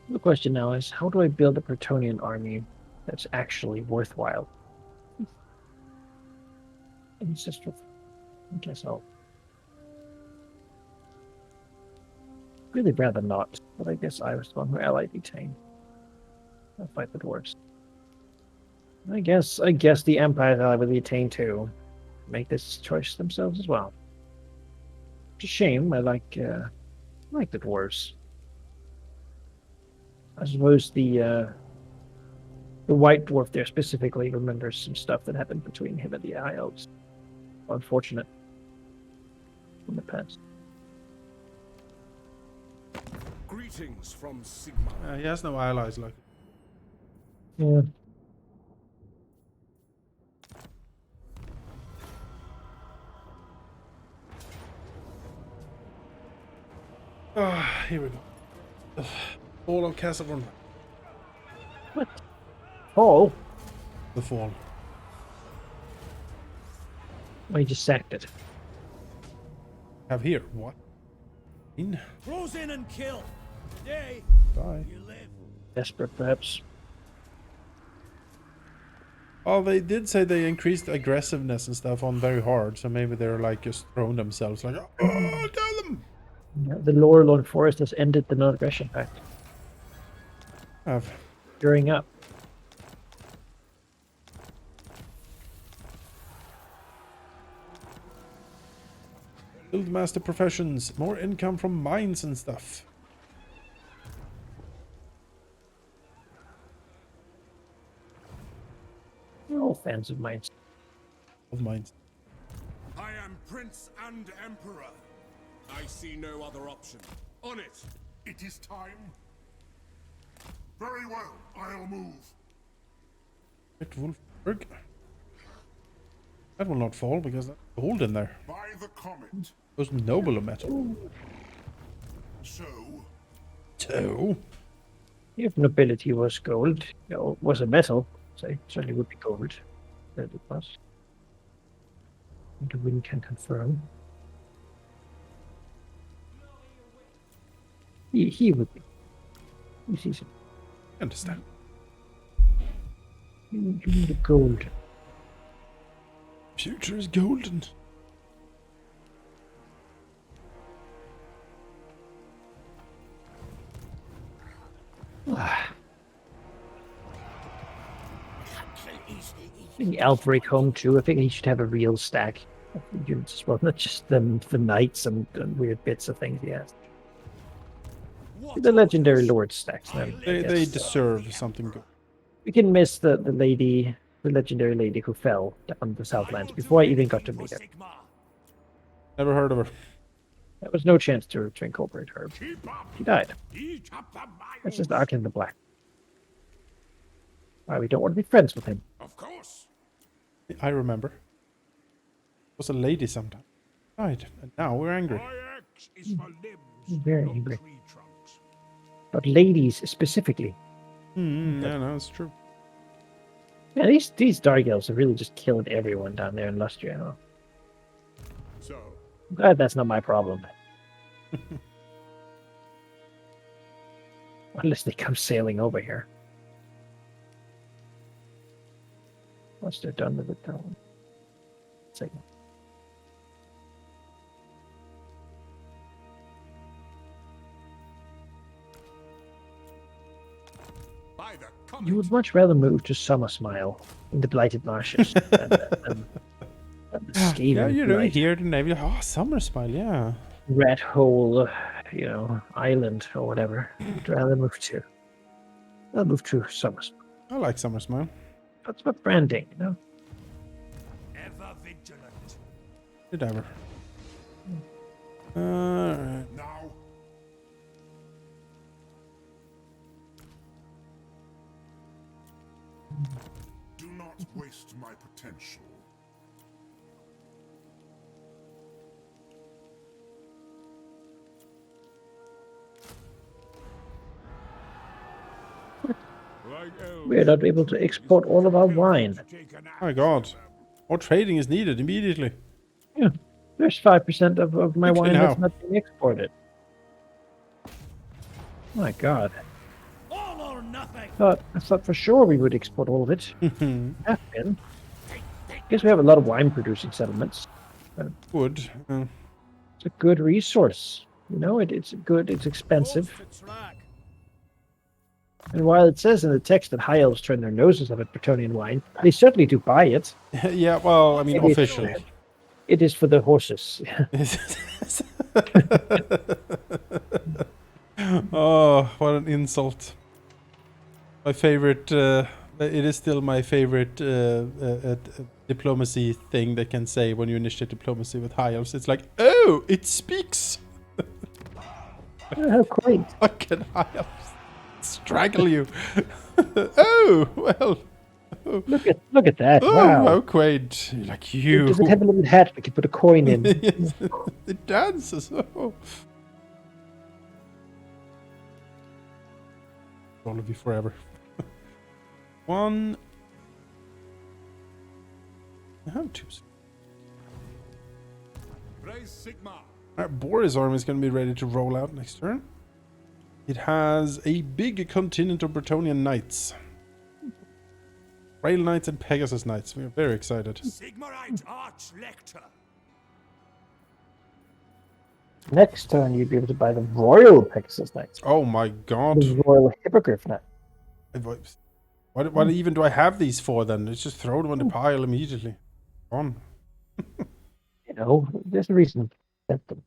The question now is, how do I build a Bretonnian army that's actually worthwhile? Ancestral. I guess I'll really rather not, but I guess I was the one who allied Etain. I'll fight the dwarves. I guess the Empire ally with Etain too. Make this choice themselves as well. It's a shame. I like the dwarves. I suppose the white dwarf there specifically remembers some stuff that happened between him and the High Elves. Unfortunate in the past. Greetings from Sigma. He has no allies like. Yeah. Here we go. Fall of Castle. What? Oh, The fall. well, he just sacked it. Have here. What? In. Close in and kill. Today, Die. you live. Desperate, perhaps. Oh, they did say they increased aggressiveness and stuff on very hard, so maybe they're like just throwing themselves like, oh, kill them! Yeah, the lower Lone Forest has ended the non-aggression pact. Have. Gearing up. Build master professions, more income from mines and stuff. We're all fans of mines. Of mines. I am Prince and Emperor. I see no other option. On it. It is time. Very well, I'll move. Great Wolfberg. That will not fall because that's gold in there. By the comet. Those noble metal. So, So. If nobility was gold, was a metal, so it certainly would be gold. That it was. The wind can confirm. He would be. He sees it. Understand. You need the gold. Future is golden. I think Alfric home too. I think he should have a real stack of units as well, not just the knights and weird bits of things he has. The legendary lord stacks them. They deserve something good. We can miss the lady, the legendary lady who fell down the Southlands before I even got to meet her. Never heard of her. There was no chance to incorporate her. She died. That's just Arkin the Black. Why we don't want to be friends with him. Of course. I remember. Was a lady sometime. Right, and now we're angry. My axe is for limbs, Very not angry. tree trunks. But ladies specifically. Yeah, no, it's true. Yeah, these Dark Elves have really just killed everyone down there in Lustria. Huh? So, I'm glad that's not my problem. Unless they come sailing over here. Once they're done with it, though. Say. by the You comet, would much rather move to Summer Smile in the Blighted Marshes than the Skaven Yeah, you know, Blight here the name. Oh, Summer Smile, yeah. Rat Hole, island or whatever. I'd rather move to. I'll move to Summer Smile. I like Summer Smile. That's about branding, you know. Ever vigilant. Did ever. Alright. now. Do not waste my potential. We're not able to export all of our wine. Oh my god. More trading is needed immediately. Yeah, there's 5% of my Okay, wine now. that's not being exported. My god. All or nothing. I thought for sure we would export all of it. Have been. Guess we have a lot of wine producing settlements. Wood. It's a good resource. You know, it's good, it's expensive. Close to track. And while it says in the text that high elves turn their noses up at Bretonnian wine, they certainly do buy it. Yeah, well, I mean, It is- officially. It is for the horses. Oh, what an insult. My favorite, it is still my favorite diplomacy thing they can say when you initiate diplomacy with high elves. It's like, oh, it speaks! How quaint. Fucking high elves strangle you. Oh, well. Look at that. Oh, Wow. how quaint. Like you. Does it have a little hat we can put a coin in? Yes, it dances. Oh. All of you forever. One. I have two. Praise Sigma. Alright, Boris' army is going to be ready to roll out next turn. It has a big contingent of Bretonnian knights. Rail Knights and Pegasus Knights. We are very excited. Sigmarite Arch-Lector. Next turn, you'd be able to buy the Royal Pegasus Knights. Oh my god. The Royal Hippogriff Knight. What even do I have these for then? Let's just throw them on the pile immediately. On. You know, there's a reason to set them.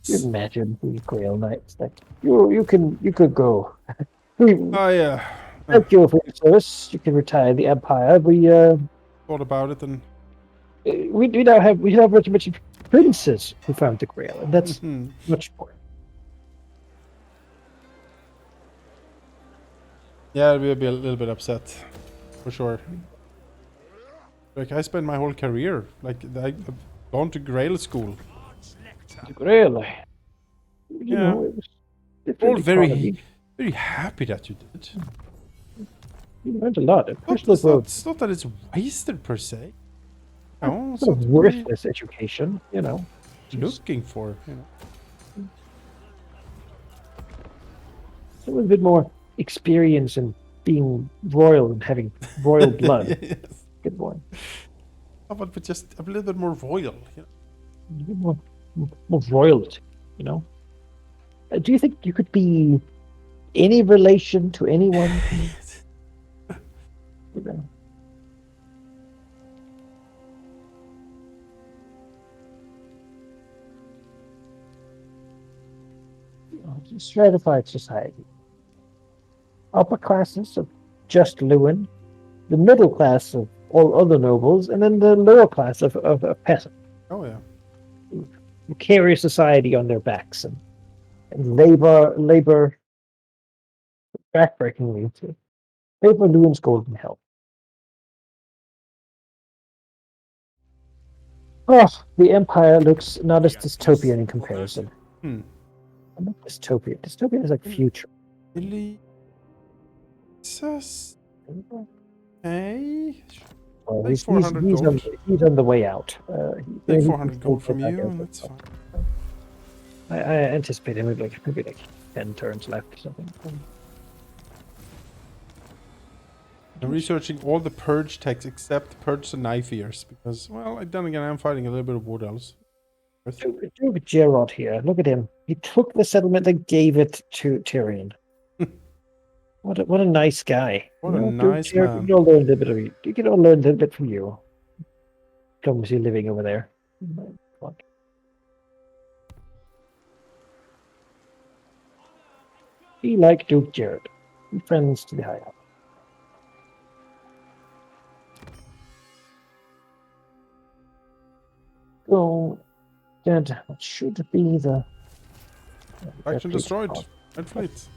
You imagine the Grail Knights. Like, you could go. Oh yeah. Thank you for your service. You can retire the Empire. We Thought about it and now have a bunch of princes who found the Grail, and that's much more. yeah, we'll be a little bit upset. For sure. Like I spent my whole career I've gone to Grail school. The Grail. You Yeah. know, it was All different very economy. very happy that you did. You learned a lot. Not, Personal growth. it's not that it's wasted per se. No, it's Sort not of what worthless education, you know. I'm looking for. A little bit more experience in being royal and having royal blood. Yes. Good boy. How about but just a little bit more royal? A bit more royalty, you know. Do you think you could be any relation to anyone. You know. Stratified society. Upper classes of just Lewin, the middle class of all other nobles, and then the lower class of peasants. Oh yeah. Who carry society on their backs and labor backbreakingly to favor Lewin's golden health. Oh, the Empire looks not as dystopian in comparison. Not dystopian. Dystopian is like future. Really? Hey. Well, Take 400 gold. He's on the way out. Take 400 gold from you, and that's fine. I anticipate him with maybe 10 turns left or something. I'm researching all the purge techs except purge the knife ears because, well, then again, I'm fighting a little bit of wood elves. Duke Gerard here. Look at him. He took the settlement and gave it to Tyrion. What a nice guy. What a nice man. You can all learn a little bit of you. You can all learn a little bit from you. Come as you're living over there. He like Duke Jared. Friends to the high up. So that should be the Faction destroyed. Red fleet.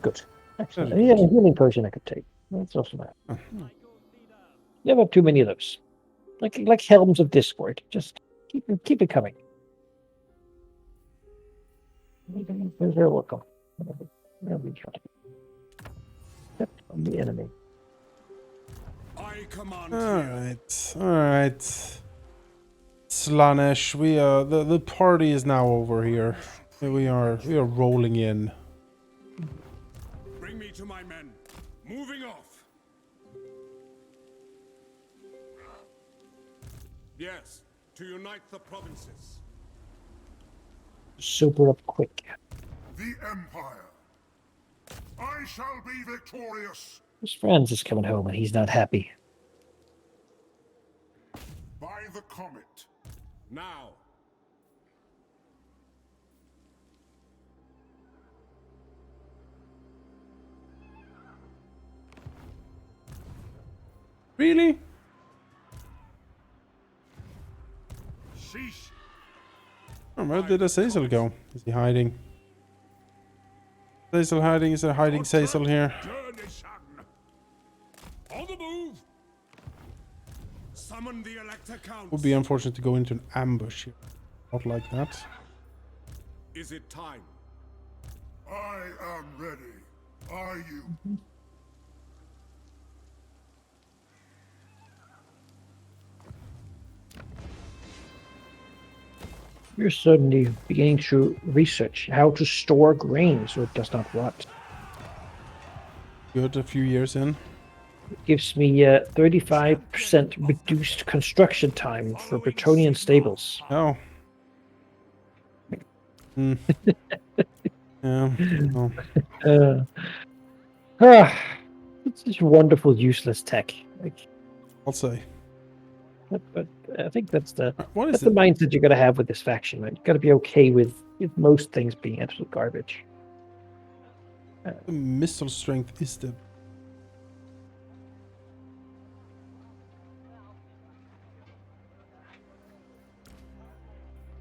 Good. Excellent. He had a healing potion I could take. That's also that. Never have too many of those. Like helms of discord. Just keep it coming. They're welcome. They'll be trying. Except from the enemy. I command. All right. Slanesh, the party is now over here. We are rolling in. Bring me to my men. Moving off. Yes, to unite the provinces. Super up quick. The Empire. I shall be victorious. His friends is coming home and he's not happy. By the comet. Now. Really? Sheesh. Oh, where did Azazel go? Is he hiding? Azazel hiding? Is there hiding Azazel here? On the move. Summon the Elector Count. Would be unfortunate to go into an ambush here. Not like that. Is it time? I am ready. Are you? We're suddenly beginning to research how to store grain so it does not rot. Good, a few years in. It gives me 35% reduced construction time for Bretonnian stables. Oh. Yeah. Oh. It's just wonderful, useless tech. I'll say. But I think that's the What is the mindset you got to have with this faction. Right? You got to be okay with most things being absolute garbage. The missile strength is the.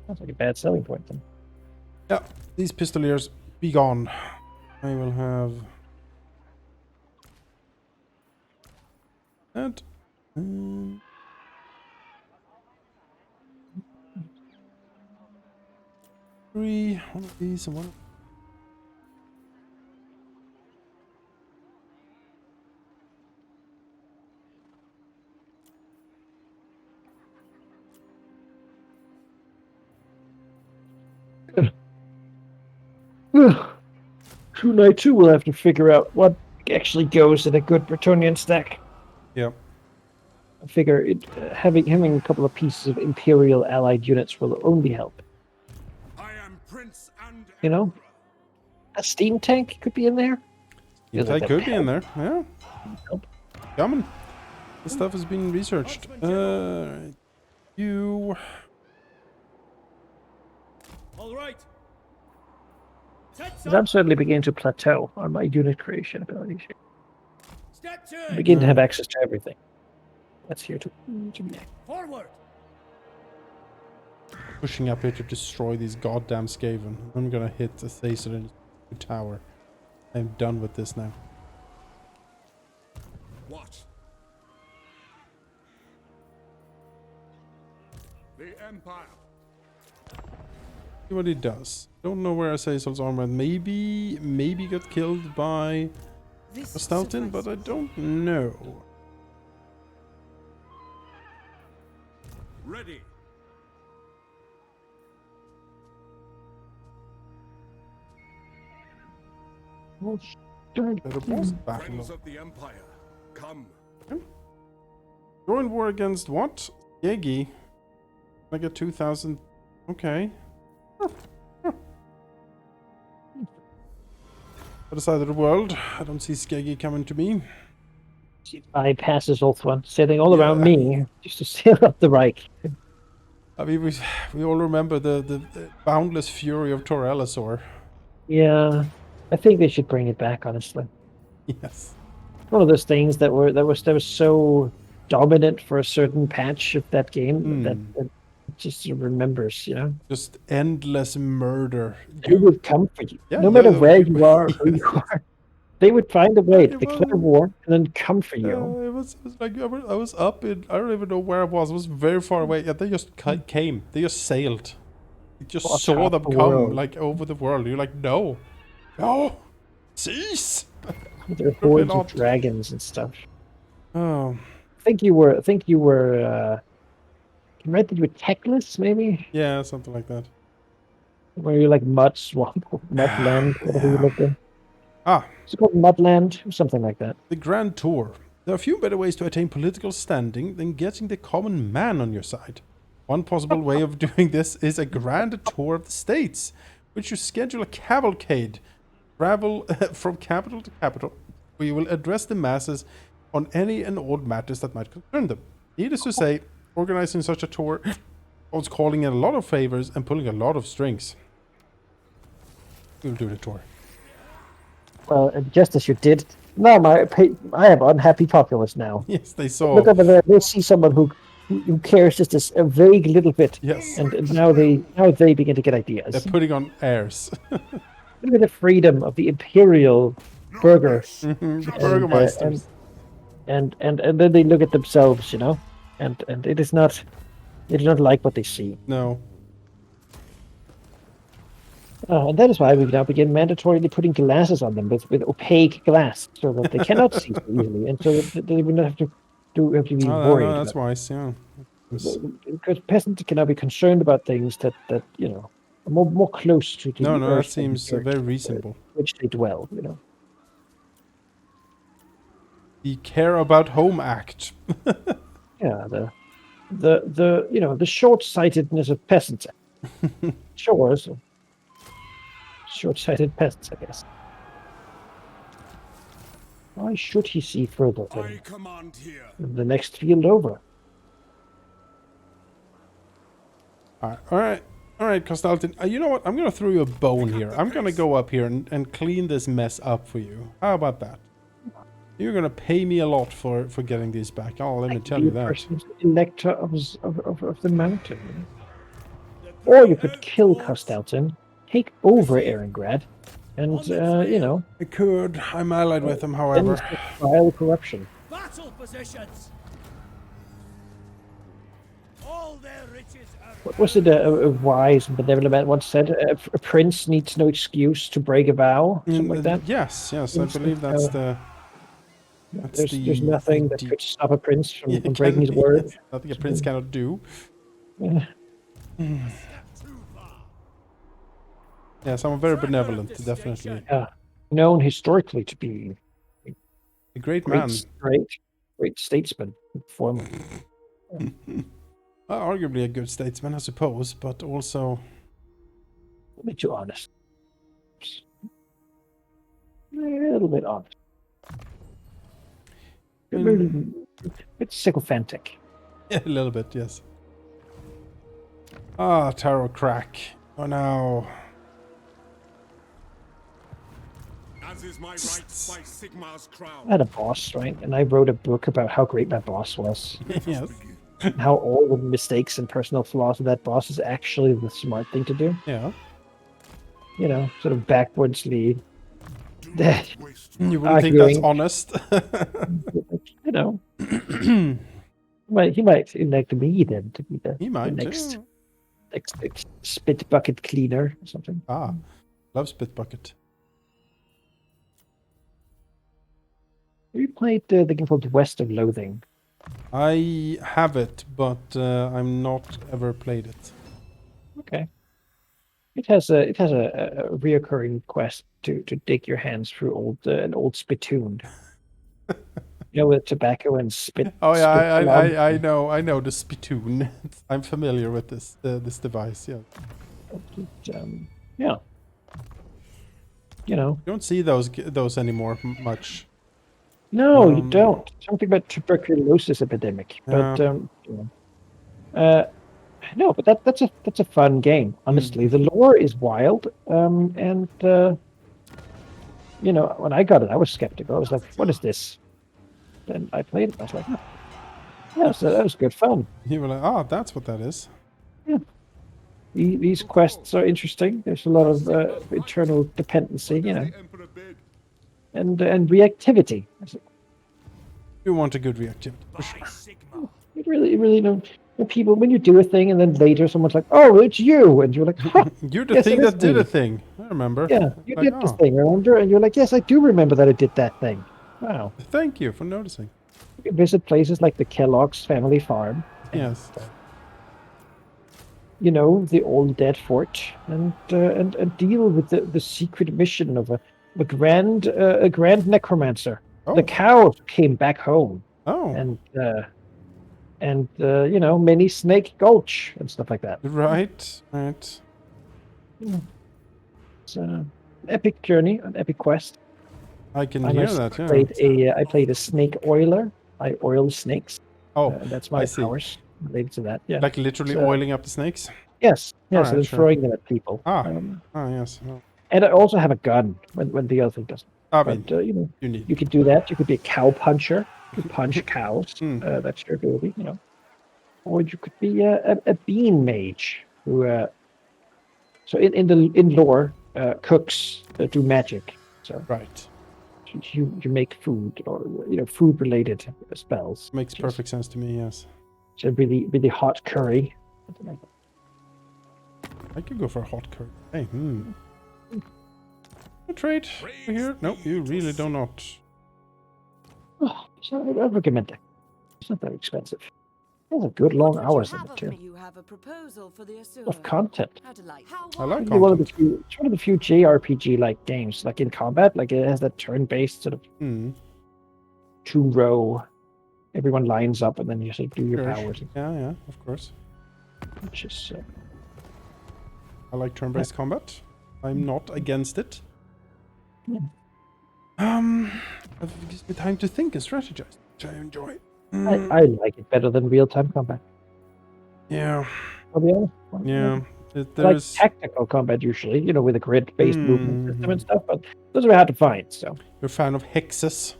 Sounds like a bad selling point then. Yeah, these pistoliers be gone. I will have that. Three, one of these and one. Tonight too, we'll have to figure out what actually goes in a good Bretonnian stack. Yep. I figure having a couple of pieces of Imperial allied units will only help. I am Prince and You know? A steam tank could be in there. Seems Feels like that could be in there. Yeah. Nope. Coming. This stuff has been researched. You. All right. Set Because I'm certainly beginning to plateau on my unit creation abilities. Step I two. begin to have access to everything. That's here to be. Forward. Pushing up here to destroy these goddamn Skaven. I'm gonna hit the Thason tower. I'm done with this now. What? The Empire. See what he does. Don't know where Azazel's armor. Maybe got killed by Stelton, but I don't know. Ready. Better boss battle. Friends of the Empire, come. Join war against what? Yegi. I get 2,000. Okay. Other side of the world. I don't see Skeggy coming to me. She bypasses Ulthuan, sitting all Yeah. around me just to seal up the Reich. I mean, we all remember the boundless fury of Tor Elisor. Yeah, I think they should bring it back. Honestly, Yes. one of those things that was so dominant for a certain patch of that game that just remembers. Just endless murder. Who would come for you, Yeah, no matter yeah, where people- you are, who you are. They would find a way to It declare was- war and then come for you. It was like I was up in, I don't even know where I was. It was very far away. Yeah, they just came. They just sailed. You just Across saw half them the come world. like over the world. You're like, no, cease. There are hordes of dragons and stuff. Oh, I think you were. Right, that you were techless, maybe, yeah, something like that. where you're like mud swamp, mudland, whatever you lived in. Ah, Is it called Mudland or something like that? the Grand Tour. There are few better ways to attain political standing than getting the common man on your side. One possible way of doing this is a grand tour of the states, which you schedule a cavalcade, travel from capital to capital, where you will address the masses on any and all matters that might concern them. Needless to say, organizing such a tour was calling in a lot of favors and pulling a lot of strings. We'll do the tour. Well, just as you did. No, I have unhappy populace now. Yes, they saw. Look over there. They see someone who cares just a vague little bit. Yes. And now they begin to get ideas. They're putting on airs. Look at the freedom of the imperial burger. The burgomeisters. And then they look at themselves, and they do not like what they see. No. And that is why we now begin mandatorily putting glasses on them with opaque glass, so that they cannot see so easily, and so that they will not have to be worried. No, that's wise, yeah. Because peasants cannot be concerned about things that are more close to the No, that earth seems and the very earth, reasonable. which they dwell. The Care About Home Act. Yeah, the short-sightedness of peasants. Short-sighted peasants, I guess. Why should he see further I than command here. the next field over? Alright, Constantine. You know what? I'm gonna throw you a bone here. I'm gonna go up here and clean this mess up for you. How about that? You're gonna pay me a lot for getting these back. Oh, let me tell you that. Person's elector of the mountain. Or you could kill Kostalton, take over Erengrad, and I could. I'm allied with him, however. end vile corruption. Battle positions. All their riches are. What was it a wise and benevolent man once said? A prince needs no excuse to break a vow, something like that. Yes, I believe that's the. There's nothing that could stop a prince from breaking his word. Yes, nothing a prince cannot do. Yeah. Yes, I'm very benevolent, definitely. Known historically to be A great man. great statesman, former. Arguably a good statesman, I suppose, but also. Let me be too honest. little bit odd. It's sycophantic. Yeah, a little bit, yes. Ah, tarot crack. Oh no. As is my right by Sigmar's crown. I had a boss, right? And I wrote a book about how great my boss was. Yes. And how all the mistakes and personal flaws of that boss is actually the smart thing to do. Yeah. You know, sort of backwardsly Waste You wouldn't think that's arguing. honest. You know. he might elect me then to be the, He the might. next, Yeah. next spit bucket cleaner or something. Ah, love spit bucket. Have you played the game called West of Loathing? I have it, but I'm not ever played it. Okay. It has a reoccurring quest to dig your hands through an old spittoon. You know, with tobacco and spit. Oh yeah, spit blob. I know the spittoon. I'm familiar with this device. Yeah. Yeah. You know. You don't see those anymore much. No, you don't. Something about tuberculosis epidemic, but you know. No, but that's a fun game. Honestly, the lore is wild, and you know, when I got it, I was skeptical. I was like, "What is this?" Then I played it. I was like, "Oh, yeah, so that was good fun." You were like, oh, that's what that is. Yeah, these quests are interesting. There's a lot of internal dependency, you know, the Emperor bid. and reactivity. I was like, You want a good reactivity. By Sigmar. you really know. The people, when you do a thing and then later someone's like, "Oh, it's you," and you're like, huh, You're the yes, thing it is that did me. a thing. I remember. Yeah, you Like, did this oh, thing, remember? And you're like, "Yes, I do remember that I did that thing." Wow. thank you for noticing. You can visit places like the Kellogg's family farm. Yes. You know, the old dead fort, and deal with the secret mission of a grand necromancer. Oh. The cow came back home, Oh. and you know, Many Snake Gulch and stuff like that. Right. Right. It's an epic journey, an epic quest. I can I hear myself that. Yeah. I played a snake oiler. I oil snakes. Oh, That's I my see. powers related to that. Yeah. Like literally So- oiling up the snakes. Yes. Yes. Alright, and then sure. throwing them at people. Ah. Ah, yes. Oh. And I also have a gun when the other thing doesn't. I But mean, you know, you need. you could do that. You could be a cow puncher. You could punch cows. Mm. That's your ability. You know. Or you could be a bean mage who. So in lore, cooks do magic. So Right. you make food or you know food related spells. Makes Just- perfect sense to me. Yes. It's a really hot curry. Something like that. I could go for a hot curry. Hey. A trade over here? No, you really do not. Oh, so I recommend it. It's not that expensive. Those are good long What would hours you in have it of too. me? You have a proposal for the Asura. Of content. How delightful. I like It's one of the content. few. It's one of the few JRPG like games, like in combat, like it has that turn-based sort of Hmm. 2-row. Everyone lines up, and then you sort of do your Sure. powers, Yeah, yeah, of course. which is I like turn-based combat. I'm not against it. Yeah. It gives me time to think and strategize, which I enjoy. I like it better than real-time combat. Yeah, I'll be honest. yeah. I like There's tactical combat usually, you know, with a grid-based movement system Mhm. and stuff, but those are hard to find. So, you're a fan of hexes.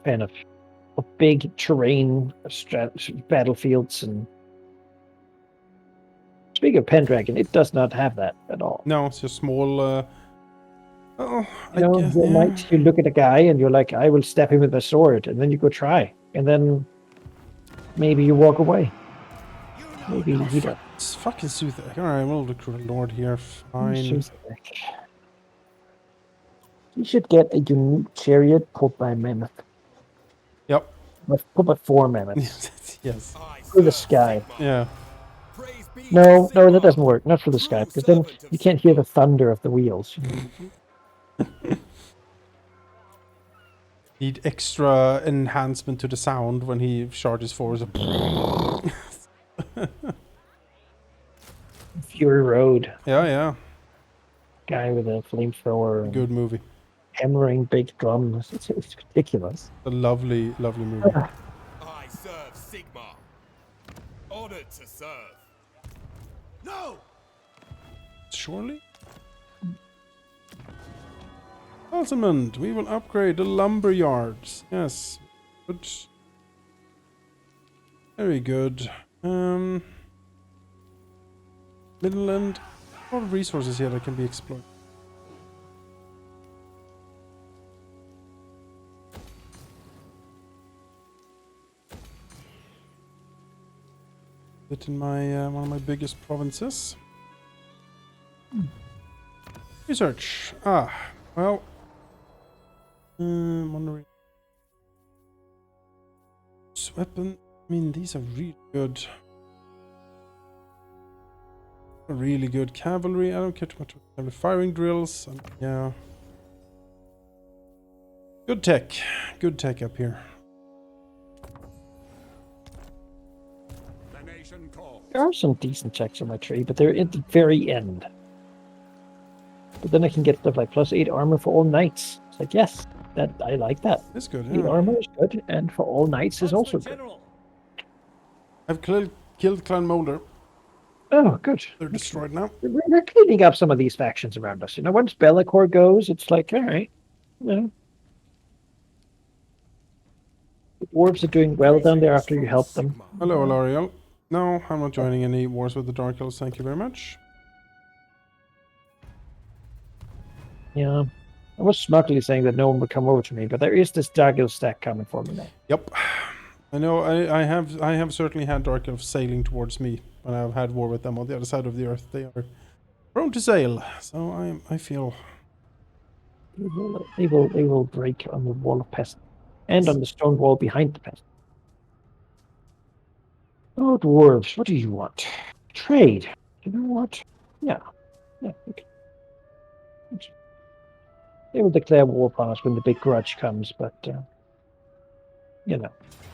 fan of big terrain battlefields. And speaking of Pendragon, it does not have that at all. No, it's just small. Oh, You know, guess, the yeah. night you look at a guy and you're like, I will stab him with a sword, and then you go try, and then maybe you walk away. Maybe you don't. It's fucking soothing. Alright, we'll recruit a lord here. Fine. You should get a unique chariot pulled by a mammoth. Yep. Pulled by 4 mammoths Yes. through the sky. Yeah. Praise be No, to that Sigmar. doesn't work. Not for the sky, because then you can't hear the thunder of the wheels. Need extra enhancement to the sound when he charges forward. Fury Road. Yeah, yeah. guy with a flamethrower and Good movie. hammering big drums. It's ridiculous. A lovely, lovely movie. I serve Sigmar. Honored to serve. No! Surely? Ultimate, we will upgrade the lumber yards. Yes. Good. Very good. Midland. A lot of resources here that can be explored. It in my one of my biggest provinces. Research. Well. Wondering. Weapon. I mean, these are really good. Really good cavalry. I don't care too much about cavalry. Firing drills. Yeah. Good tech. Good tech up here. The nation calls. There are some decent checks on my tree, but they're at the very end. But then I can get stuff like +8 armor for all knights. It's like, yes, that I like that. That's good. 8 Yeah. armor is good, and for all knights is also good. General. I've killed Clan Molder. Oh, good. They're destroyed now. We're cleaning up some of these factions around us. You know, once Be'lakor goes, it's like, all right, you know. The dwarves are doing well down there after you help them. Hello, Alariel. No, I'm not joining any wars with the Dark Elves. Thank you very much. Yeah. I was smartly saying that no one would come over to me, but there is this Dark Elf stack coming for me now. Yep. I know. I have certainly had Dark Elves sailing towards me when I've had war with them on the other side of the earth. They are prone to sail, so I feel. They will break on the wall of peasants and on the stone wall behind the peasants. Oh, dwarves, what do you want? Trade. You know what? Yeah. Okay. They will declare war upon us when the big grudge comes, but you know,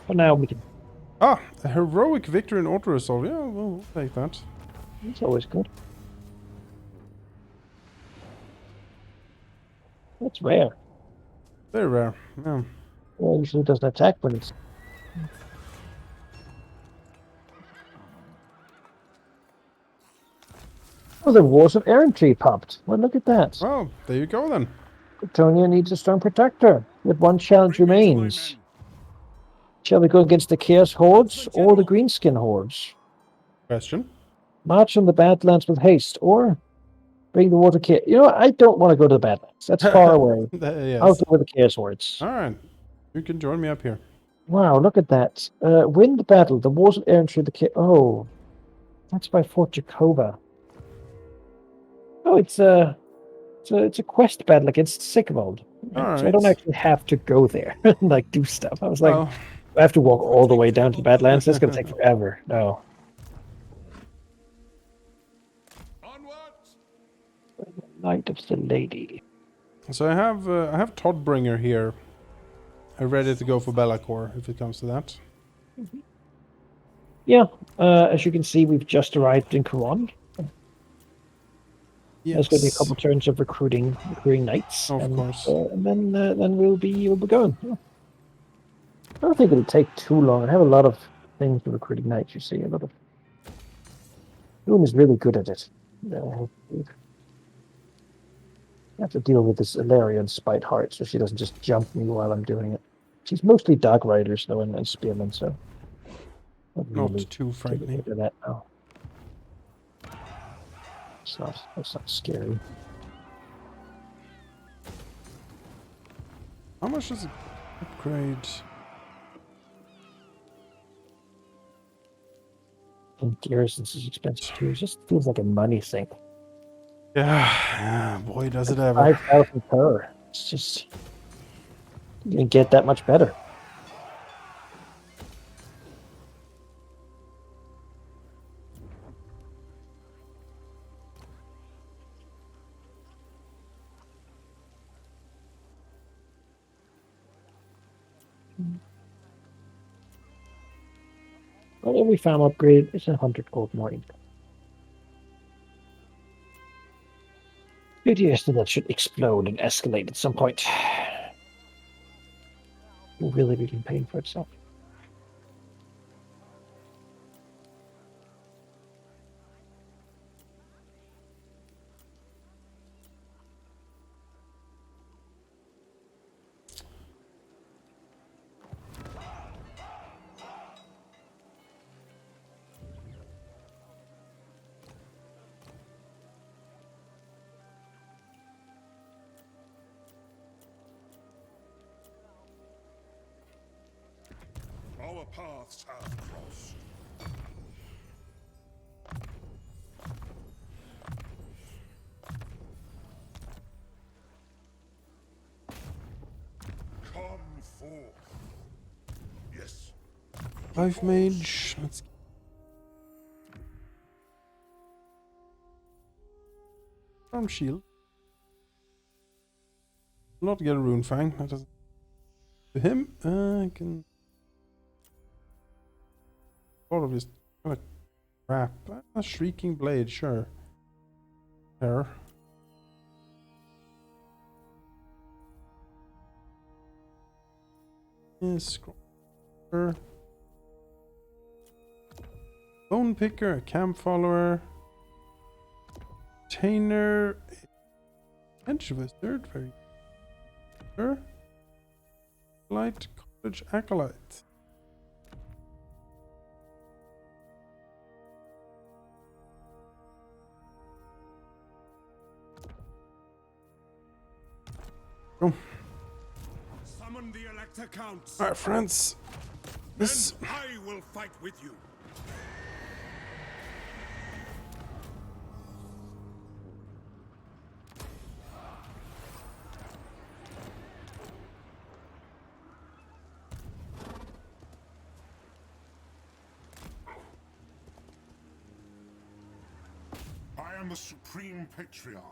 for now we can. A heroic victory in auto resolve. Yeah, we'll take that. It's always good. That's rare. Very rare. Yeah. Well, usually doesn't attack when it's. Oh, the Wars of Errantry popped. Well, look at that. Well, there you go then. Bretonnia needs a strong protector. With one challenge remains. Shall we go against the Chaos Hordes or the Greenskin Hordes? Question. March on the Badlands with haste, or bring the Water Chaos. You know what? I don't want to go to the Badlands. That's far away. Yes. I'll go with the Chaos Hordes. All right. You can join me up here. Wow, look at that. Win the battle. The Wars of Errantry. Oh, that's by Fort Jacoba. Oh, it's a quest battle against Sigvald. All So I don't right. actually have to go there and like do stuff. I was like, Well, I have to walk all the way down to the Badlands. That's gonna take forever. No. Onwards. Knight of the Lady. so I have Toddbringer here. I'm ready to go for Be'lakor if it comes to that. Yeah. As you can see, we've just arrived in Quran. There's going to be a couple turns of recruiting knights. Of course. And then we'll be going. Yeah. I don't think it'll take too long. I have a lot of things for recruiting knights. You see, a lot of. Doom is really good at it. I have to deal with this Ilarian Spite Heart, so she doesn't just jump me while I'm doing it. She's mostly Dark Riders though, and Spearmen, so Not really too take frightening. advantage of that now. That's not scary. How much does it upgrade? And garrisons is expensive too. It just feels like a money thing. Yeah, boy, does it ever. 5,000 per. It's just you can get that much better. Well, every farm upgrade is 100 gold more income. idea is that should explode and escalate at some point. It will really begin paying for itself. Our paths have crossed. Come forth. Yes. 5 mage. Let's arm shield. Not get a rune fang. That doesn't. To him, I can. All of this kind of crap. A shrieking blade, sure. There. Yes, scroller. Bone picker, a camp follower. Tainer. Bench wizard, very sure. Light cottage acolyte. Oh. Summon the Elector Counts. Alright, friends. This. Then I will fight with you. I am the Supreme Patriarch.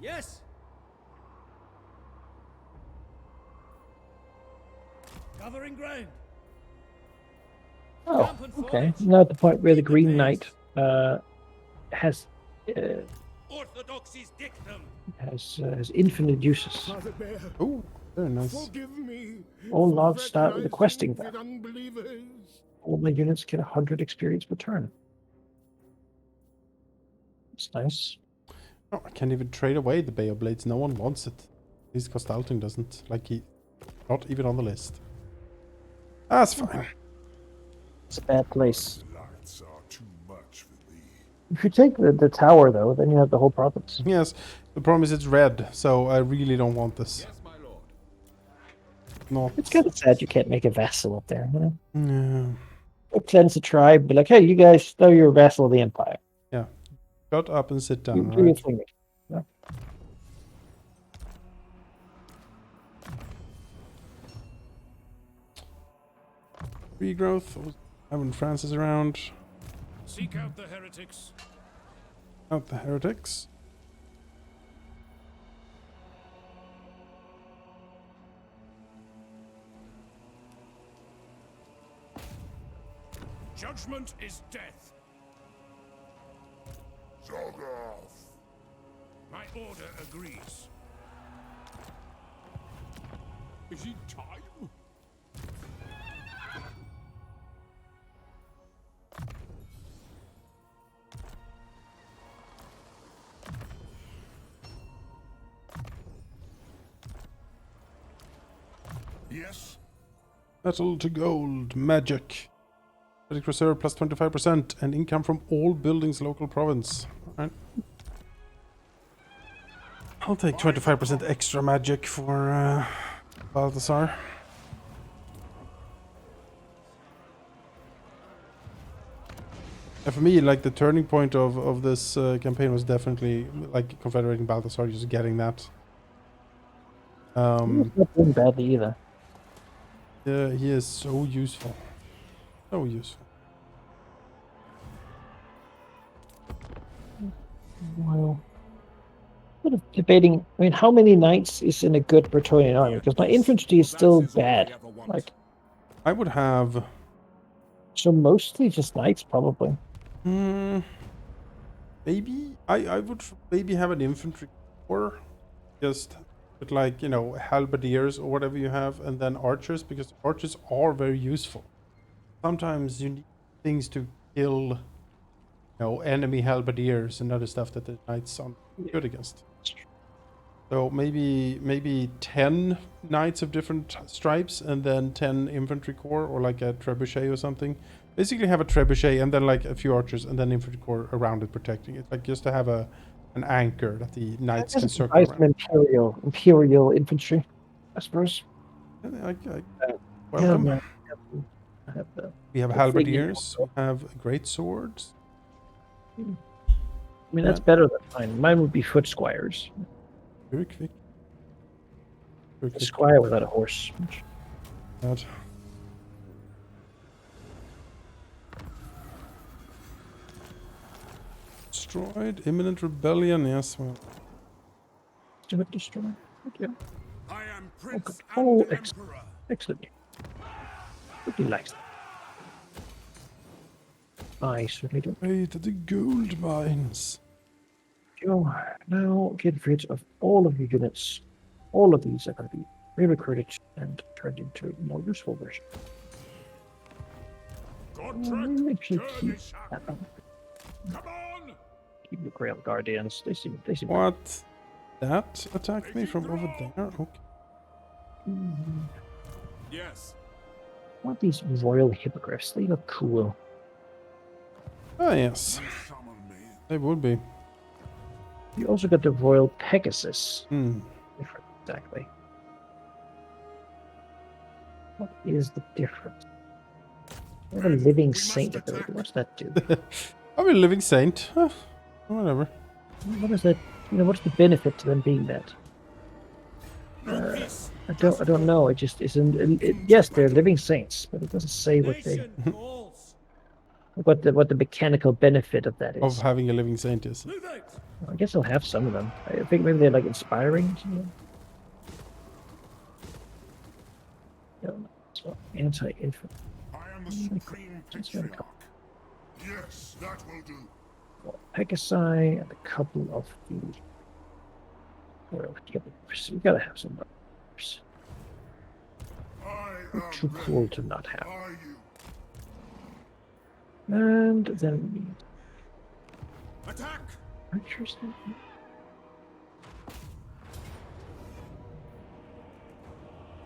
Yes. Covering ground. Oh, okay. Now at the point where the Green Knight has Orthodoxy's dictum. has infinite uses. Father Bear, Oh, very nice. forgive me. All logs start with a questing With value. unbelievers. All my units get 100 experience per turn. It's nice. Oh, I can't even trade away the Bay of Blades. No one wants it. At least Costalton doesn't. Like, he. Not even on the list. That's fine. It's a bad place. Lights are too much for thee. If you take the tower, though, then you have the whole province. Yes, the problem is it's red, so I really don't want this. Yes, my lord. Not. It's kind of sad you can't make a vassal up there. You know? Yeah. It cleanse a tribe, be like, hey, you guys, though you're a vassal of the Empire. Yeah. Shut up and sit You down, do your right? thing. Yeah. Regrowth. Having Francis around. Seek out the heretics. Out the heretics. Judgment is death. Zogoth. My order agrees. Is it time? Yes. Metal to gold. Magic. Magic reserve plus 25% and income from all buildings local province. Alright. I'll take 25% extra magic for Balthasar. And for me, like, the turning point of this campaign was definitely like confederating Balthasar, just getting that. He's not doing badly either. Yeah, he is so useful. So useful. Well, sort of debating. I mean, how many knights is in a good Bretonnian army? Because my infantry is still bad. Like, I would have. so mostly just knights, probably. Maybe I would maybe have an infantry corps, just with like halberdiers or whatever you have, and then archers, because archers are very useful. Sometimes you need things to kill, enemy halberdiers and other stuff that the knights aren't good against. So maybe 10 knights of different stripes, and then 10 infantry corps, or like a trebuchet or something. Basically have a trebuchet and then like a few archers and then infantry corps around it protecting it. Like just to have an anchor that the knights can circle around. Imperial infantry, I suppose. Welcome. We have the halberdiers. We have great swords. I mean, that's better than mine. Mine would be foot squires. Very quick. A squire without a horse. That. Destroyed. Imminent rebellion. Yes. Well. Do it destroy. Okay. I am Prince Oh, and Emperor. Excellent. Would you like that? I certainly do. Wait at the gold mines. You now get rid of all of your units. All of these are going to be re-recruited and turned into more useful versions. Make sure to keep that on. Come on! Keep the Grail Guardians. They seem. What? That attacked me from over there? Okay. Yes. I want these royal hippogriffs. They look cool. Ah, yes. Summon me. They would be. You also got the royal Pegasus. Different, exactly. What is the difference? I have a living saint ability. What's that do? I'm a living saint. Whatever. What is that? What's the benefit to them being that? I don't know. It just isn't. Yes, they're living saints, but it doesn't say what they. What the mechanical benefit of that is. Of having a living saint is. I guess I'll have some of them. I think maybe they're like inspiring. So anti-infant. I am the supreme patriarch. Yes, that will do. Pegasi and a couple of the royal hippogriffs. We gotta have some royals. I Too am cool to not have. Are you? And then we need Attack! archers.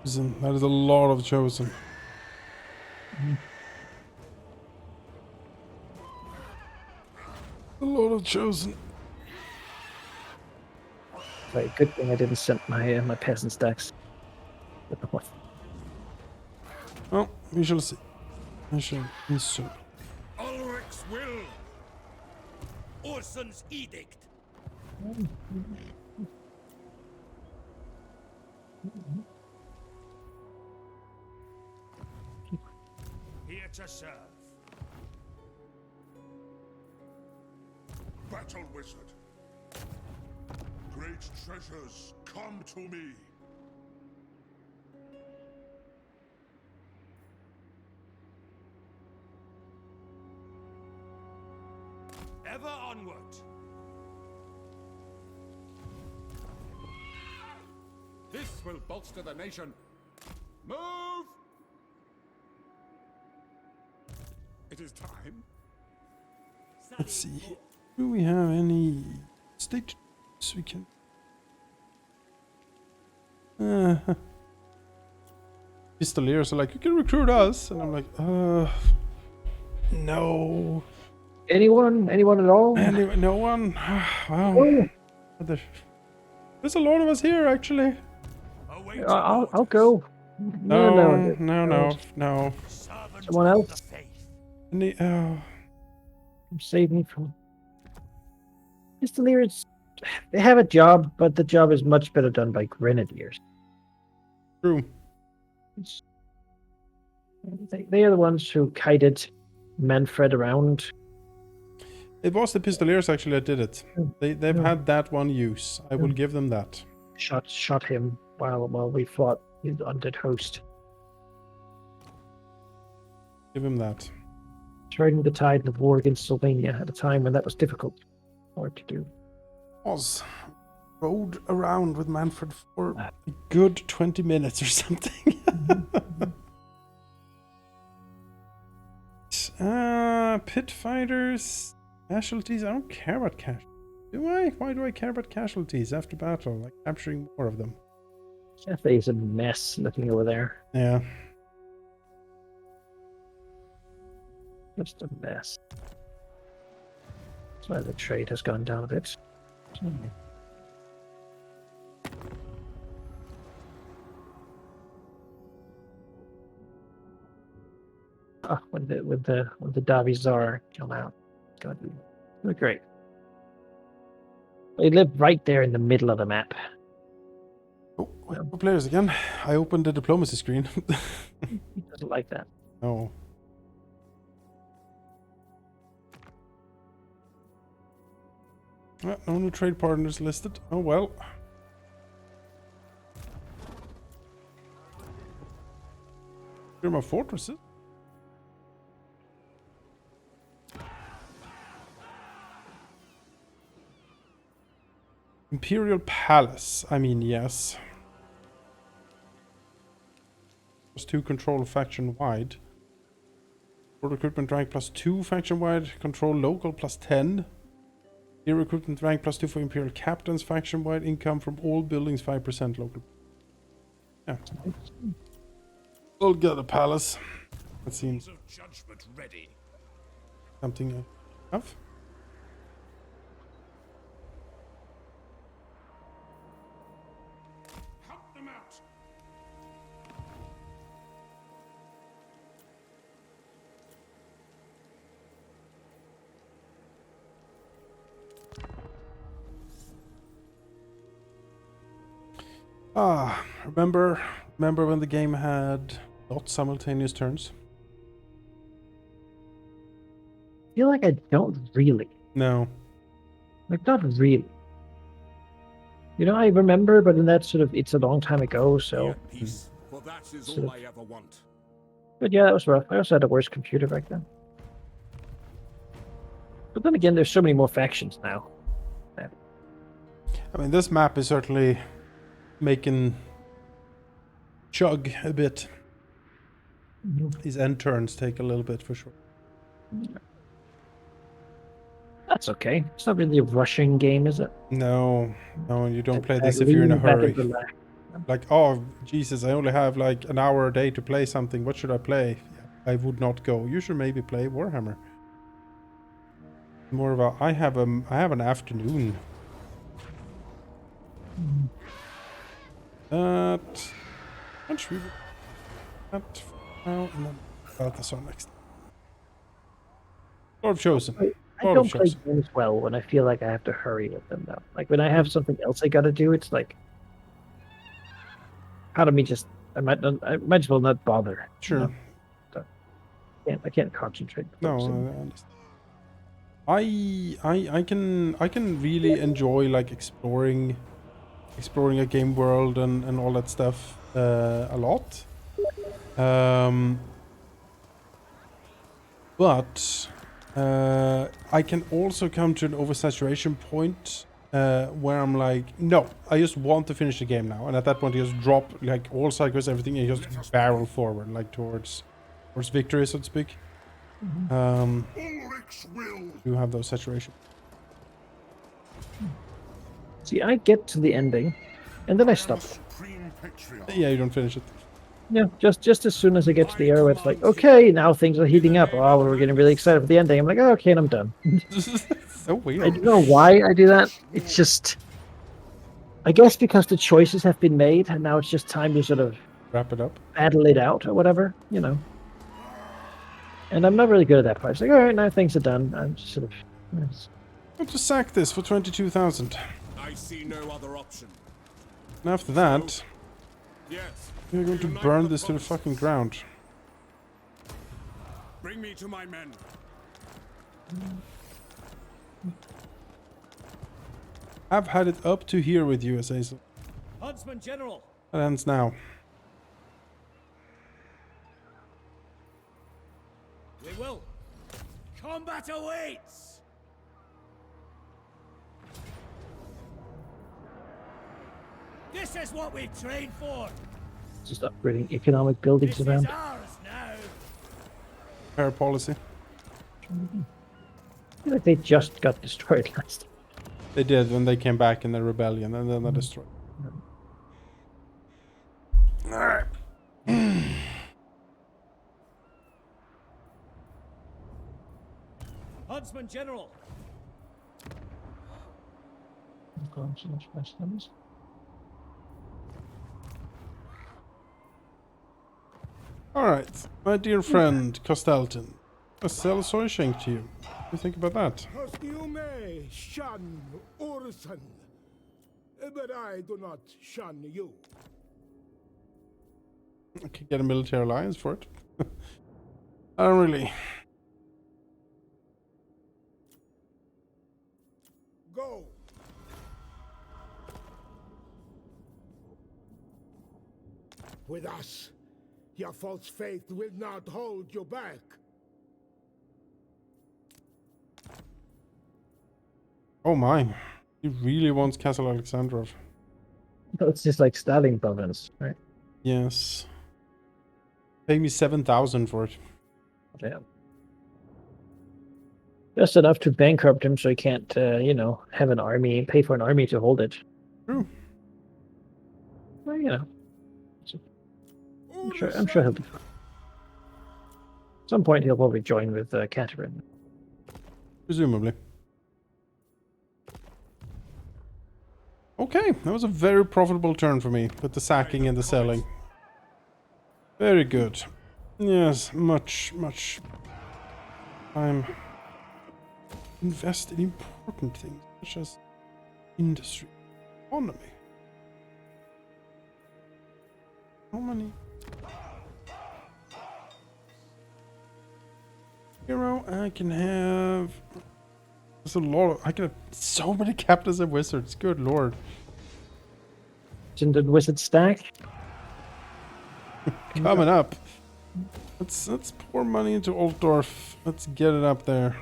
That is a lot of chosen. A lot of chosen. Right, good thing I didn't send my peasant stacks. Well, we shall see. I shall be soon. Ulrich's will! Orson's edict. Here to serve. Battle wizard! Great treasures, come to me! Ever onward. This will bolster the nation. Move! It is time. Let's see. Do we have any state we can? Pistoliers are like, you can recruit us, and I'm like, no. Anyone at all? No one. Wow. There's a lot of us here, actually. I'll go. No. Someone else. Save me from. Pistoliers, they have a job, but the job is much better done by grenadiers. True. They are the ones who kited Manfred around. It was the Pistoliers actually that did it. They've had that one use. I will give them that. Shot him while we fought the undead host. Give him that. Turning the tide of war against Sylvania at a time when that was difficult hard to do. Was rode around with Manfred for a good 20 minutes or something. Pit fighters, casualties. I don't care about casualties. Do I? Why do I care about casualties after battle? Like capturing more of them. Cafe is a mess looking over there. Yeah. Just a mess. That's why the trade has gone down a bit. When the Davi Czar come out, it's gonna be great. They live right there in the middle of the map. Oh, wait for players again. I opened the diplomacy screen. He doesn't like that. No. No new trade partners listed. Oh well. Here are my fortresses. Imperial Palace. I mean, yes. +2 control faction wide. Recruitment rank +2 faction wide. Control local +10. Here recruitment rank +2 for Imperial Captains faction wide. Income from all buildings 5% local. Yeah. We'll get a palace. That seems Judgment ready. something I have. Help them out. Remember when the game had not simultaneous turns? I feel like I don't really. No. Like, not really. You know, I remember, but then that's sort of, it's a long time ago, Be so. at peace, for that is Sort all of. I ever want. But yeah, that was rough. I also had a worse computer back then. But then again, there's so many more factions now. I mean, this map is certainly making chug a bit. These end turns take a little bit for sure. That's okay. It's not really a rushing game, is it? No, you don't play this if you're in a Lean back hurry. and relax. Like, oh, Jesus, I only have like an hour a day to play something. What should I play? I would not go. You should maybe play Warhammer. More of a, I have an afternoon. That should we that now and then about this one next. Lord of Chosen. I don't play games well when I feel like I have to hurry with them, though. Like, when I have something else I gotta do, it's like, part of me just, I might as well not bother. Sure. You know? I can't concentrate. No, I understand. I can really enjoy like exploring a game world and all that stuff a lot. But I can also come to an oversaturation point where I'm like, no, I just want to finish the game now. And at that point, you just drop like all cycles, everything, and you just barrel forward, like towards victory, so to speak. Ulrich's will. You have those saturation. See, I get to the ending, and then I stop. Supreme patriarch. Yeah, you don't finish it. Yeah, just as soon as I get to the area where it's like, okay, now things are heating up. Oh, we're getting really excited for the ending. I'm like, oh, okay, and I'm done. So weird. I don't know why I do that. It's just, I guess because the choices have been made, and now it's just time to sort of Wrap it up. battle it out or whatever, you know. And I'm not really good at that part. It's like, all right, now things are done. I'm just sort of. Yes. Want to sack this for 22,000. I see no other option. And after that, Yes. we're going to unite burn the this to the province. fucking ground. Bring me to my men. I've had it up to here with you, as I say. Huntsman General. That ends now. We will. Combat awaits. This is what we trained for. Just upgrading economic buildings This around. is ours now. Fair policy. I feel like they just got destroyed last time. They did when they came back in the rebellion, and then they destroyed. Alright. Huntsman General. Alright, my dear friend Costalton. I sell a soy shank to you. What do you think about that? You may shun Orson, but I do not shun you. I could get a military alliance for it. I don't really. Go. With us, your false faith will not hold you back. Oh my. He really wants Castle Alexandrov. No, it's just like Stalin province, right? Yes. Pay me 7,000 for it. Damn. Just enough to bankrupt him so he can't, you know, have an army, pay for an army to hold it. True. Well, you know. I'm sure he'll be fine. At some point he'll probably join with Catherine. Presumably. Okay, that was a very profitable turn for me, with the sacking and the selling. Very good. Yes, much. I'm invested in important things, such as industry, economy. How many? Hero, I can have... There's a lot of... I can have so many captains and wizards, good lord. Isn't the wizard stack? Coming up. Let's pour money into Altdorf. Let's get it up there.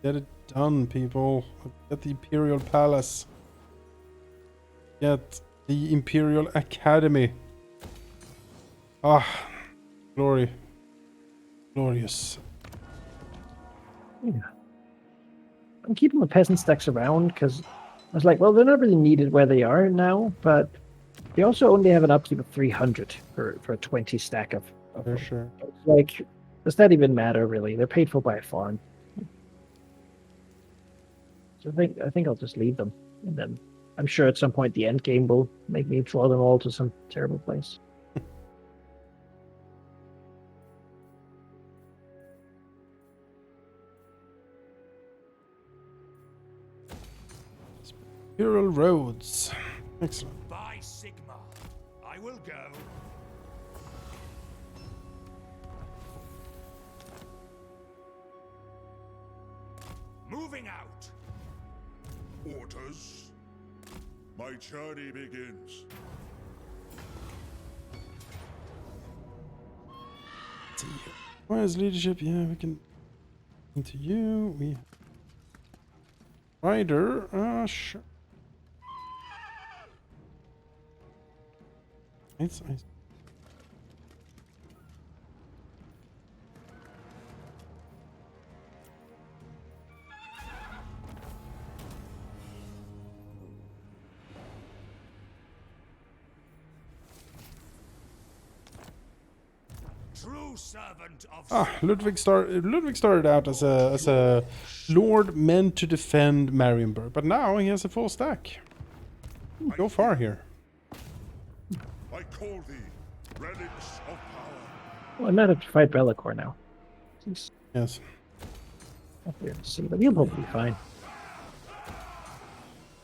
Get it done, people. Get the Imperial Palace. Get the Imperial Academy. Ah, glory. Glorious. Yeah. I'm keeping the peasant stacks around because I was like, well, they're not really needed where they are now, but they also only have an upkeep of 300 for a 20 stack of For them. sure. It's like, does that even matter really? They're paid for by a farm. So I think I'll just leave them, and then I'm sure at some point the end game will make me draw them all to some terrible place. Imperial roads. Excellent. By Sigma, I will go. Moving out. Orders. My journey begins. Let's see here. Why is leadership? Yeah, we can into you. We rider. Sure. It's nice. True servant of Ludwig started out as a lord meant to defend Marienburg, but now he has a full stack. Go far here. I call thee relics of power. Well, I might have to fight Bellicor now. It's Yes. up there to see, but he'll probably be fine.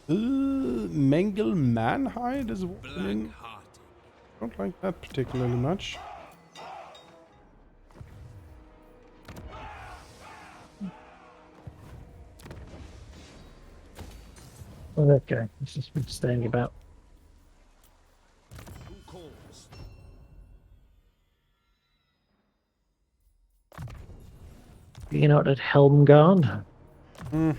Mengel Manhide is walking in. black-hearted. Don't like that particularly much. Oh, that guy. He's just been standing about. Who calls? Being out at Helmgard. Hmm.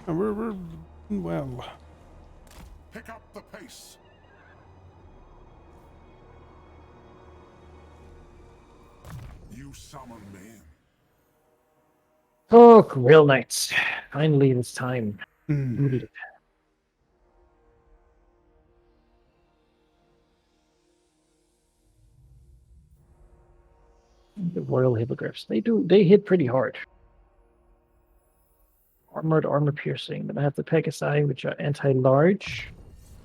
And we're well. Pick up the pace. You summon me. Oh, Grill Knights. Finally, it's time. Mm. The Royal Hippogriffs. They hit pretty hard. Armored armor piercing. Then I have the Pegasi, which are anti-large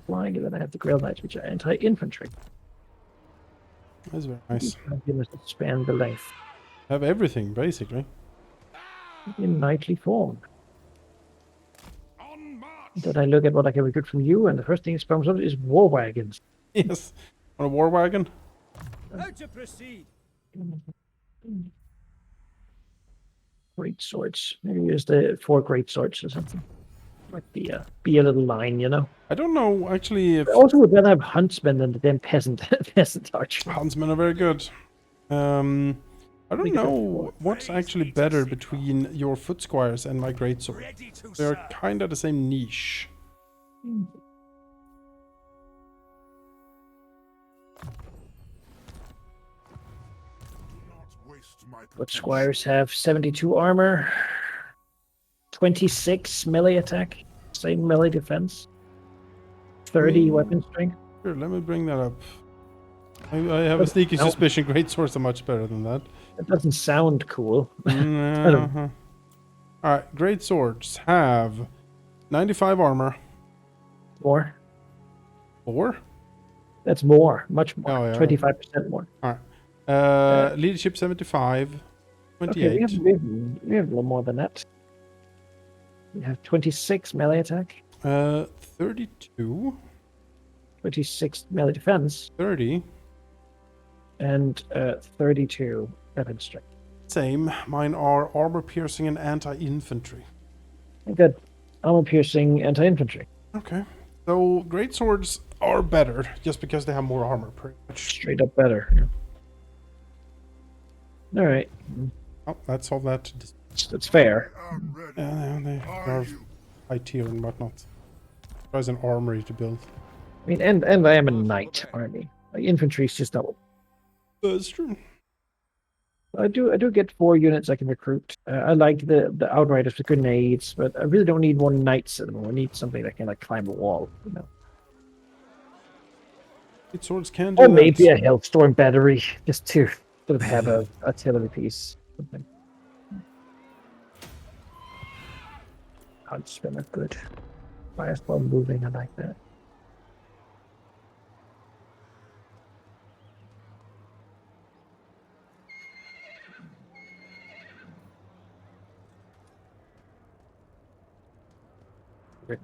flying, and then I have the Grail Knights, which are anti-infantry. That's very nice. You must span the length Have everything basically. in knightly form. On march. Then I look at what I can recruit from you, and the first thing that comes up is war wagons. Yes. On a war wagon. How to proceed? Great swords. Maybe use the 4 great swords or something. Like be a little line, you know. I don't know actually if I also would rather have huntsmen than the damn peasant archer. huntsmen are very good. I don't know what's actually better between your foot squires and my greatsword. Ready to They're serve. kind of the same niche. Not waste my But potential. squires have 72 armor, 26 melee attack, same melee defense, 30 weapon strength. Sure, let me bring that up. I have a sneaky suspicion greatswords are much better than that. That doesn't sound cool. Uh-huh. Alright, greatswords have 95 armor. More. 4? That's more, much more. Oh, yeah. 25% more. Alright. Leadership 75. 28. Okay, we have a little more than that. We have 26 melee attack, 32. 26 melee defense, 30. and 32 weapon strength. Same. Mine are armor piercing and anti-infantry. Good. Armor piercing, anti-infantry. Okay. So greatswords are better just because they have more armor, pretty much. Straight up better. Yeah. All right. Oh, that's all that. That's fair. I'm ready. Yeah, they Are are you? high tier and whatnot. There's an armory to build. I mean, and I am a knight army. Like, infantry is just double. That's true. I do get 4 units I can recruit. I like the outriders with grenades, but I really don't need more knights anymore. I need something that can like climb a wall, you know. Greatswords can do Or that. maybe a Hellstorm battery, just to sort of have a artillery piece. Something. Huntsmen are good. Fast while moving, I like that. Okay.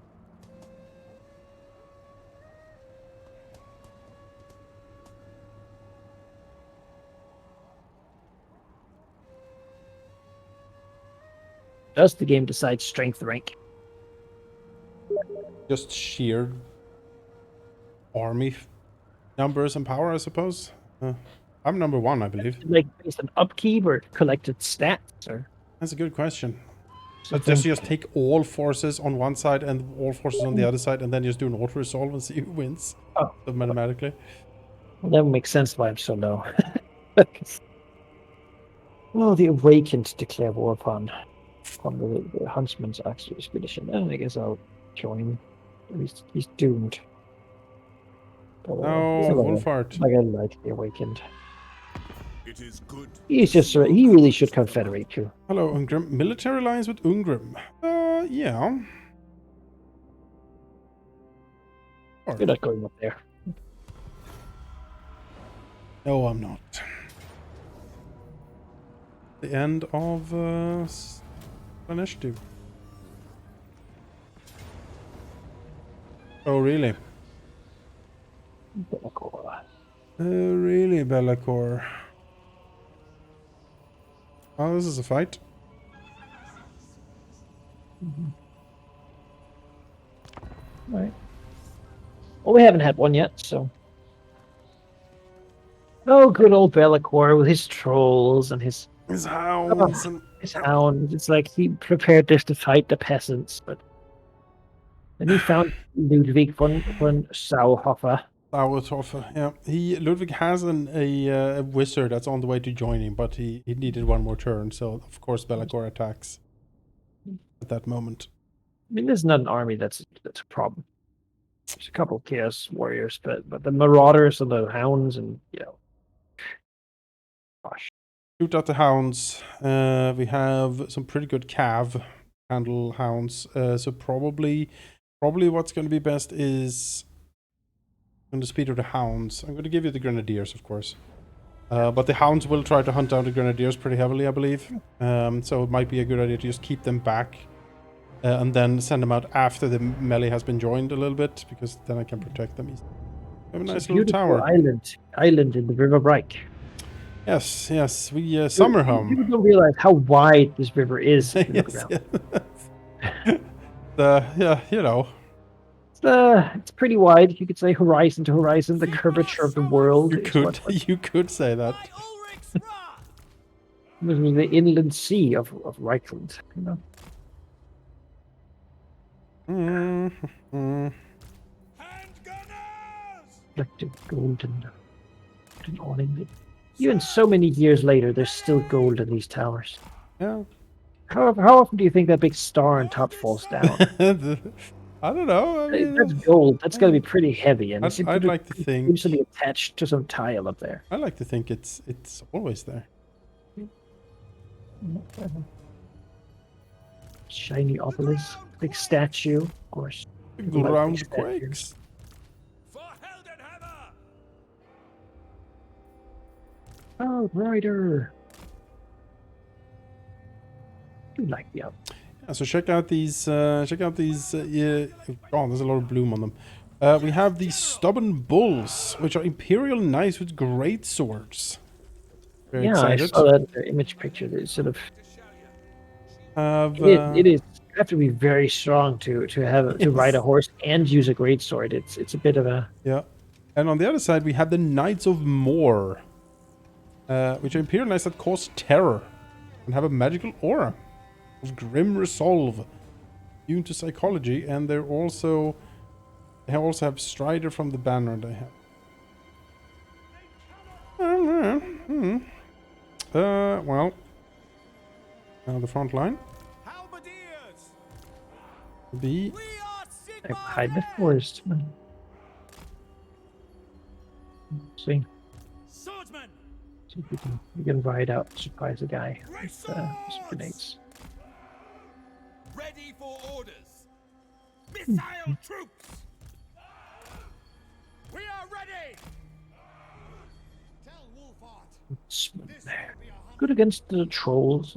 Does the game decide strength rank? Just sheer army numbers and power, I suppose. I'm number 1, I believe. Like based on upkeep or collected stats or That's a good question. Let's something? just take all forces on one side and all forces on the other side, and then just do an auto resolve and see who wins. Oh. So mathematically. Well, that makes sense why I'm so low. Well, the Awakened declare war upon the Huntsman's expedition. And I guess I'll join. He's doomed. But, Oh, still, Wolfart. I like the Awakened. It is good. He really should confederate too. Hello, Ungrim. Military alliance with Ungrim. Yeah. Sure. You're not going up there. No, I'm not. The end of Initiative. Oh, really? Really, Be'lakor? Oh, this is a fight. Right. Well, we haven't had one yet, so. Oh, good old Be'lakor with his trolls and his Hounds and his hounds. It's like he prepared this to fight the peasants, but then he found Ludwig von Sauhofer. Sauertoffer. Yeah, Ludwig has a wizard that's on the way to join him, but he needed one more turn, so of course Be'lakor attacks at that moment. I mean, there's not an army that's a problem. There's a couple of Chaos Warriors, but the Marauders and the Hounds and gosh. Shoot at the hounds. We have some pretty good cav handle hounds. So probably what's going to be best is on the speed of the hounds. I'm going to give you the grenadiers, of course. But the hounds will try to hunt down the grenadiers pretty heavily, I believe. So it might be a good idea to just keep them back. And then send them out after the melee has been joined a little bit, because then I can protect them easily. We have a nice little tower. Island in the River Reich. Yes, we summer home. People don't realize how wide this river is. Yes, you know. It's pretty wide. You could say horizon to horizon, the curvature of the world. You could say that. This was the inland sea of Reichland, you know. Like the golden awning. Even so many years later, there's still gold in these towers. Yeah. How often do you think that big star on top falls down? I don't know. I mean, that's gold. That's got to be pretty heavy, and I'd like to think seems to be attached to some tile up there. I like to think it's always there. Shiny obelisk, big statue, of course. Ground quakes. Oh, Rider. I like the up. Yeah, so check out these. Oh, there's a lot of bloom on them. We have these stubborn bulls, which are imperial knights with great swords. Very excited. I saw that image picture. It's sort of. It is. You have to be very strong to ride a horse and use a great sword. It's a bit of a. Yeah, and on the other side we have the Knights of Mor, which are imperial knights that cause terror and have a magical aura of grim resolve, immune to psychology, and they also have Strider from the banner they have. Well, the front line. B. Hide the forest. See. Swordsman. See if we can ride out and surprise a guy with some grenades. Ready for orders. Missile troops. We are ready. Tell Wolfart. There. Good against the trolls.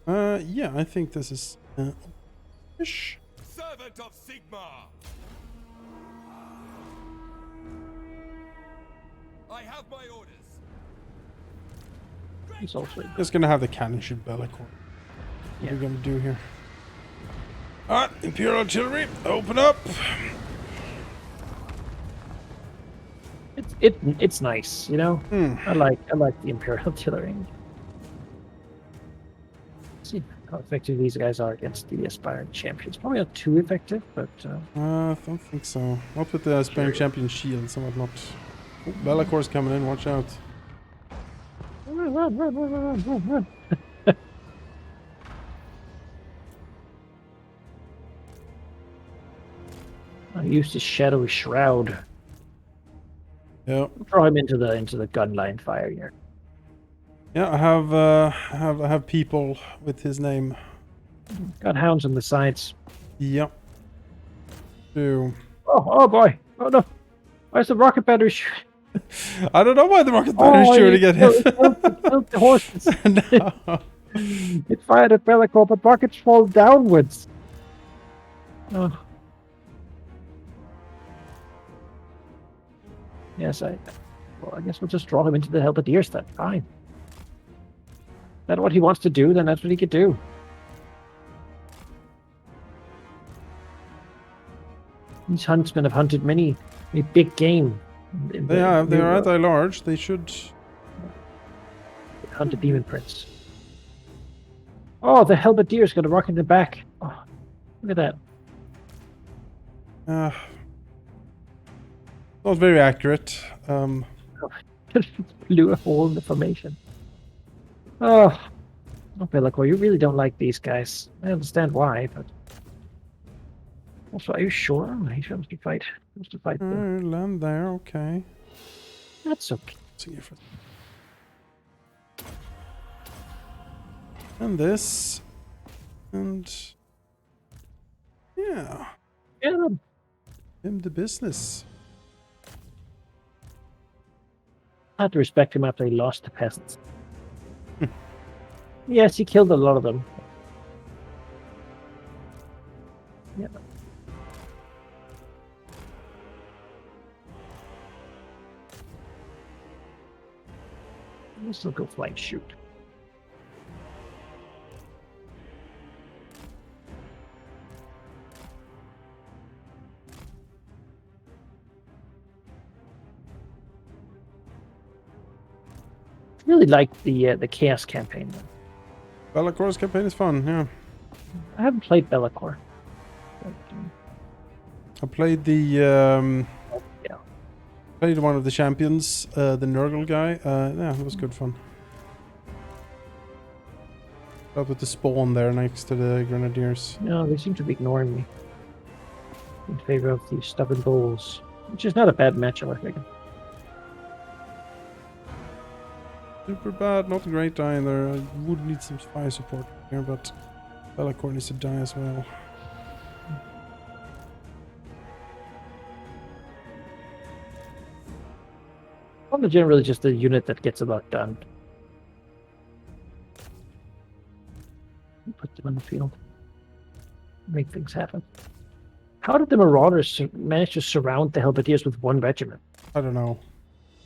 Yeah, I think this is ish. Servant of Sigmar. I have my orders. He's also Just gonna have the cannon shoot Be'lakor. What are we gonna do here? Imperial artillery, open up. It's nice, you know. I like the Imperial artillery. Let's see how effective these guys are against the aspiring champions. Probably not too effective, but I don't think so. Not with the aspiring champion shields and whatnot. Oh, Bellacor's coming in. Watch out. run. I used his shadowy shroud. Yeah. Throw him into the gun line fire here. Yeah, I have people with his name. Got hounds on the sides. Yep. Two. Oh boy! Oh no! Where's the rocket battery? I don't know why the rocket battery is shooting at him. It killed the horses. No. It fired at Be'lakor, but rockets fall downwards. Oh. Yes, well, I guess we'll just draw him into the Halberdiers then. Fine. Is that what he wants to do? Then that's what he could do. These huntsmen have hunted many big game. They are anti-large. They should hunt a demon prince. Oh, the Halberdiers got a rock in the back. Oh, look at that. Not very accurate. Blew a hole in the formation. Oh, Bellicor, you really don't like these guys. I understand why, but also, are you sure? He wants to fight. He wants to fight. Land there, okay. That's okay. See if it... And this, and yeah, Him the business. I had to respect him after he lost the peasants. Yes, he killed a lot of them. Yeah. Let's go flank shoot. Really like the Chaos campaign. Bellacor's campaign is fun, yeah. I haven't played Bellicor. I played the Yeah. played one of the champions, the Nurgle guy. Yeah, it was good fun. Up with the spawn there next to the Grenadiers. No, they seem to be ignoring me in favor of the stubborn bulls, which is not a bad matchup, I think. Super bad, not great either. I would need some fire support here, but Bellacore needs to die as well. I'm generally just a unit that gets a lot done. Put them on the field. Make things happen. How did the Marauders manage to surround the Halberdiers with one regiment? I don't know.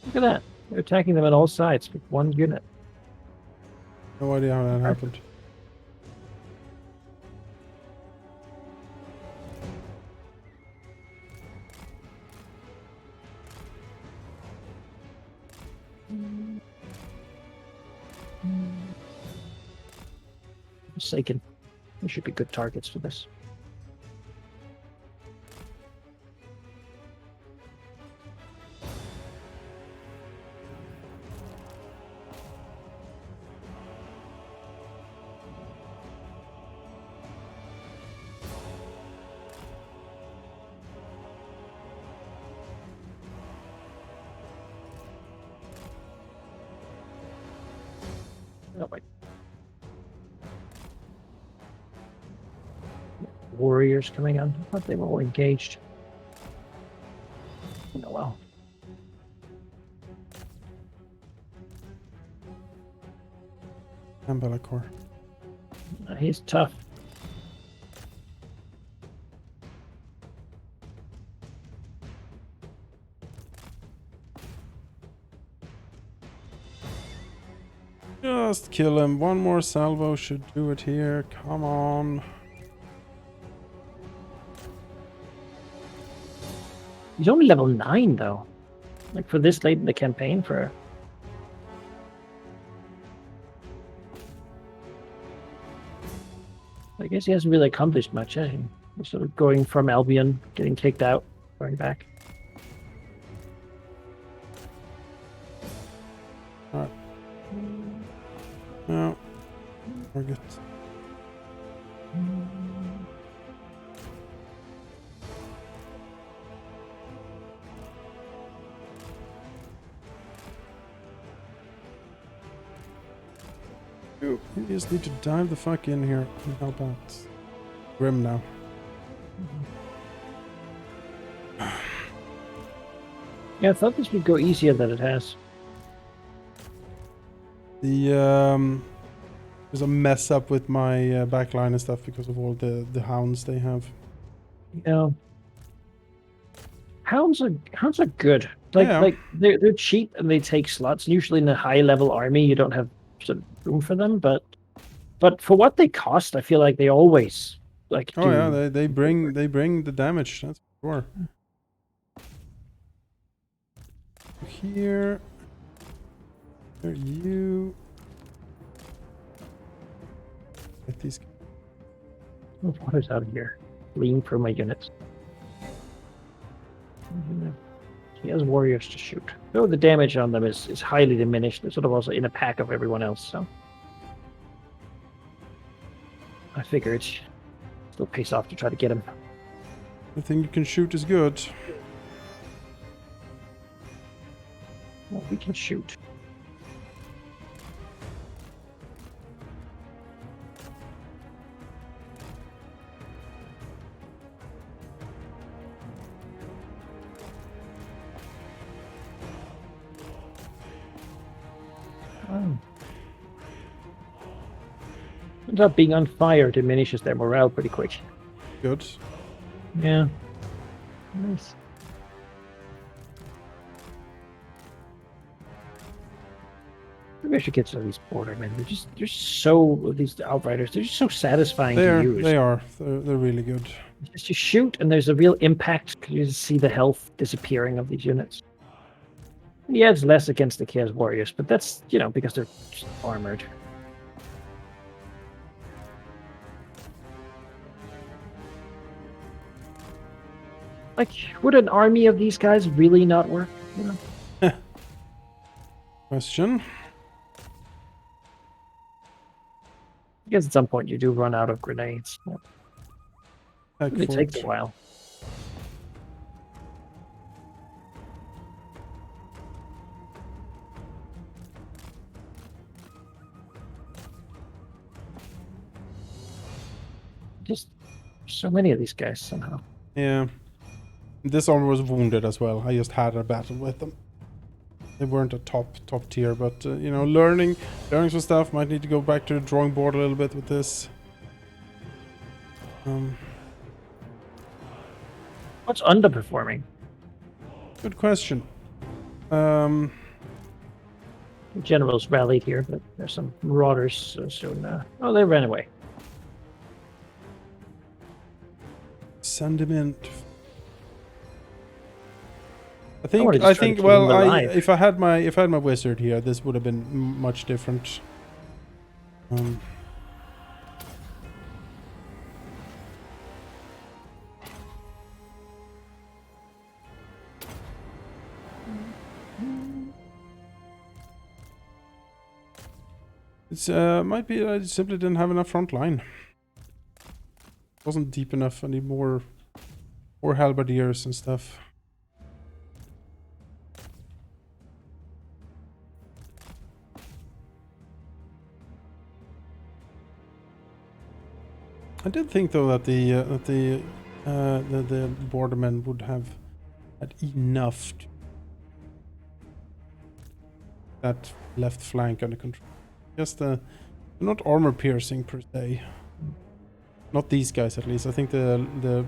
Look at that. They're attacking them on all sides with one unit. No idea how that happened. Forsaken. They should be good targets for this. Oh, wait. Warriors coming on. I thought they were all engaged. Oh well. And Bellacore. He's tough. Just kill him. One more salvo should do it here. Come on. He's only level 9 though. Like for this late in the campaign for I guess he hasn't really accomplished much, eh? He's sort of going from Albion, getting kicked out, going back. Alright. No. We're good. You just need to dive the fuck in here and help out. Grim now. Yeah, I thought this would go easier than it has. There's a mess up with my backline and stuff because of all the hounds they have. You know, hounds are good. Like they're cheap and they take slots. Usually in a high level army, you don't have sort of room for them, but for what they cost, I feel like they always like. Oh yeah, they bring the damage. That's for sure. Here, there you. Get these. Oh, water's out of here. Lean for my units. He has warriors to shoot. Though the damage on them is highly diminished. They're sort of also in a pack of everyone else, so I figure it still pays off to try to get him. I think you can shoot is good. Well, we can shoot. Turns out being on fire diminishes their morale pretty quick. Good. Yeah. Nice. Maybe I should get some of these bordermen. They're so these outriders. They're just so satisfying to use. They are. They're really good. Just you shoot, and there's a real impact because you just see the health disappearing of these units. He adds less against the Chaos Warriors, but that's because they're just armored. Like, would an army of these guys really not work? Question. I guess at some point you do run out of grenades. It takes a while. Just so many of these guys somehow. Yeah. This armor was wounded as well. I just had a battle with them. They weren't a top tier, but learning some stuff. Might need to go back to the drawing board a little bit with this. What's underperforming? Good question. The generals rallied here, but there's some marauders soon. Oh, they ran away. Send him in. I think. Well, if I had my wizard here, this would have been much different. It's might be I simply didn't have enough front line. Wasn't deep enough. I need more halberdiers and stuff. I did think though that the bordermen would have had enough to that left flank under control. Just they're not armor piercing per se. Not these guys at least. I think the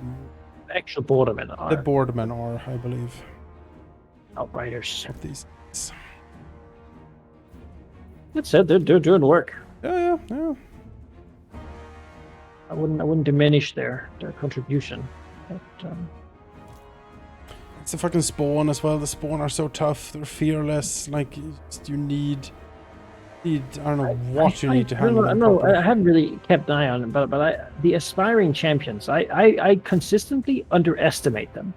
actual bordermen are. The bordermen are, I believe. Outriders. Of these guys. That said, they're doing work. Yeah. I wouldn't diminish their contribution. But, it's a fucking spawn as well. The spawn are so tough. They're fearless. Like you need I don't know what you need to handle. I haven't really kept an eye on it, but the aspiring champions, I consistently underestimate them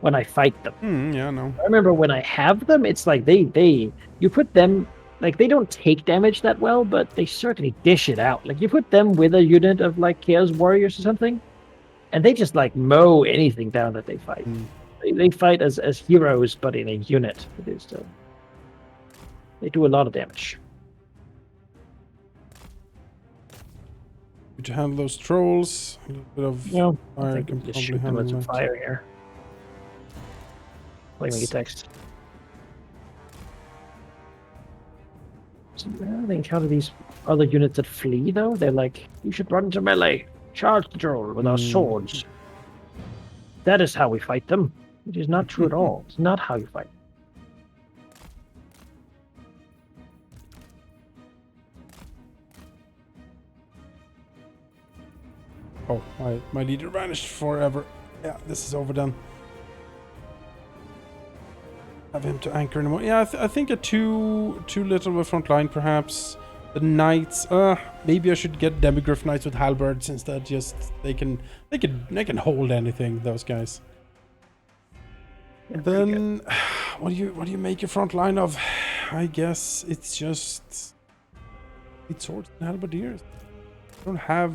when I fight them. Yeah, no. I remember when I have them, it's like you put them. Like, they don't take damage that well, but they certainly dish it out. Like, you put them with a unit of, like, Chaos Warriors or something, and they just, like, mow anything down that they fight. They fight as heroes, but in a unit. It is, they do a lot of damage. To handle those trolls, a little bit of fire can just probably shoot them handle with some that. fire here. Flaming attacks. I think how do these other units that flee though? They're like, you should run to melee, charge the troll with our swords. That is how we fight them. which is not true at all. It's not how you fight. Oh, my leader vanished forever. Yeah, this is overdone. Have him to anchor anymore. Yeah, I think a too little of a front line, perhaps. The knights. Maybe I should get demigryph knights with halberds instead. Just they can hold anything. Those guys. Yeah, Then, what do you make a front line of? I guess it's just swords and halberdiers. I don't have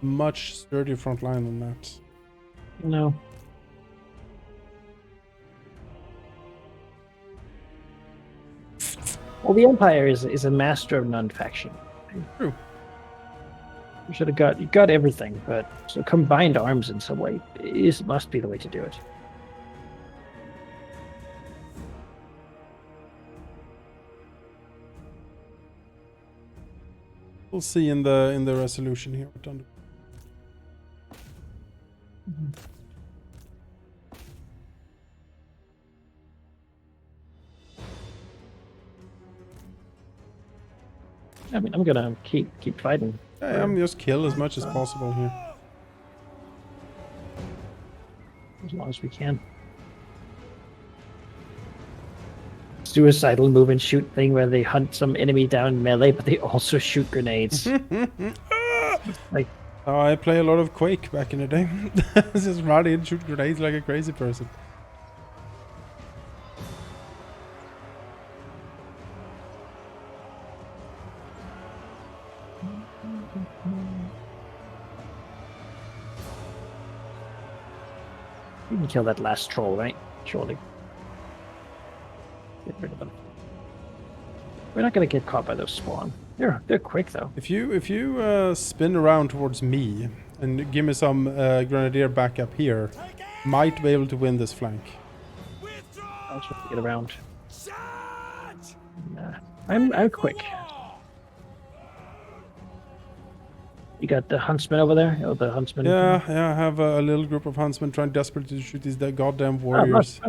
much sturdy front line on that. No. Well, the Empire is a master of non-faction. True. You should have you got everything, but so combined arms in some way must be the way to do it. We'll see in the resolution here. I mean, I'm gonna keep fighting. Yeah, I'm just kill as much as possible here. As long as we can. Suicidal move and shoot thing where they hunt some enemy down melee, but they also shoot grenades. Like, oh, I play a lot of Quake back in the day. Just run in, shoot grenades like a crazy person. you can kill that last troll, right? Surely. Get rid of them. We're not gonna get caught by those spawn. They're quick though. If you spin around towards me and give me some grenadier backup here, might be able to win this flank. I'll try to get around. Nah, I'm quick. You got the huntsman over there? Oh, the huntsman. Yeah, I have a little group of huntsmen trying desperately to shoot these goddamn warriors.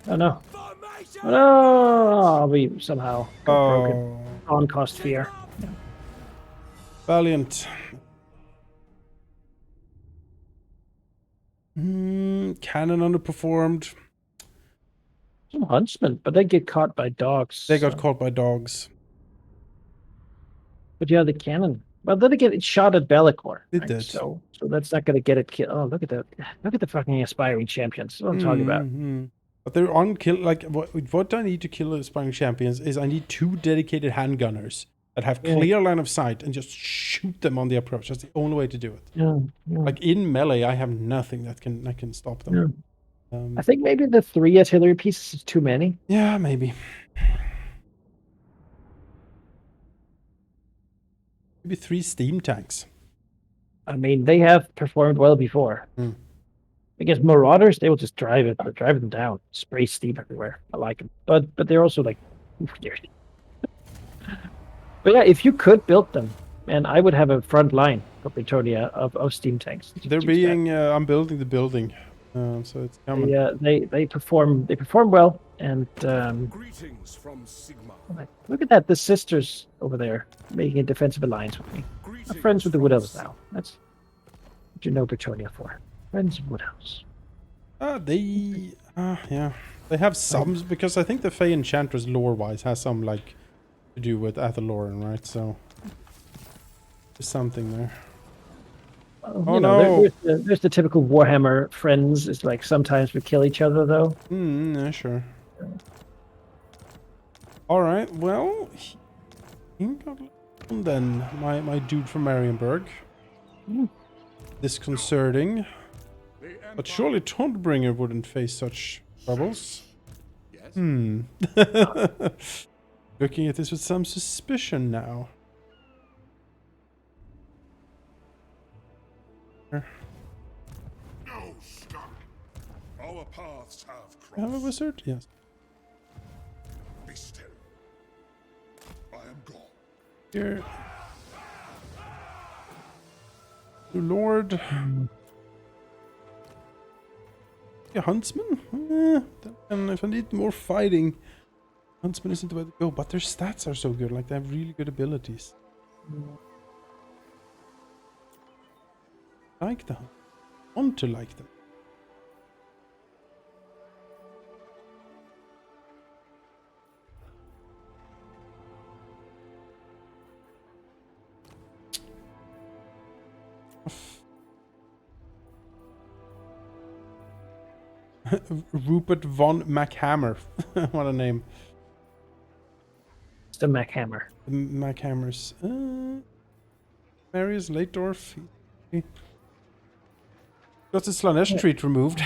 Oh no. Oh no! We somehow got broken. On cost fear. Yeah. Valiant. Cannon underperformed. Some huntsmen, but they get caught by dogs. They got caught by dogs. But yeah, the cannon. Well, then again, it shot at Bellicor. It did. So that's not going to get it killed. Oh, look at the fucking aspiring champions. That's what I'm talking about. But they're unkill. Like what I need to kill aspiring champions is I need 2 dedicated handgunners that have clear line of sight and just shoot them on the approach. That's the only way to do it. Yeah. Like in melee, I have nothing that can stop them. I think maybe the 3 artillery pieces is too many. Yeah, maybe. Maybe 3 steam tanks. I mean, they have performed well before. Against marauders, they will just drive them down, spray steam everywhere. I like them, but they're also like weird. But yeah, if you could build them, and I would have a front line for Bretonnia of steam tanks. They're being. I'm building the building, so it's coming. Yeah, they perform well, and Greetings from Sigma. look at that, the sisters over there making a defensive alliance with me. I'm friends with the Wood Elves now. That's what you know Bretonnia for. Friends of Wood Elves. Yeah, they have some because I think the Fey Enchantress lore-wise has some like to do with Athaloran, right? So there's something there. Oh no! There's the typical Warhammer friends. It's like sometimes we kill each other though. Yeah, sure. All right. Well, then my dude from Marienburg. Disconcerting. But surely Tauntbringer wouldn't face such troubles. Yes. Looking at this with some suspicion now. No scum. Our paths have crossed. Have a wizard? Yes. Be still. I am gone. Here. Lord. A huntsman? And if I need more fighting, huntsman isn't the way to go. But their stats are so good. Like they have really good abilities. Like them. Want to like them. Rupert von Machammer. What a name. It's the Mac Hammer. The Machammers. Marius Leitdorf. Got the Slanesh treat removed.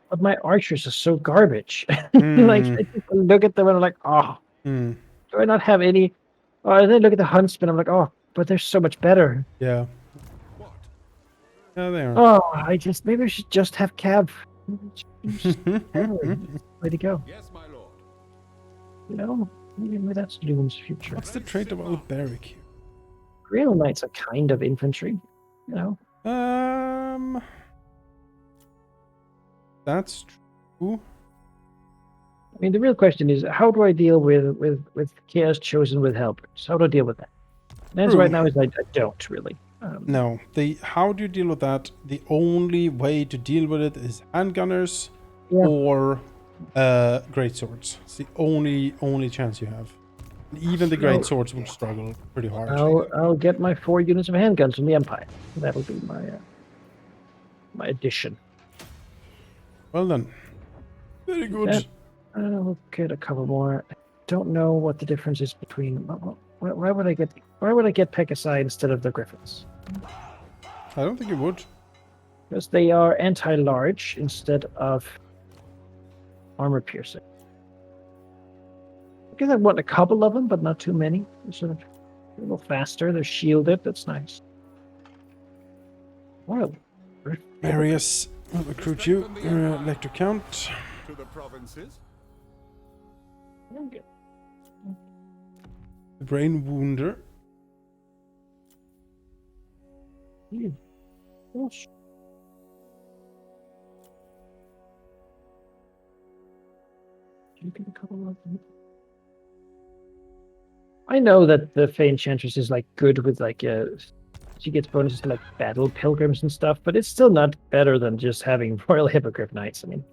But my archers are so garbage. Like, I just look at them and I'm like, oh, do I not have any? Oh, and then look at the huntsman. I'm like, oh, but they're so much better. Yeah. Yeah, they are. Oh, maybe I should just have Cav. Way to go. Yes, my lord. You know, maybe that's Loon's future. What's the trait of Alberic here? Grail Knights are kind of infantry, you know. That's true. I mean, the real question is, how do I deal with Chaos Chosen with helpers? How do I deal with that? The answer right now is I don't really. No, how do you deal with that? The only way to deal with it is handgunners or great swords. It's the only chance you have. Even the great swords will struggle pretty hard. I'll get my 4 units of handguns from the Empire. That'll be my addition. Well done. Very good. I'll get a couple more. I don't know what the difference is between. Why would I get Pegasi instead of the Griffins? I don't think it would. Because they are anti-large instead of armor piercing. I guess I want a couple of them, but not too many. They're sort of a little faster. They're shielded. That's nice. Well, Marius, I'll recruit you. Electro count. To the provinces. okay. The brain wounder. Gosh. You get a couple of them. I know that the Fey Enchantress is like good with like she gets bonuses to like battle pilgrims and stuff, but it's still not better than just having Royal Hippogriff Knights. I mean,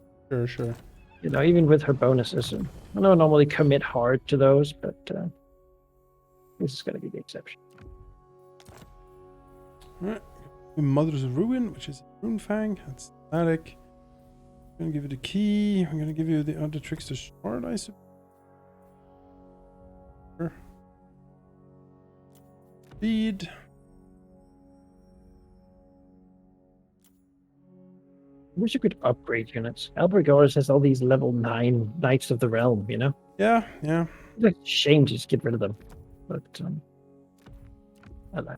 Sure. you know, even with her bonuses, and I don't normally commit hard to those, but this is going to be the exception. Alright. Mother's Ruin, which is Rune Fang. That's static. I'm gonna give you the key. I'm gonna give you the other Trickster Shard, I suppose. Sure. Speed. I wish you could upgrade units. Albergoris has all these level 9 Knights of the Realm, you know? Yeah. It's a shame to just get rid of them. But, I like.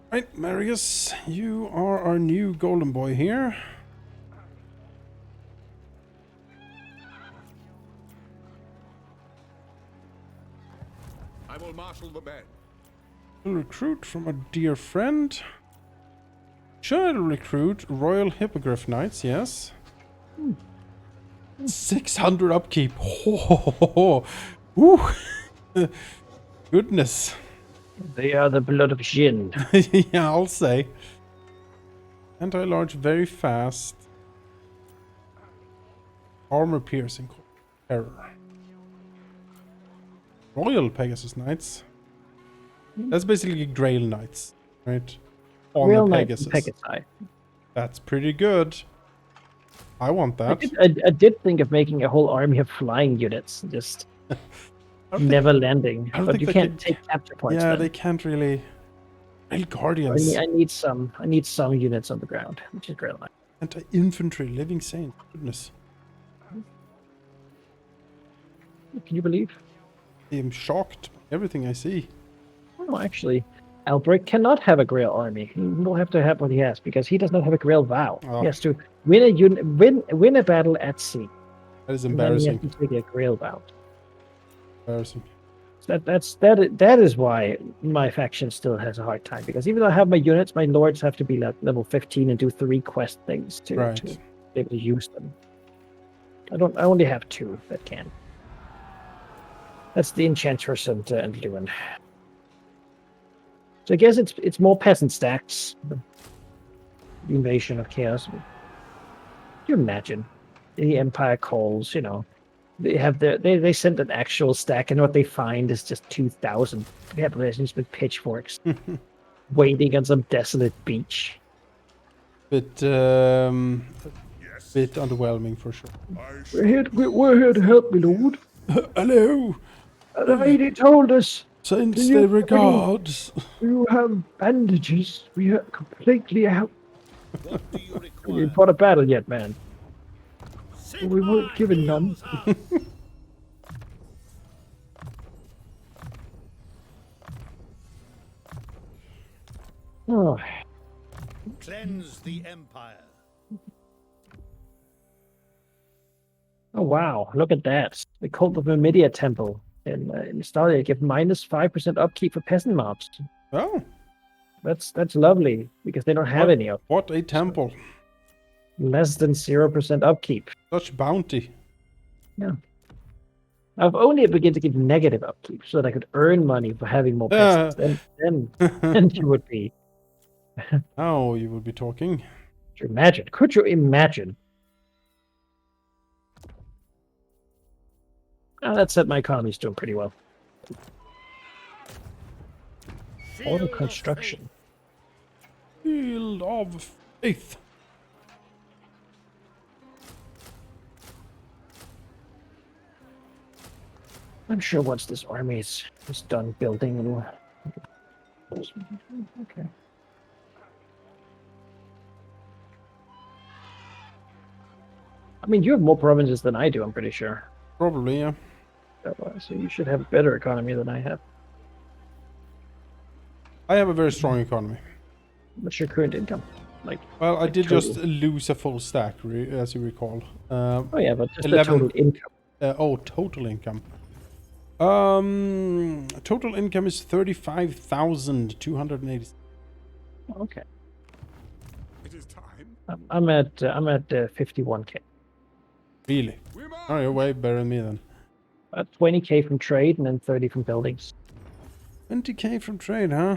Right, Marius, you are our new golden boy here. I will marshal the men. We'll recruit from a dear friend. Should recruit Royal Hippogriff Knights, yes. 600 upkeep. Ooh. Goodness. They are the blood of Jin. Yeah, I'll say. Anti-large, very fast. Armor piercing. Terror. Royal Pegasus Knights. That's basically Grail Knights, right? On Real the Knight Pegasus. Pegasi. That's pretty good. I want that. I did think of making a whole army of flying units, just never landing. But you can't take capture points. Yeah, then. they can't really. Rail Guardians. I need some units on the ground, which is Grail Knight. Anti-infantry, living saint. Goodness. Can you believe? I'm shocked by everything I see. Oh, actually, Albrecht cannot have a Grail army. He will have to have what he has because he does not have a Grail vow. Oh. He has to win a battle at sea. That is And then you embarrassing. have to take a grail bout. Embarrassing. So that is why my faction still has a hard time, because even though I have my units, my lords have to be like level 15 and do 3 quest things to Right. be able to use them. I only have 2 that can. That's the Enchantress and Lewin. So I guess it's more peasant stacks. The invasion of chaos. Can you imagine? The Empire calls, they send an actual stack, and what they find is just 2,000 capitalizations with pitchforks waiting on some desolate beach. Bit underwhelming for sure. We're here to help, my lord. Hello. The lady told us. Sends their regards. You have bandages. We are completely out. What do you We require? fought a battle yet, man. Sit We weren't my given none. heels up. Oh, Cleanse the Empire. oh wow! Look at that. The Cult of Myrmidia Temple in Stalia give -5% upkeep for peasant mobs. Oh, That's lovely because they don't have any up. what a temple. Less than 0% upkeep. Such bounty. Yeah. I've only begun to give negative upkeep so that I could earn money for having more peasants. Then you would be. Now you would be talking. Could you imagine? Oh, that said, my economy's doing pretty well. Auto Shield of construction. Field of faith. I'm sure once this army is done building, it'll. Okay. I mean, you have more provinces than I do, I'm pretty sure. Probably, yeah. So you should have a better economy than I have. I have a very strong economy. What's your current income? Well, I did total. just lose a full stack, as you recall. Oh yeah, but just 11 the total income. Total income. Total income is 35,280. Okay. It is time. I'm at 51k. Really? We march. Oh, you're way better than me then. 20k from trade and then 30 from buildings. 20k from trade, huh?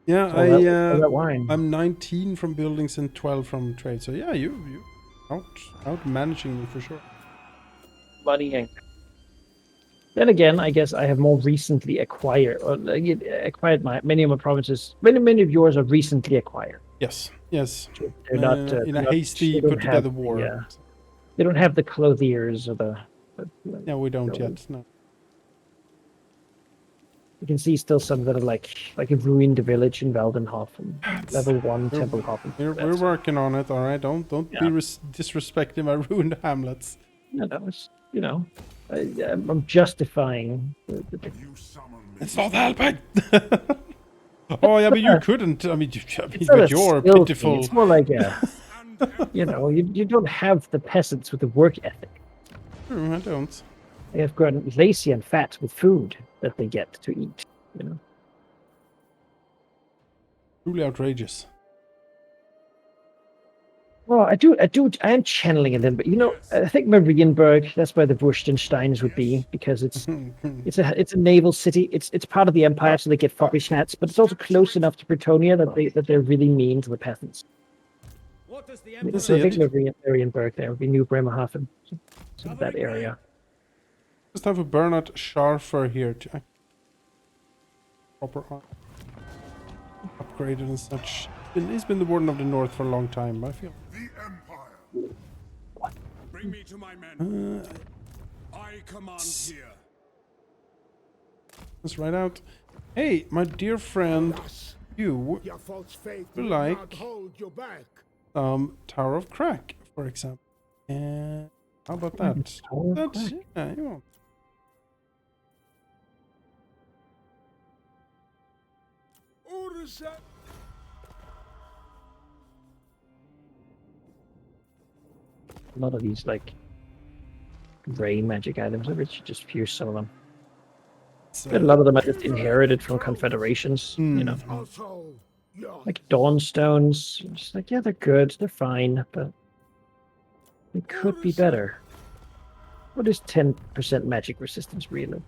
Yeah, All that wine. I'm 19 from buildings and 12 from trade. So yeah, you out managing me for sure. Money Inc. Then again, I guess I have more recently acquired many of my provinces. Many of yours are recently acquired. Yes. They're not in a they're not- hasty they don't put together have war. they don't have the clothiers or the. Yeah, we don't No. yet. No. You can see still some that are like a ruined village in Valdenhof and level 1 Templehof. We're working on it. All right. Don't be Yeah. disrespecting my ruined hamlets. No, I'm justifying the You summon me. It's not helping. Oh yeah, but you couldn't. I mean, It's not with a your skill thing, pitiful. It's more like a, And you don't have the peasants with the work ethic. I don't. They have grown lazy and fat with food that they get to eat. Truly outrageous. Well, I am channeling a little bit. I think Marienburg, that's where the Wurstensteins would be, because it's a naval city. It's part of the empire, so they get foppish hats, but it's also close enough to Bretonnia that they're really mean to the peasants. What does the So Emperor I think it. Marienburg there would be New Bremerhaven, so that area. Just have a Bernard Scharfer here to proper upgraded and such. He's been the Warden of the North for a long time, I feel. the Empire. Bring me to my men. I command here. Let's write out. Hey, my dear friend, you Your false faith You will like- not hold you back. Tower of Crack, for example. And how about that? Tower of That's Crack. yeah, you want. Orders set. A lot of these gray magic items. I should just fuse some of them. So, But a lot of them I just inherited from confederations. You know, Also, your like Dawnstones. I'm just like, yeah, they're good, they're fine, but they could be better. What is 10% magic resistance really?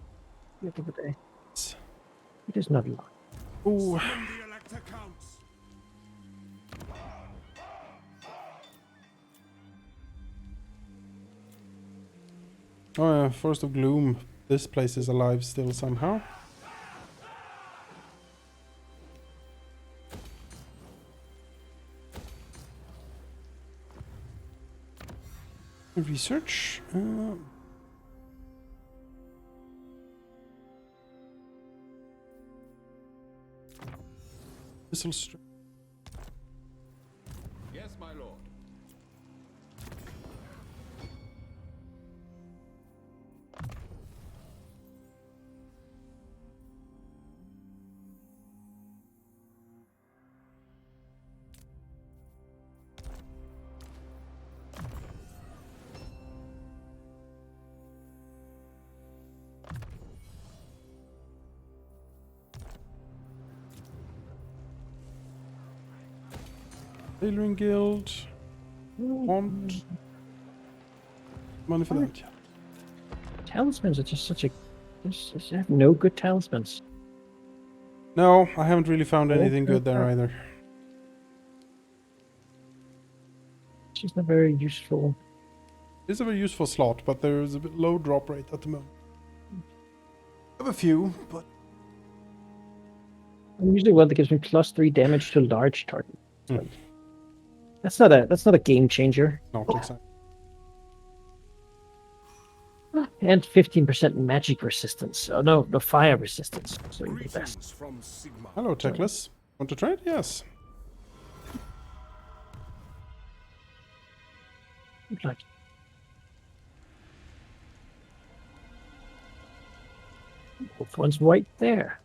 At the end of the day, it is not a lot. ooh, Summon the Elector Counts. oh yeah, Forest of Gloom. This place is alive still somehow. Research. Missile string. Yes, my lord. Tailoring Guild. Want money for that. Talismans are just such a. I have no good talismans. No, I haven't really found anything good there either. She's not very useful. It's a very useful slot, but there is a bit low drop rate at the moment. I have a few, but I'm usually one that gives me +3 damage to large target. So that's not a game changer. not exactly. And 15% magic resistance. Oh no, the fire resistance. So you're the best. Greetings from Sigma. Hello, Techless. Want to trade? Yes. Good luck. Both one's right there.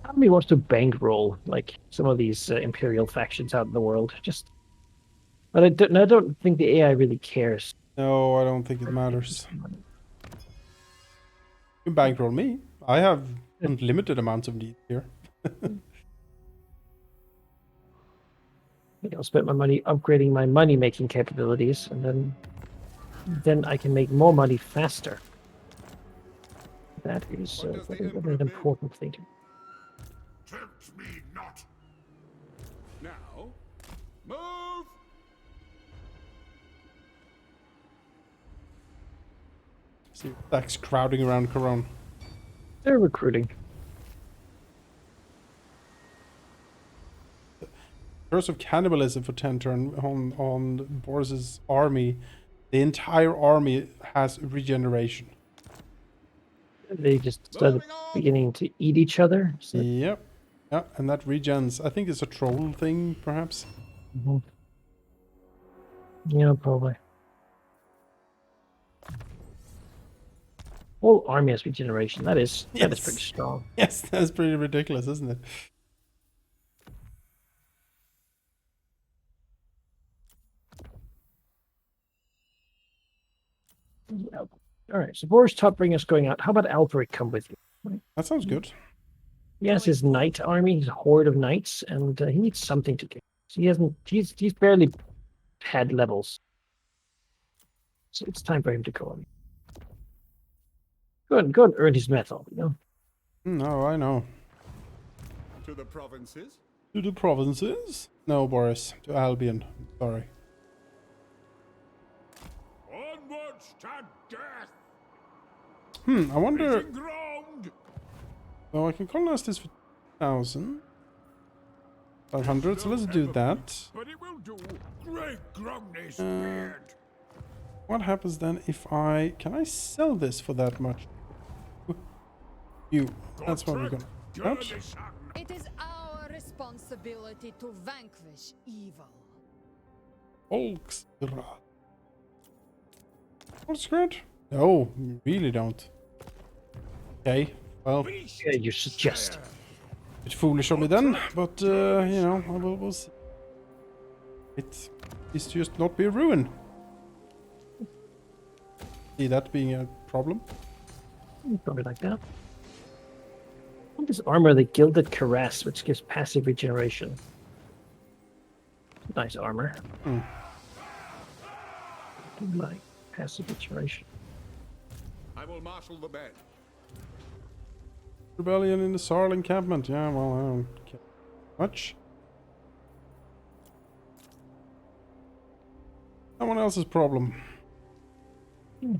Part of me wants to bankroll like some of these imperial factions out in the world. But I don't think the AI really cares. No, I don't think it matters. You can bankroll me. I have unlimited amounts of need here. Maybe I'll spend my money upgrading my money-making capabilities, and then I can make more money faster. That is an important thing to do. Tempt me not. Now, move. See, Dax crowding around Coron. They're recruiting. Curse of Cannibalism for 10 turn on Boris's army. The entire army has regeneration. They just started beginning to eat each other. So Yep. Yeah, and that regens. I think it's a troll thing, perhaps. yeah, probably. Whole army has regeneration. That is pretty strong. Yes, that's pretty ridiculous, isn't it? Yeah. All right, so Boris Topbring is going out. How about Alperic come with you? That sounds good. He has his knight army, his horde of knights, and he needs something to do. So he hasn't. He's barely had levels. So it's time for him to go on. Go and earn his metal. You know. No, I know. To the provinces. To the provinces? No, Boris. To Albion. Sorry. Onwards to death. I wonder. Meeting ground. Well, I can colonize this for 1,000. 500, so let's do that. But it will do. Great Grumney's beard. What happens then if I... Can I sell this for that much? You. That's what we're gonna... Oops. It is our responsibility to vanquish evil. Volksgrad. Volksgrad? No, you really don't. Okay, well, Yeah, you suggest. bit foolish of me then, but you know, we'll see. It is just not be a ruin. See that being a problem? Probably like that. What is armor? The Gilded Caress, which gives passive regeneration. Nice armor. Hmm. Do like passive regeneration. I will marshal the men. Rebellion in the Sarl encampment. Yeah, well, I don't care much. Someone else's problem. It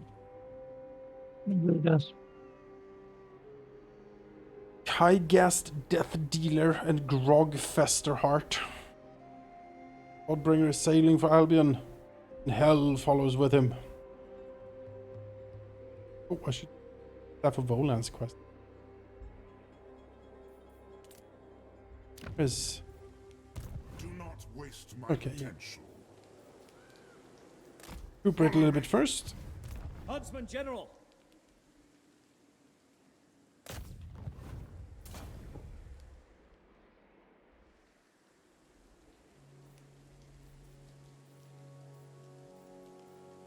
really does. Highgast Death Dealer and Grog Festerheart. Godbringer is sailing for Albion, and Hell follows with him. Oh, I should have a Volan's quest. Is Do not waste my Okay, yeah. potential. recuperate a little bit first. Huntsman General.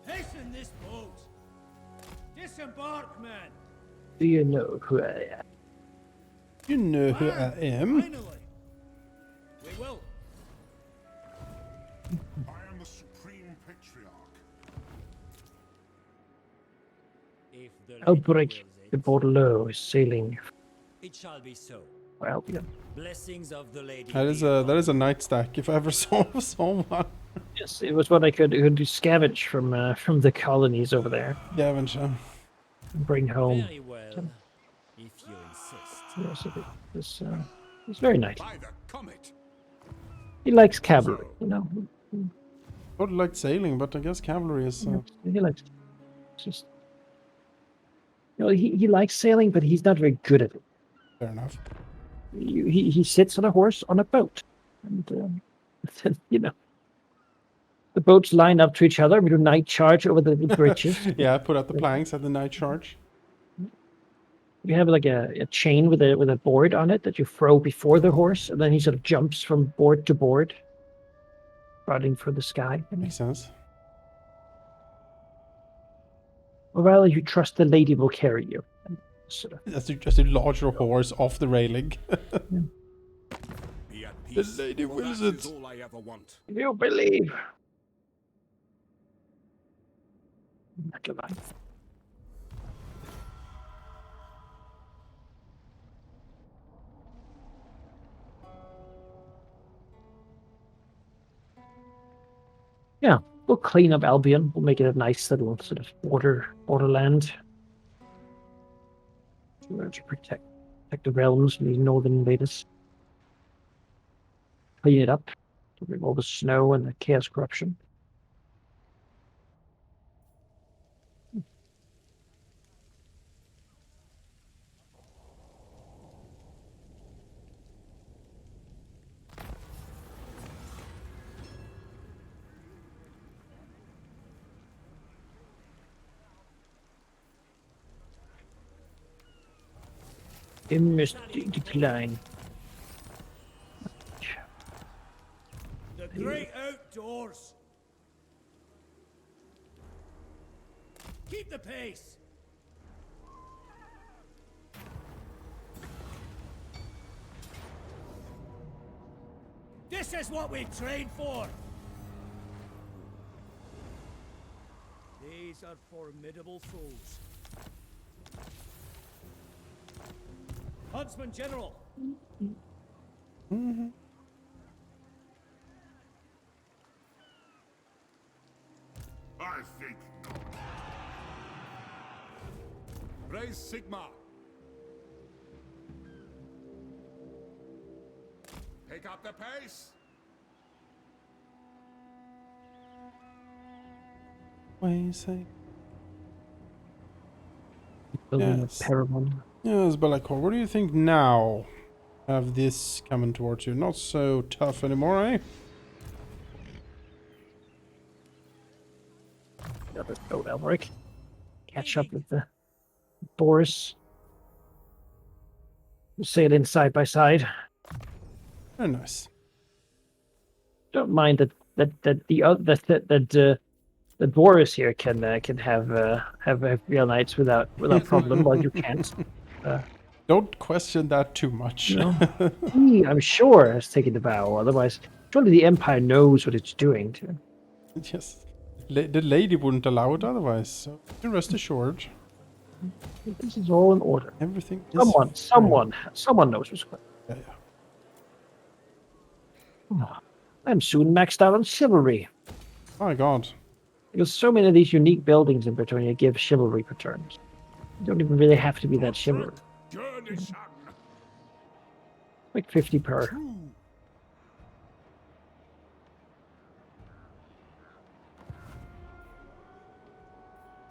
Hasten this boat. Disembark, man. Do you know who I am? You know who I am. Finally. We will. I am the Supreme Patriarch. If the Outbreak de Bordeaux is sailing it shall be so. for Albion. Blessings of the lady. That is a night stack if I ever saw one. Yes, it was what I could scavenge from the colonies over there Gavin, and bring home. Very well, if you insist. Yes, it's very nice. By the comet. He likes cavalry, you know. I would like sailing, but I guess cavalry is. He likes just. You know, he likes sailing, but he's not very good at it. Fair enough. He sits on a horse on a boat, and you know, the boats line up to each other. We do night charge over the bridges. Yeah, put out the planks at the night charge. We have like a chain with a board on it that you throw before the horse, and then he sort of jumps from board to board, running for the sky. Makes sense. Or rather, you trust the lady will carry you. And sort of, Just a larger horse off the railing. Be at peace. lady for wills that it. is all I ever want. you believe. Not a lie. Yeah, we'll clean up Albion. We'll make it a nice little sort of borderland. To protect the realms from these northern invaders. Clean it up. To bring all the snow and the chaos corruption. It must decline. The great outdoors. Keep the pace. This is what we trained for. These are formidable foes. Huntsman General. I think not. Raise Sigma. Pick up the pace. What do you say? Building Yes. a Paramon. Yes, Belacor, what do you think now? Have this coming towards you. Not so tough anymore, eh? Let's go, Elric. Catch up with the Boris. We'll sail in side by side. Very nice. Don't mind that Boris here can have real knights without problem, while you can't. Don't question that too much. No. He, I'm sure, has taken the vow. Otherwise, surely the Empire knows what it's doing. Yes. The lady wouldn't allow it otherwise, so you can rest assured. This is all in order. Everything is Someone knows what's going on. Yeah. I'm soon maxed out on chivalry. My God. Because so many of these unique buildings in Bretonnia give chivalry returns. You don't even really have to be that chivalry. Like 50 per.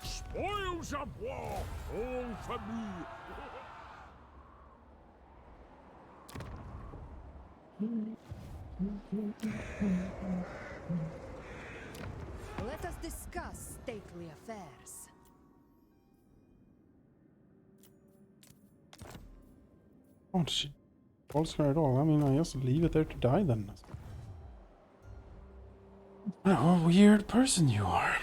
Spoils of war, all for me. Let us discuss stately affairs. Oh, she falls her at all. I mean, I just leave it there to die then. What a weird person you are.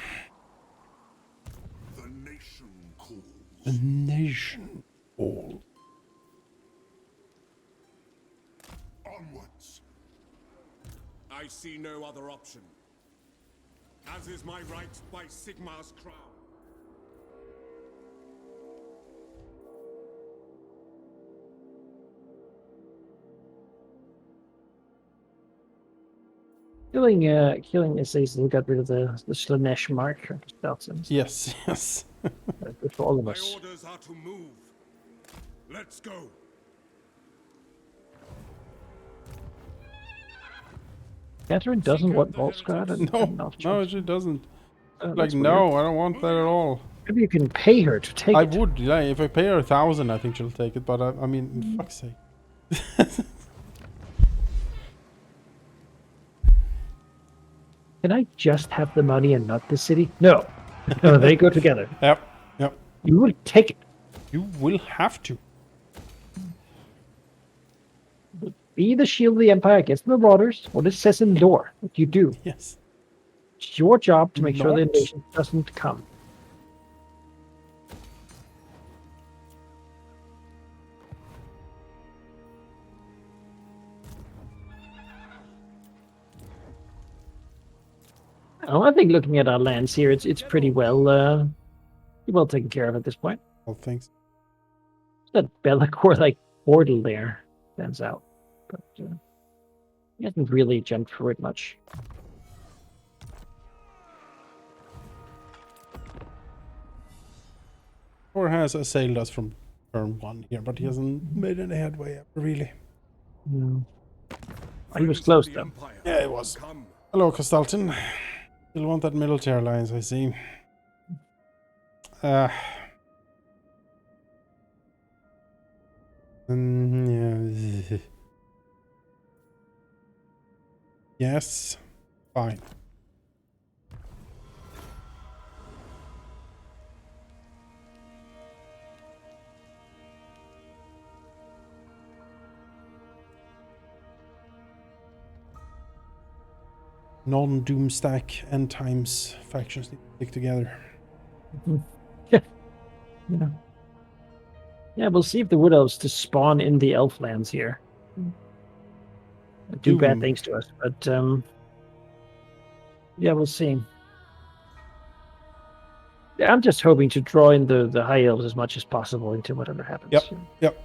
The nation calls. The nation calls. Onwards. I see no other option. As is my right by Sigmar's crown. Killing essays that got rid of the Slanesh mark. Yes, yes. Good for all of My us. orders are to move. Let's go. Catherine doesn't want Volsgrad? No, she doesn't. Like, that's no, weird. I don't want that at all. Maybe you can pay her to take I it. would, yeah, if I pay her 1,000, I think she'll take it, but I mean, fuck's sake. Can I just have the money and not the city? No. No, they go together. Yep, yep. You will take it. You will have to. Be the shield of the Empire against the marauders. What it says in the door. What you do. Yes. It's your job to make sure the Not- invasion doesn't come. Oh, I think looking at our lands here, it's pretty well taken care of at this point. Well, thanks. That Bellicor like portal there stands out, but he hasn't really jumped for it much. Or has assailed us from turn 1 here, but he hasn't made any headway up, really. No. Oh, he was close though. Yeah, it was. Come. Hello, Consultant. Still want that military alliance, I see. Yeah. Yes. Fine. Non-Doomstack end times factions need to stick together. Yeah. Yeah, we'll see if the Wood Elves just spawn in the Elf lands here. Do bad Doom. things to us, but yeah, we'll see. Yeah, I'm just hoping to draw in the High Elves as much as possible into whatever happens. Yep. Yep.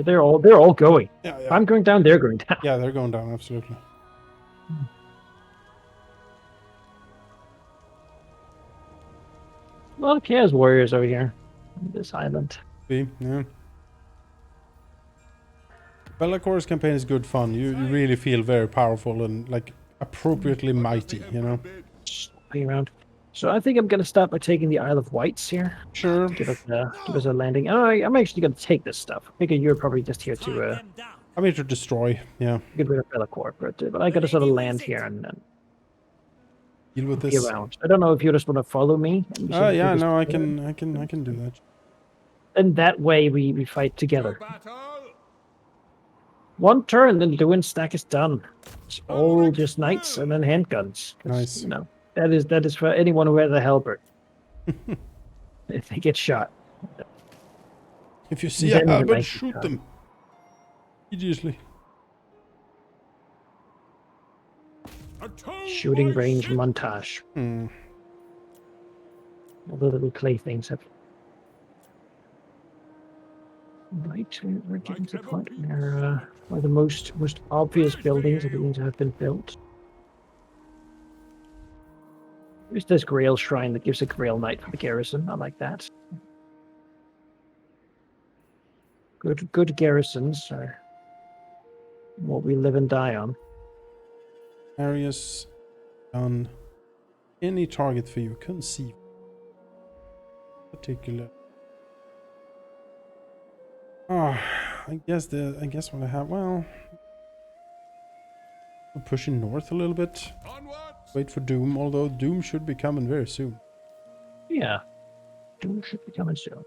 They're all going. Yeah, If yeah. I'm going down, they're going down. Yeah, they're going down, absolutely. A lot of Chaos Warriors over here on this island. See, yeah. Bellacor's campaign is good fun. You really feel very powerful and like appropriately mighty, you know? Playing around. So I think I'm going to start by taking the Isle of Wights here. Sure. Give us a landing. Oh, I'm actually going to take this stuff. I figure you're probably just here to I mean to destroy. Yeah. Get rid of Bellacore, but I gotta sort of land here and Deal with be this. around. I don't know if you just want to follow me. And Oh yeah, no, I can do that. And that way we fight To together. battle! One turn, then the wind stack is done. It's all just knights and then handguns. 'Cause, Nice. You know, that is for anyone who has a halberd. If they get shot. If you see Then a the halberd, knight shoot is them. Immediately. Atone Shooting my range ship! montage. Hmm. All the little clay things have. Right, we're getting to the point where the most obvious buildings are beginning to have been built. There's this Grail shrine that gives a Grail Knight for the garrison. I like that. Good garrisons are what we live and die on. Areas on any target for you. Conceive. Particular. Ah, I guess what I have. Well, we're pushing north a little bit. Onward! Wait for Doom. Although Doom should be coming very soon. Yeah. Doom should be coming soon.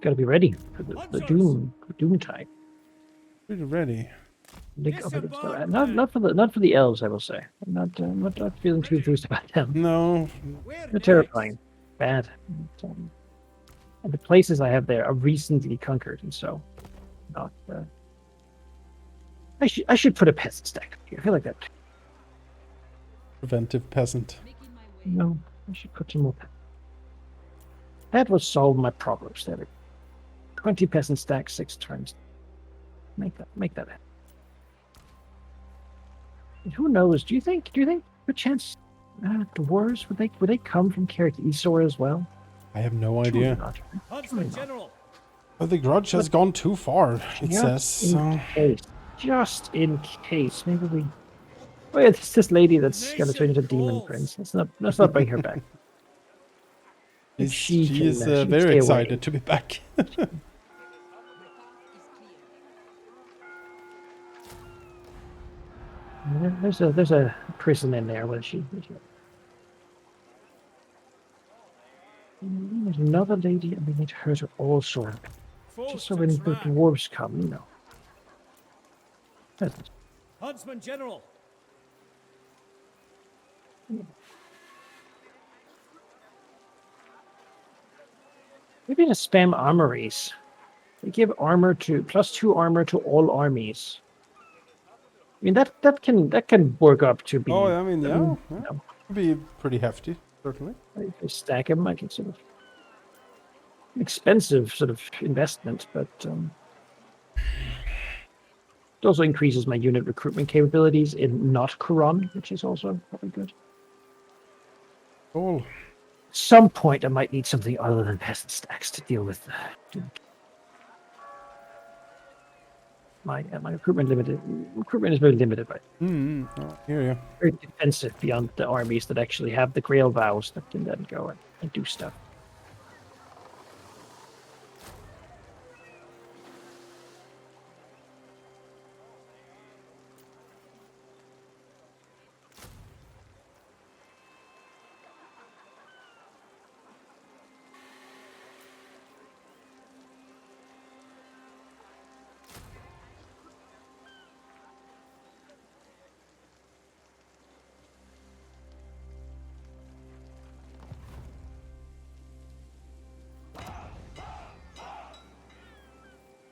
Gotta be ready for the Doom type. Pretty ready. Not for the elves, I will say. I'm not feeling too enthused about them. No, They're terrifying. Bad. And the places I have there are recently conquered, and so not. I should put a peasant stack here. I feel like that. preventive peasant. No, I should put some more. That will solve my problems. There we go. 20 peasant stacks, 6 turns. Make that happen. And who knows? Do you think perchance dwarves would they come from Carrick Esor as well? I have no Surely idea. not. Huntsman General. But the grudge has gone too far, it says. Just in case, maybe we. Oh yeah, it's this lady that's gonna turn into Demon Prince. Let's not bring her back. If She can, is she can very stay excited away. to be back. There's a prison in there. There's another lady, and we need her to also, just so when the dwarves come, you know. That's- Huntsman General. Maybe to spam armories. They give armor to +2 armor to all armies. I mean that can work up to be. Oh, I mean, yeah, you yeah. know, Could be pretty hefty, certainly. if you stack them, I can sort of expensive sort of investment, but it also increases my unit recruitment capabilities in not Quran, which is also probably good. Cool. At some point, I might need something other than peasant stacks to deal with. My recruitment is very limited, right? Oh, here you. Very defensive beyond the armies that actually have the Grail vows that can then go and do stuff.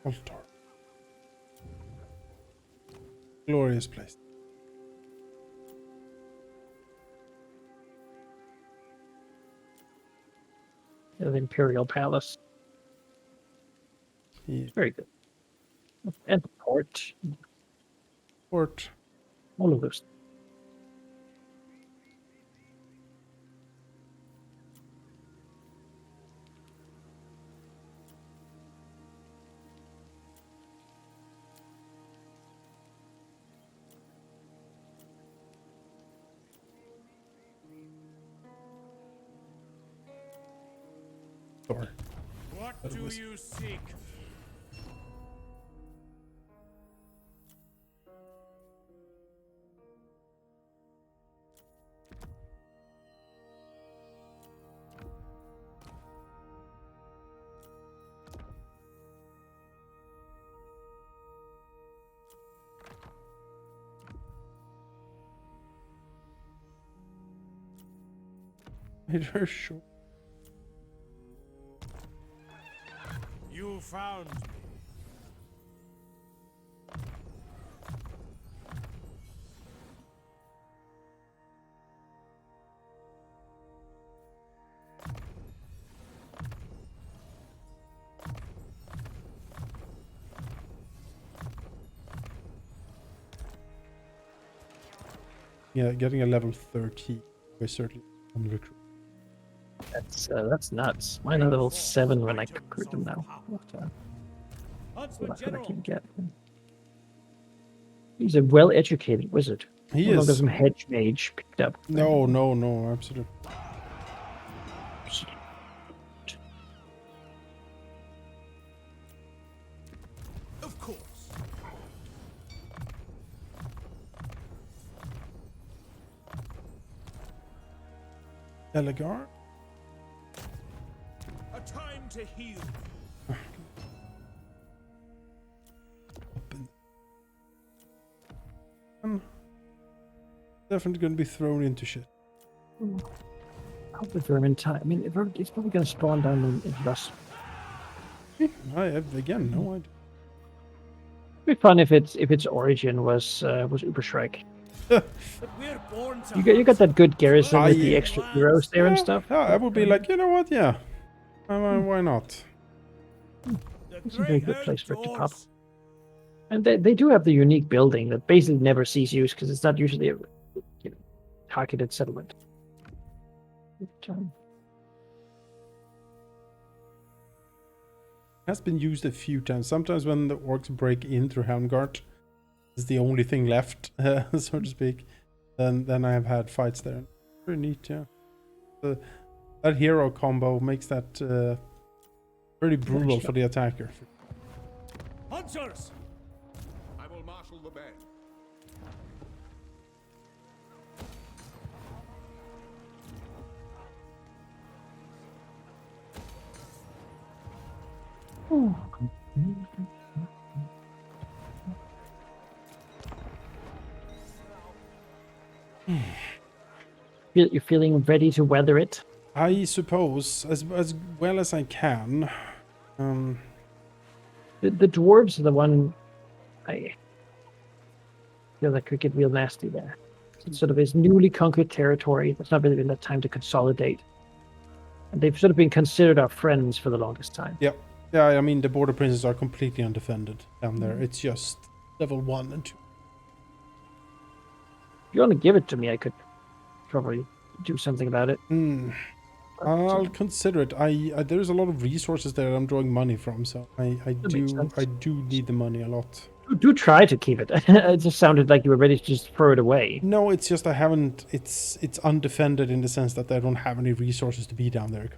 Altar. Glorious place. The Imperial Palace. Yeah. Very good. And the port. Port. All of those. Door. What do you seek? Made her short. You found me. Yeah, getting a level 30 was certainly on recruit. That's nuts. Mine are level 7 when I recruit them now. Huntsman What I General. can get. He's a well-educated wizard. He No longer is. some hedge mage picked up. No, absolutely. Of course. Delagar? A time to heal. Definitely going to be thrown into shit. I hope if they're in time. I mean, it's probably going to spawn down in Rust. I have, again, no idea. It'd be fun if its origin was Ubershrike. But we're born to You got that good garrison with the Yeah. extra heroes there and stuff. Yeah, I would be like, you know what? Yeah. Why not? It's a very good place for it to pop. And they do have the unique building that basically never sees use because it's not usually a targeted settlement. Has been used a few times. Sometimes when the orcs break in through Helmgart, it's the only thing left, so to speak. Then I have had fights there. Pretty neat, yeah. That hero combo makes that pretty brutal for the attacker. Hunters. I will marshal the band. You're feeling ready to weather it? I suppose, as well as I can. The dwarves are the one I feel like could get real nasty there. It's sort of his newly conquered territory. There's not really been enough time to consolidate. And they've sort of been considered our friends for the longest time. Yeah. Yeah, I mean, the border princes are completely undefended down there. It's just level 1 and 2. If you want to give it to me, I could probably do something about it. I'll consider it. There's a lot of resources there I'm drawing money from, so I do need the money a lot. Do try to keep it. It just sounded like you were ready to just throw it away. No, it's just I haven't. It's undefended in the sense that I don't have any resources to be down there.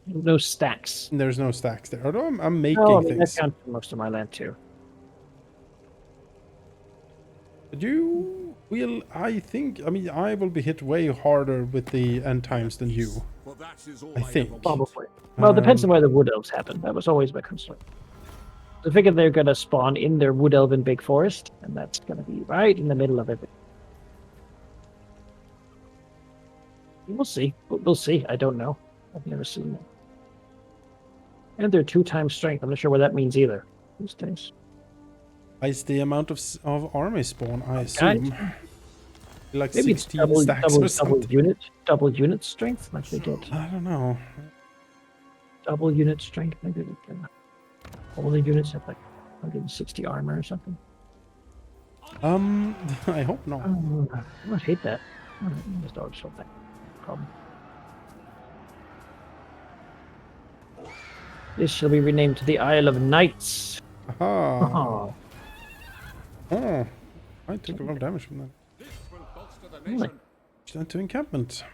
No stacks. There's no stacks there. Although I'm making No, I mean, things. that counts for most of my land too. I think. I mean, I will be hit way harder with the end times than you. For that is all I think. ever wanted. Probably. Well, it depends on where the wood elves happen. That was always my concern. I figured they're gonna spawn in their wood elven big forest, and that's gonna be right in the middle of everything. We'll see. We'll see. I don't know. I've never seen them. And they're 2 times strength. I'm not sure what that means either these days. Is the amount of army spawn, I assume. Like Maybe it's 16 stacks or something. double unit strength, like they get. I don't know. Double unit strength, maybe they can. All the units have like 160 armor or something. I hope not. I would hate that. Just always felt that problem. This shall be renamed to the Isle of Knights. Aha. Oh, I took a lot of damage from that. This will bolster the nation. Turn to encampment.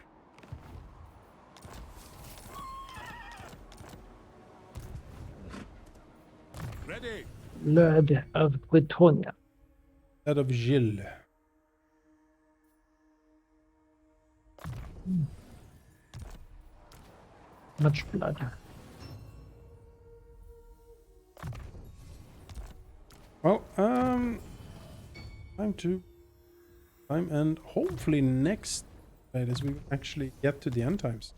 Ready. Lord of Bretonnia. That of Gilles. Much blood. Well, time and hopefully next as we actually get to the end times.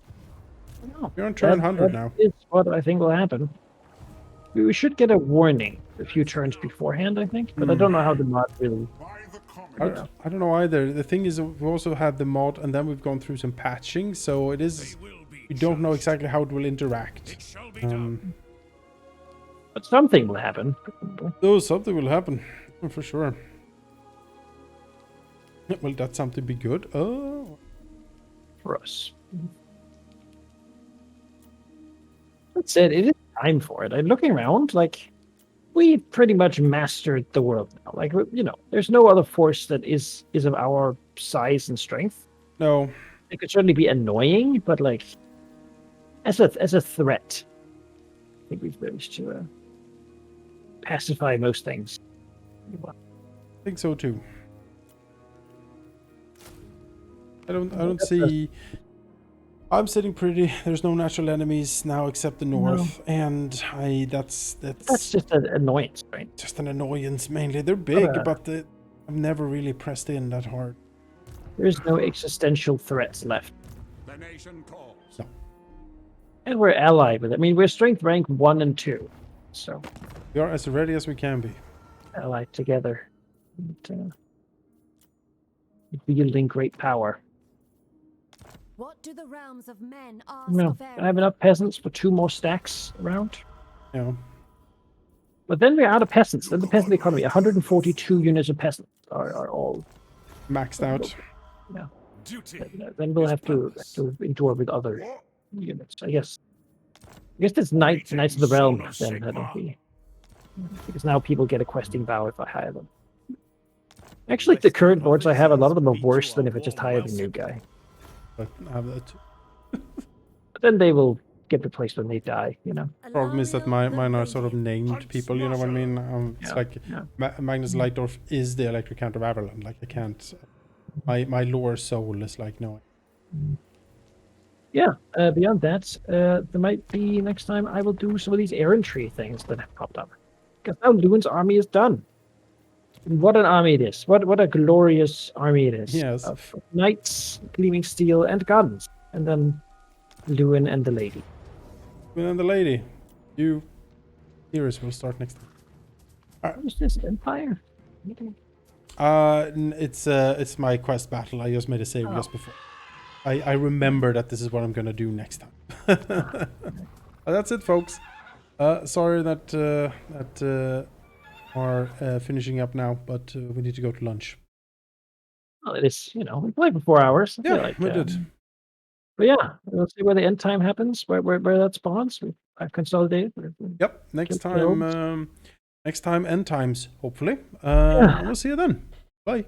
No, We're on turn 100 now. Is what I think will happen. We should get a warning a few turns beforehand, I think, but I don't know how the mod really. By the common. I don't know either. The thing is, we also had the mod, and then we've gone through some patching, so it is. We don't know exactly how it will interact. It shall be done. But something will happen. Though something will happen, for sure. Will that something be good? Oh, For us. That's it. It is time for it. I'm looking around, like, we've pretty much mastered the world now. Like, you know, there's no other force that is of our size and strength. no. It could certainly be annoying, but like, as a threat, I think we've managed to pacify most things. I think so too. I don't see. I'm sitting pretty. There's no natural enemies now except the north, and that's just an annoyance, right? just an annoyance mainly. They're big, but I've never really pressed in that hard. There's no existential threats left. The nation calls. No. And we're allied with it. I mean, we're strength rank 1 and 2. So, We are as ready as we can be. allied together. And, wielding great power. What do the realms of men ask No, of I have enough peasants for 2 more stacks around. Yeah. But then we're out of peasants. Then the peasant economy, 142 units of peasants are all Maxed out. yeah. Duty. Then we'll have to endure with other units, I guess. I guess it's Knights of the Realm then, that'll be. Because now people get a questing vow if I hire them. Actually, the current boards I have, a lot of them are worse than if I just hired a new guy. But I have that. But then they will get replaced when they die, you know? Problem is that mine are sort of named people, you know what I mean? It's like Magnus Lightdorf is the Electric Count of Averland. Like, I can't. My lore soul is like, no. Yeah, beyond that, there might be next time I will do some of these errantry things that have popped up. Because now Luan's army is done. And what an army it is. What a glorious army it is. Yes. Of knights, gleaming steel, and guns. And then Luan and the lady. And the lady. You heroes will start next time. What is this? Empire? It's my quest battle. I just made a save just before. I remember that this is what I'm gonna do next time. That's it, folks. Sorry that are finishing up now, but we need to go to lunch. Well, it is, you know, we played for 4 hours. I feel like, we did. But yeah, we'll see where the end time happens, where that spawns. I've consolidated. Yep. Next time end times, hopefully. We'll see you then. Bye.